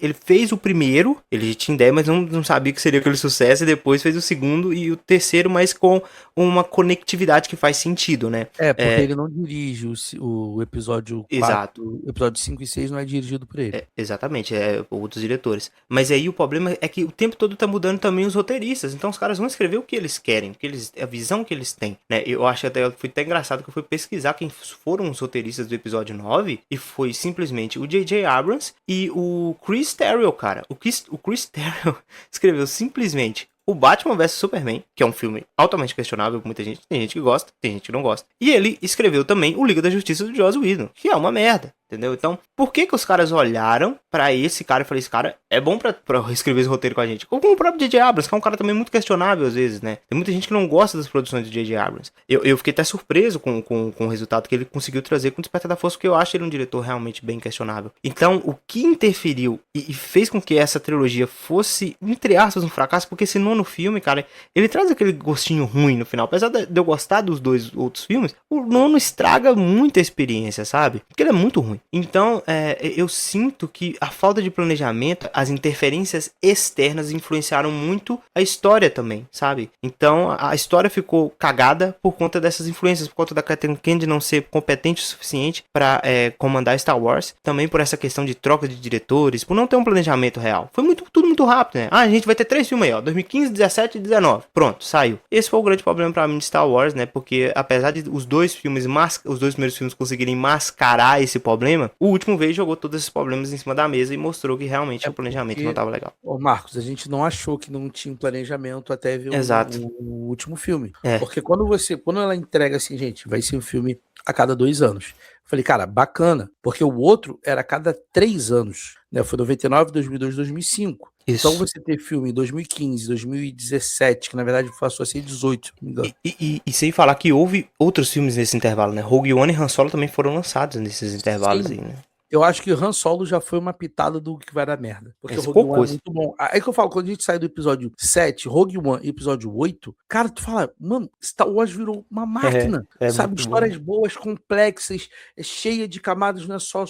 ele fez o primeiro, ele tinha ideia, mas não sabia que seria aquele sucesso, e depois fez o segundo e o terceiro, mas com uma conectividade que faz sentido, né? Porque ele não dirige o episódio 4, Exato. o episódio 5 e 6 não é dirigido por ele. Exatamente, outros diretores. Mas aí o problema é que o tempo todo tá mudando também os roteiristas. Então os caras vão escrever o que eles querem, a visão que eles têm, né? Eu acho foi até engraçado que eu fui pesquisar quem foram os roteiristas do episódio 9 e foi simplesmente o J.J. Abrams e o Chris Terrio, cara. O Chris Terrio escreveu simplesmente o Batman vs Superman, que é um filme altamente questionável por muita gente. Tem gente que gosta, tem gente que não gosta. E ele escreveu também o Liga da Justiça do Joss Whedon, que é uma merda. Entendeu? Então, por que os caras olharam pra esse cara e falaram, esse cara é bom pra escrever esse roteiro com a gente? Ou com o próprio J.J. Abrams, que é um cara também muito questionável às vezes, né? Tem muita gente que não gosta das produções do J.J. Abrams. Eu fiquei até surpreso com o resultado que ele conseguiu trazer com o Despertar da Força, porque eu acho ele um diretor realmente bem questionável. Então, o que interferiu e fez com que essa trilogia fosse, entre aspas, um fracasso, porque esse nono filme, cara, ele traz aquele gostinho ruim no final. Apesar de eu gostar dos dois outros filmes, o nono estraga muita experiência, sabe? Porque ele é muito ruim. Então, eu sinto que a falta de planejamento, as interferências externas influenciaram muito a história também, sabe? Então, a história ficou cagada por conta dessas influências, por conta da Kathleen Kennedy não ser competente o suficiente para comandar Star Wars, também por essa questão de troca de diretores, por não ter um planejamento real. Foi tudo muito rápido, né? A gente vai ter 3 filmes aí, ó, 2015, 17 e 19. Pronto, saiu. Esse foi o grande problema para mim de Star Wars, né? Porque apesar de os dois primeiros filmes conseguirem mascarar esse problema, o último veio e jogou todos esses problemas em cima da mesa e mostrou que realmente o planejamento não estava legal. Ô Marcos, a gente não achou que não tinha um planejamento até ver o último filme. Porque quando ela entrega assim, gente, vai ser um filme a cada 2 anos. Falei, cara, bacana, porque o outro era a cada 3 anos, né? Foi 99, 2002, 2005. Isso. Então você ter filme em 2015, 2017, que na verdade passou a ser 18, se não me engano. E sem falar que houve outros filmes nesse intervalo, né? Rogue One e Han Solo também foram lançados nesses intervalos. Sim. Aí, né? Eu acho que Han Solo já foi uma pitada do que vai dar merda. Porque o Rogue One é muito bom. Aí que eu falo, quando a gente sai do episódio 7, Rogue One e episódio 8, cara, tu fala, mano, Star Wars virou uma máquina. Sabe? Histórias boas, complexas, cheia de camadas, não é só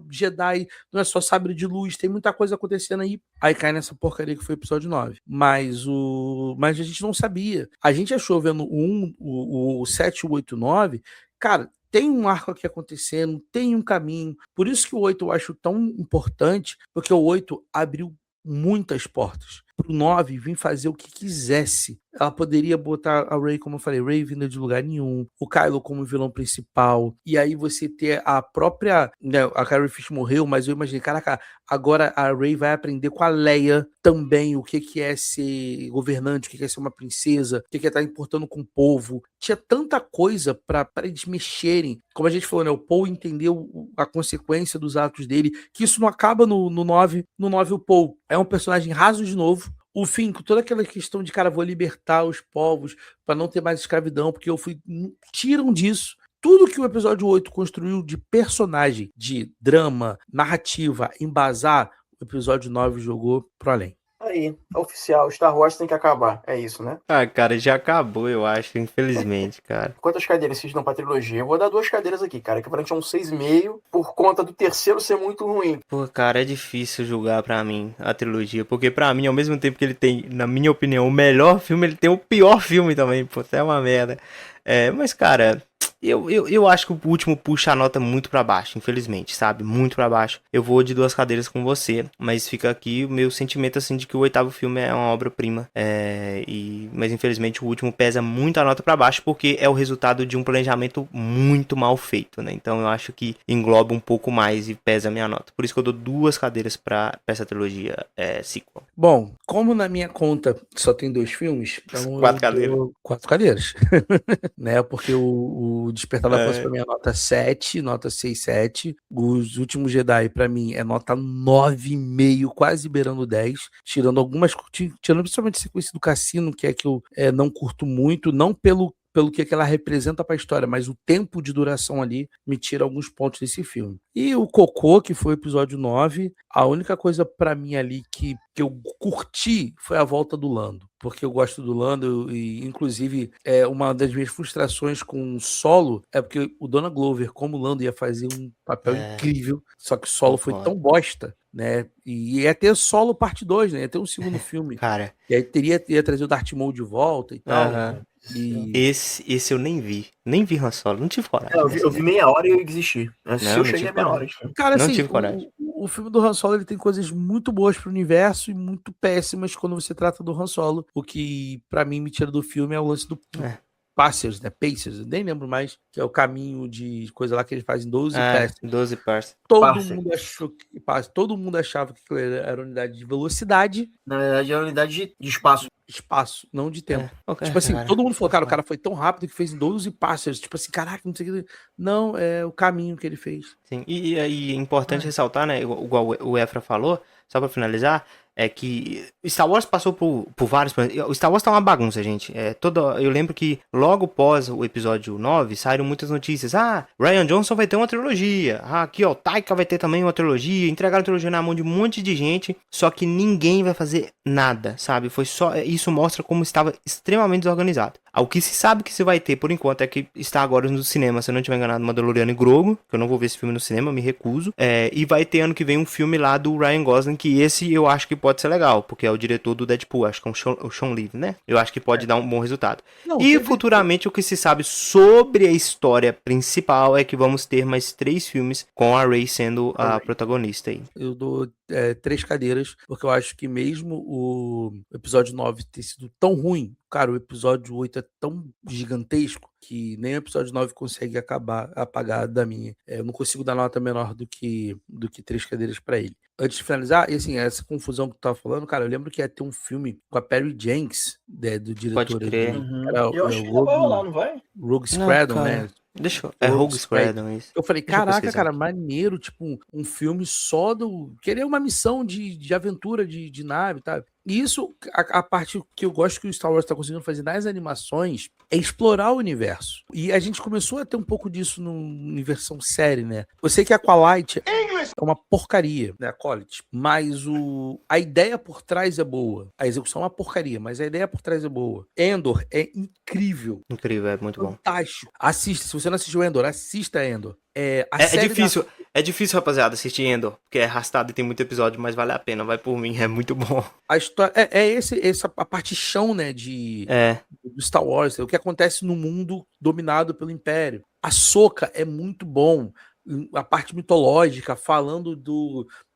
Jedi, não é só sabre de luz, tem muita coisa acontecendo aí. Aí cai nessa porcaria que foi o episódio 9. Mas a gente não sabia. A gente achou vendo o 7, o 8, o 9, cara, tem um arco aqui acontecendo, tem um caminho. Por isso que o 8 eu acho tão importante, porque o 8 abriu muitas portas. Pro 9 vir fazer o que quisesse. Ela poderia botar a Rey, como eu falei, Rey vinda de lugar nenhum, o Kylo como vilão principal, e aí você ter a própria, né, a Carrie Fisher morreu, mas eu imaginei, caraca, agora a Rey vai aprender com a Leia também o que é ser governante, o que é ser uma princesa, o que é estar importando com o povo. Tinha tanta coisa para eles mexerem. Como a gente falou, né, o Paul entendeu a consequência dos atos dele, que isso não acaba no 9. No 9 o Paul é um personagem raso de novo. O fim, com toda aquela questão de, cara, vou libertar os povos para não ter mais escravidão, porque eu fui... Tiram disso. Tudo que o episódio 8 construiu de personagem, de drama, narrativa, embasar, o episódio 9 jogou pro além. Aí, oficial, Star Wars tem que acabar, é isso, né? Ah, cara, já acabou, eu acho, infelizmente, cara. Quantas cadeiras vocês dão pra trilogia? Eu vou dar 2 cadeiras aqui, cara, que aparentemente é um 6,5, por conta do terceiro ser muito ruim. Pô, cara, é difícil julgar pra mim a trilogia, porque pra mim, ao mesmo tempo que ele tem, na minha opinião, o melhor filme, ele tem o pior filme também, pô, até uma merda. Mas, cara... Eu acho que o último puxa a nota muito pra baixo, infelizmente, sabe? Muito pra baixo. Eu vou de 2 cadeiras com você, mas fica aqui o meu sentimento, assim, de que o 8º filme é uma obra-prima. Mas, infelizmente, o último pesa muito a nota pra baixo, porque é o resultado de um planejamento muito mal feito, né? Então, eu acho que engloba um pouco mais e pesa a minha nota. Por isso que eu dou 2 cadeiras pra essa trilogia sequel. Bom, como na minha conta só tem 2 filmes, então 4 cadeiras. 4 cadeiras. Né? Porque o Despertar da Força pra mim é nota 7, nota 6,7. Os Últimos Jedi pra mim é nota 9,5, quase beirando 10. Tirando principalmente a sequência do Cassino, que é que eu não curto muito, não pela pelo que ela representa pra história, mas o tempo de duração ali me tira alguns pontos desse filme. E o Cocô, que foi o episódio 9, a única coisa pra mim ali que eu curti foi a volta do Lando, porque eu gosto do Lando e, inclusive, uma das minhas frustrações com o Solo é porque o Donald Glover, como Lando, ia fazer um papel incrível, só que o Solo foi tão bosta, né? E ia ter Solo parte 2, né? Ia ter um segundo filme. Cara. E aí ia trazer o Darth Maul de volta e tal. E... Esse eu nem vi. Nem vi Han Solo. Não tive coragem. Eu vi meia hora e eu desisti. Eu cheguei a meia hora. Cara, não assim, tive coragem. O filme do Han Solo ele tem coisas muito boas pro universo e muito péssimas quando você trata do Han Solo. O que, pra mim, me tira do filme é o lance do Pacers, né? Pacers, eu nem lembro mais, que é o caminho de coisa lá que ele faz em 12 Pacers. 12 Pacers. Todo mundo achava que aquilo era unidade de velocidade. Na verdade, é unidade de espaço. Espaço, não de tempo. Tipo assim, todo mundo falou, cara, o cara foi tão rápido que fez em 12 Pacers. Tipo assim, caraca, não sei o que. Não, é o caminho que ele fez. Sim, e é importante ressaltar, né, igual o Efra falou, só pra finalizar, é que Star Wars passou por vários... O Star Wars tá uma bagunça, gente. Eu lembro que logo pós o episódio 9 saíram muitas notícias. Rian Johnson vai ter uma trilogia. Aqui, ó, Taika vai ter também uma trilogia. Entregaram a trilogia na mão de um monte de gente. Só que ninguém vai fazer nada, sabe? Isso mostra como estava extremamente desorganizado. O que se sabe que se vai ter, por enquanto, é que está agora no cinema, se eu não tiver enganado, Mandaloriano e Grogu, que eu não vou ver esse filme no cinema, me recuso. E vai ter ano que vem um filme lá do Ryan Gosling, que esse eu acho que pode ser legal, porque é o diretor do Deadpool, acho que é o Sean Levy, né? Eu acho que pode dar um bom resultado. Futuramente o que se sabe sobre a história principal é que vamos ter mais 3 filmes com a Rey sendo a protagonista aí. Eu dou 3 cadeiras, porque eu acho que mesmo o episódio 9 ter sido tão ruim, cara, o episódio 8 é tão gigantesco que nem o episódio 9 consegue apagar da minha. Eu não consigo dar nota menor do que 3 cadeiras pra ele. Antes de finalizar, e assim, essa confusão que tu tava falando, cara, eu lembro que ia ter um filme com a Perry Jenks, do diretor. Pode crer. Eu acho que vai rolar, não vai? Rogue Squadron, né? Rogue Squadron, isso. Eu falei, caraca, cara, maneiro, tipo, um filme só do... Querer uma missão de aventura de nave, tá? E isso, a parte que eu gosto que o Star Wars tá conseguindo fazer nas animações é explorar o universo. E a gente começou a ter um pouco disso em versão série, né? Eu sei que a Acolyte é uma porcaria, né? Acolyte. Mas a ideia por trás é boa. A execução é uma porcaria, mas a ideia por trás é boa. Endor é incrível. Incrível, é muito bom. Fantástico. Assista. Se você não assistiu Endor, assista Endor. É difícil, rapaziada, assistir Endor, porque é arrastado e tem muito episódio, mas vale a pena, vai por mim, é muito bom. A história essa a parte chão, né, do Star Wars, o que acontece no mundo dominado pelo Império. A Ahsoka é muito bom, a parte mitológica, falando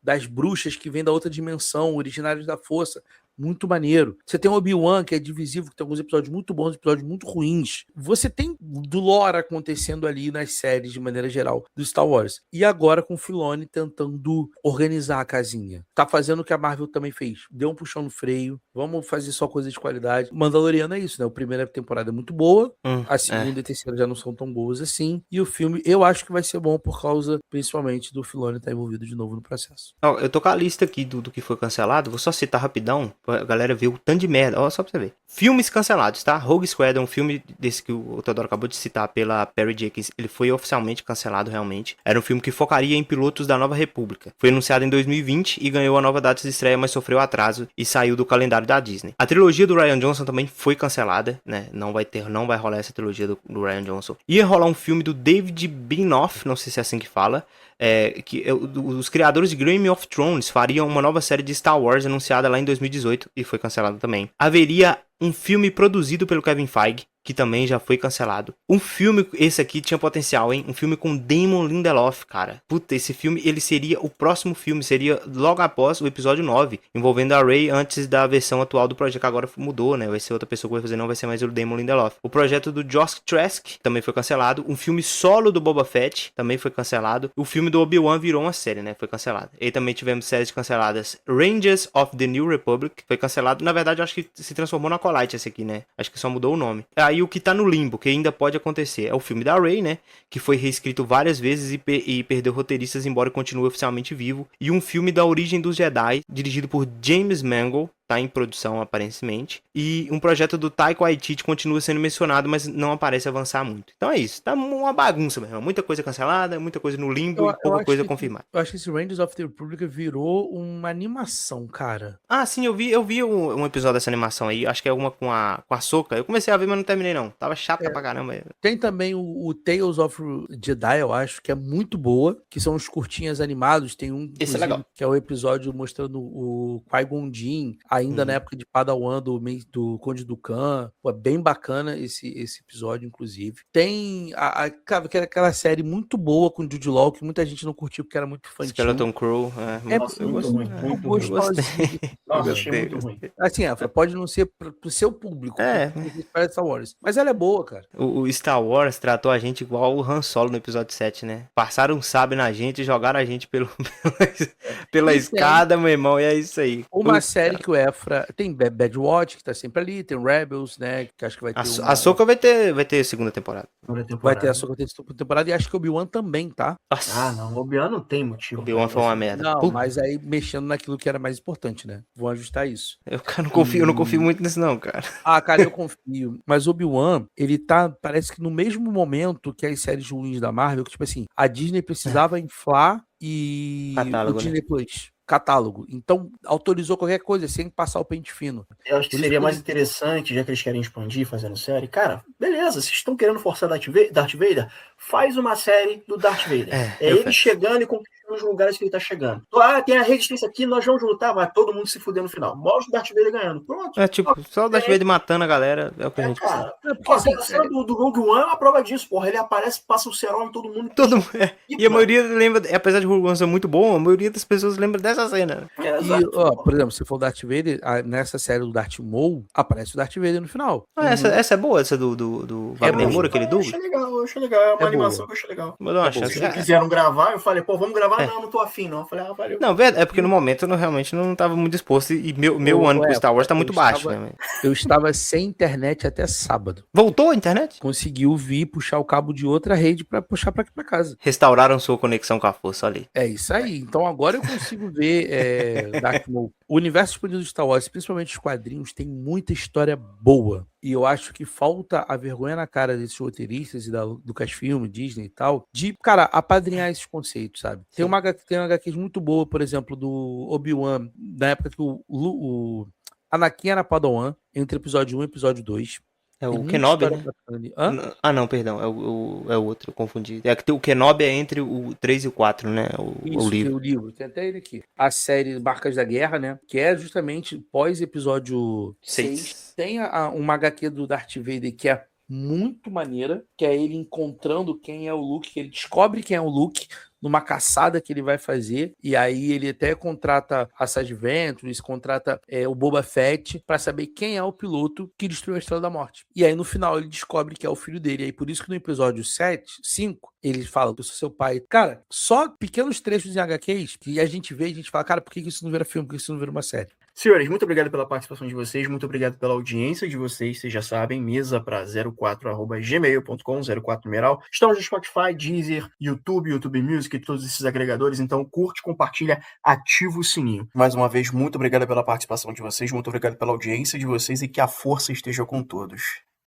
das bruxas que vêm da outra dimensão, originários da Força. Muito maneiro. Você tem o Obi-Wan, que é divisivo, que tem alguns episódios muito bons, episódios muito ruins. Você tem do lore acontecendo ali nas séries, de maneira geral, do Star Wars. E agora com o Filoni tentando organizar a casinha. Tá fazendo o que a Marvel também fez. Deu um puxão no freio. Vamos fazer só coisa de qualidade. Mandaloriano é isso, né? A primeira temporada é muito boa. A segunda e a terceira já não são tão boas assim. E o filme, eu acho que vai ser bom por causa, principalmente, do Filoni estar envolvido de novo no processo. Eu tô com a lista aqui do que foi cancelado. Vou só citar rapidão. A galera vê o tanto de merda. Ó, só pra você ver. Filmes cancelados, tá? Rogue Squadron, um filme desse que o Teodoro acabou de citar pela Perry Jenkins, ele foi oficialmente cancelado realmente. Era um filme que focaria em pilotos da Nova República. Foi anunciado em 2020 e ganhou a nova data de estreia, mas sofreu atraso e saiu do calendário da Disney. A trilogia do Rian Johnson também foi cancelada, né? Não vai rolar essa trilogia do Rian Johnson. Ia rolar um filme do David Benioff, não sei se é assim que fala, os criadores de Game of Thrones fariam uma nova série de Star Wars anunciada lá em 2018 e foi cancelado também. Haveria um filme produzido pelo Kevin Feige, que também já foi cancelado. Um filme, esse aqui tinha potencial, hein? Um filme com Damon Lindelof, cara. Puta, esse filme, ele seria o próximo filme, seria logo após o episódio 9, envolvendo a Rey antes da versão atual do projeto, que agora mudou, né? Vai ser outra pessoa que vai fazer, não vai ser mais o Damon Lindelof. O projeto do Josh Trask também foi cancelado. Um filme solo do Boba Fett também foi cancelado. O filme do Obi-Wan virou uma série, né? Foi cancelado. E também tivemos séries canceladas. Rangers of the New Republic foi cancelado. Na verdade, eu acho que se transformou na Acolyte esse aqui, né? Acho que só mudou o nome. Aí o que tá no limbo, que ainda pode acontecer, é o filme da Rey, né? Que foi reescrito várias vezes e perdeu roteiristas, embora continue oficialmente vivo. E um filme da Origem dos Jedi, dirigido por James Mangold, tá em produção aparentemente. E um projeto do Taika Waititi continua sendo mencionado, mas não aparece avançar muito. Então é isso, tá uma bagunça, meu irmão. Muita coisa cancelada, muita coisa no limbo e pouca coisa confirmada. Eu acho que esse Rangers of the Republic virou uma animação, cara. Ah, sim, eu vi um episódio dessa animação aí, acho que é uma com a Ahsoka. Eu comecei a ver, mas não terminei não. Tava chata pra caramba. Tem também o Tales of Jedi, eu acho, que é muito boa, que são os curtinhas animados. Tem um, Esse é legal. que é o episódio mostrando o Qui-Gon Jinn, ainda na época de Padawan do Conde Dooku. Pô, é bem bacana esse episódio, inclusive. Tem aquela série muito boa com o Jude Law, que muita gente não curtiu porque era muito infantil. Skeleton Crew. Nossa, muito ruim. Muito ruim. Nossa, achei muito ruim. Assim, pode não ser pro seu público, para Star Wars, mas ela é boa, cara. O Star Wars tratou a gente igual o Han Solo no episódio 7, né? Passaram um sabre na gente e jogaram a gente pela escada, meu irmão, e é isso aí. Uma série que o Efra... Tem Bad Watch, que tá sempre ali, tem Rebels, né, que acho que vai ter A Ahsoka vai ter segunda temporada. Vai ter a Ahsoka ter segunda temporada, e acho que o Obi-Wan também, tá? Nossa. Ah, não, o Obi-Wan não tem motivo. O Obi-Wan foi uma merda. Não, mas aí mexendo naquilo que era mais importante, né? Vão ajustar isso. Eu não confio muito nisso não, cara. Ah, cara, eu confio. Mas o Obi-Wan, ele tá, parece que no mesmo momento que as séries ruins da Marvel, que tipo assim, a Disney precisava inflar e Catálogo, o Disney Plus. Catálogo. Então, autorizou qualquer coisa sem passar o pente fino. Eu acho que seria mais interessante, já que eles querem expandir fazendo série. Cara, beleza, vocês estão querendo forçar Darth Vader? Faz uma série do Darth Vader. Ele chegando e conquistando os lugares que ele tá chegando. Ah, tem a resistência aqui, nós vamos lutar, vai todo mundo se fuder no final. Mostra o Darth Vader ganhando. Pronto. É tipo, só o Darth Vader matando a galera, é o que a gente cara, precisa. A cena do Rogue One é uma prova disso, porra. Ele aparece, passa o cerol em todo mundo. E a maioria lembra, apesar de Rogue One ser muito bom, a maioria das pessoas lembra dessa cena. E, por exemplo, se for o Darth Vader, nessa série do Darth Maul, aparece o Darth Vader no final. Essa é boa, essa do Wagner Moura, aquele dublo? Eu achei legal, é uma animação que eu achei legal. Vou dar uma chance. Se quiseram gravar, eu falei, pô, vamos gravar? Não tô afim, não. Eu falei, valeu. Não, é porque no momento eu realmente não tava muito disposto e meu ânimo pro Star Wars tá muito baixo, né? Eu estava sem internet até sábado. Voltou a internet? Conseguiu vir puxar o cabo de outra rede pra puxar pra casa. Restauraram sua conexão com a força, olha aí. É isso aí. Então agora eu consigo ver Darth Maul. O universo expandido do Star Wars, principalmente os quadrinhos, tem muita história boa. E eu acho que falta a vergonha na cara desses roteiristas e da Lucasfilm, Disney e tal, de, cara, apadrinhar esses conceitos, sabe? Tem uma HQ muito boa, por exemplo, do Obi-Wan, na época que o Anakin era Padawan, entre episódio 1 e episódio 2. É o Kenobi, né? Não, perdão, é o outro, eu confundi. É que o Kenobi é entre o 3 e o 4, né? O livro. O livro, tem até ele aqui. A série Marcas da Guerra, né? Que é justamente pós-episódio 6. Tem uma HQ do Darth Vader que é muito maneira, que é ele encontrando quem é o Luke, que ele descobre quem é o Luke numa caçada que ele vai fazer, e aí ele até contrata a Sage Ventress, contrata o Boba Fett pra saber quem é o piloto que destruiu a Estrela da Morte. E aí no final ele descobre que é o filho dele, e aí por isso que no episódio 5, ele fala que eu sou seu pai. Cara, só pequenos trechos em HQs que a gente vê e a gente fala, cara, por que isso não vira filme, por que isso não vira uma série? Senhores, muito obrigado pela participação de vocês, muito obrigado pela audiência de vocês, vocês já sabem, mesa para 04@gmail.com, 04 numeral. Estamos no Spotify, Deezer, YouTube Music e todos esses agregadores, então curte, compartilha, ativa o sininho. Mais uma vez, muito obrigado pela participação de vocês, muito obrigado pela audiência de vocês e que a força esteja com todos.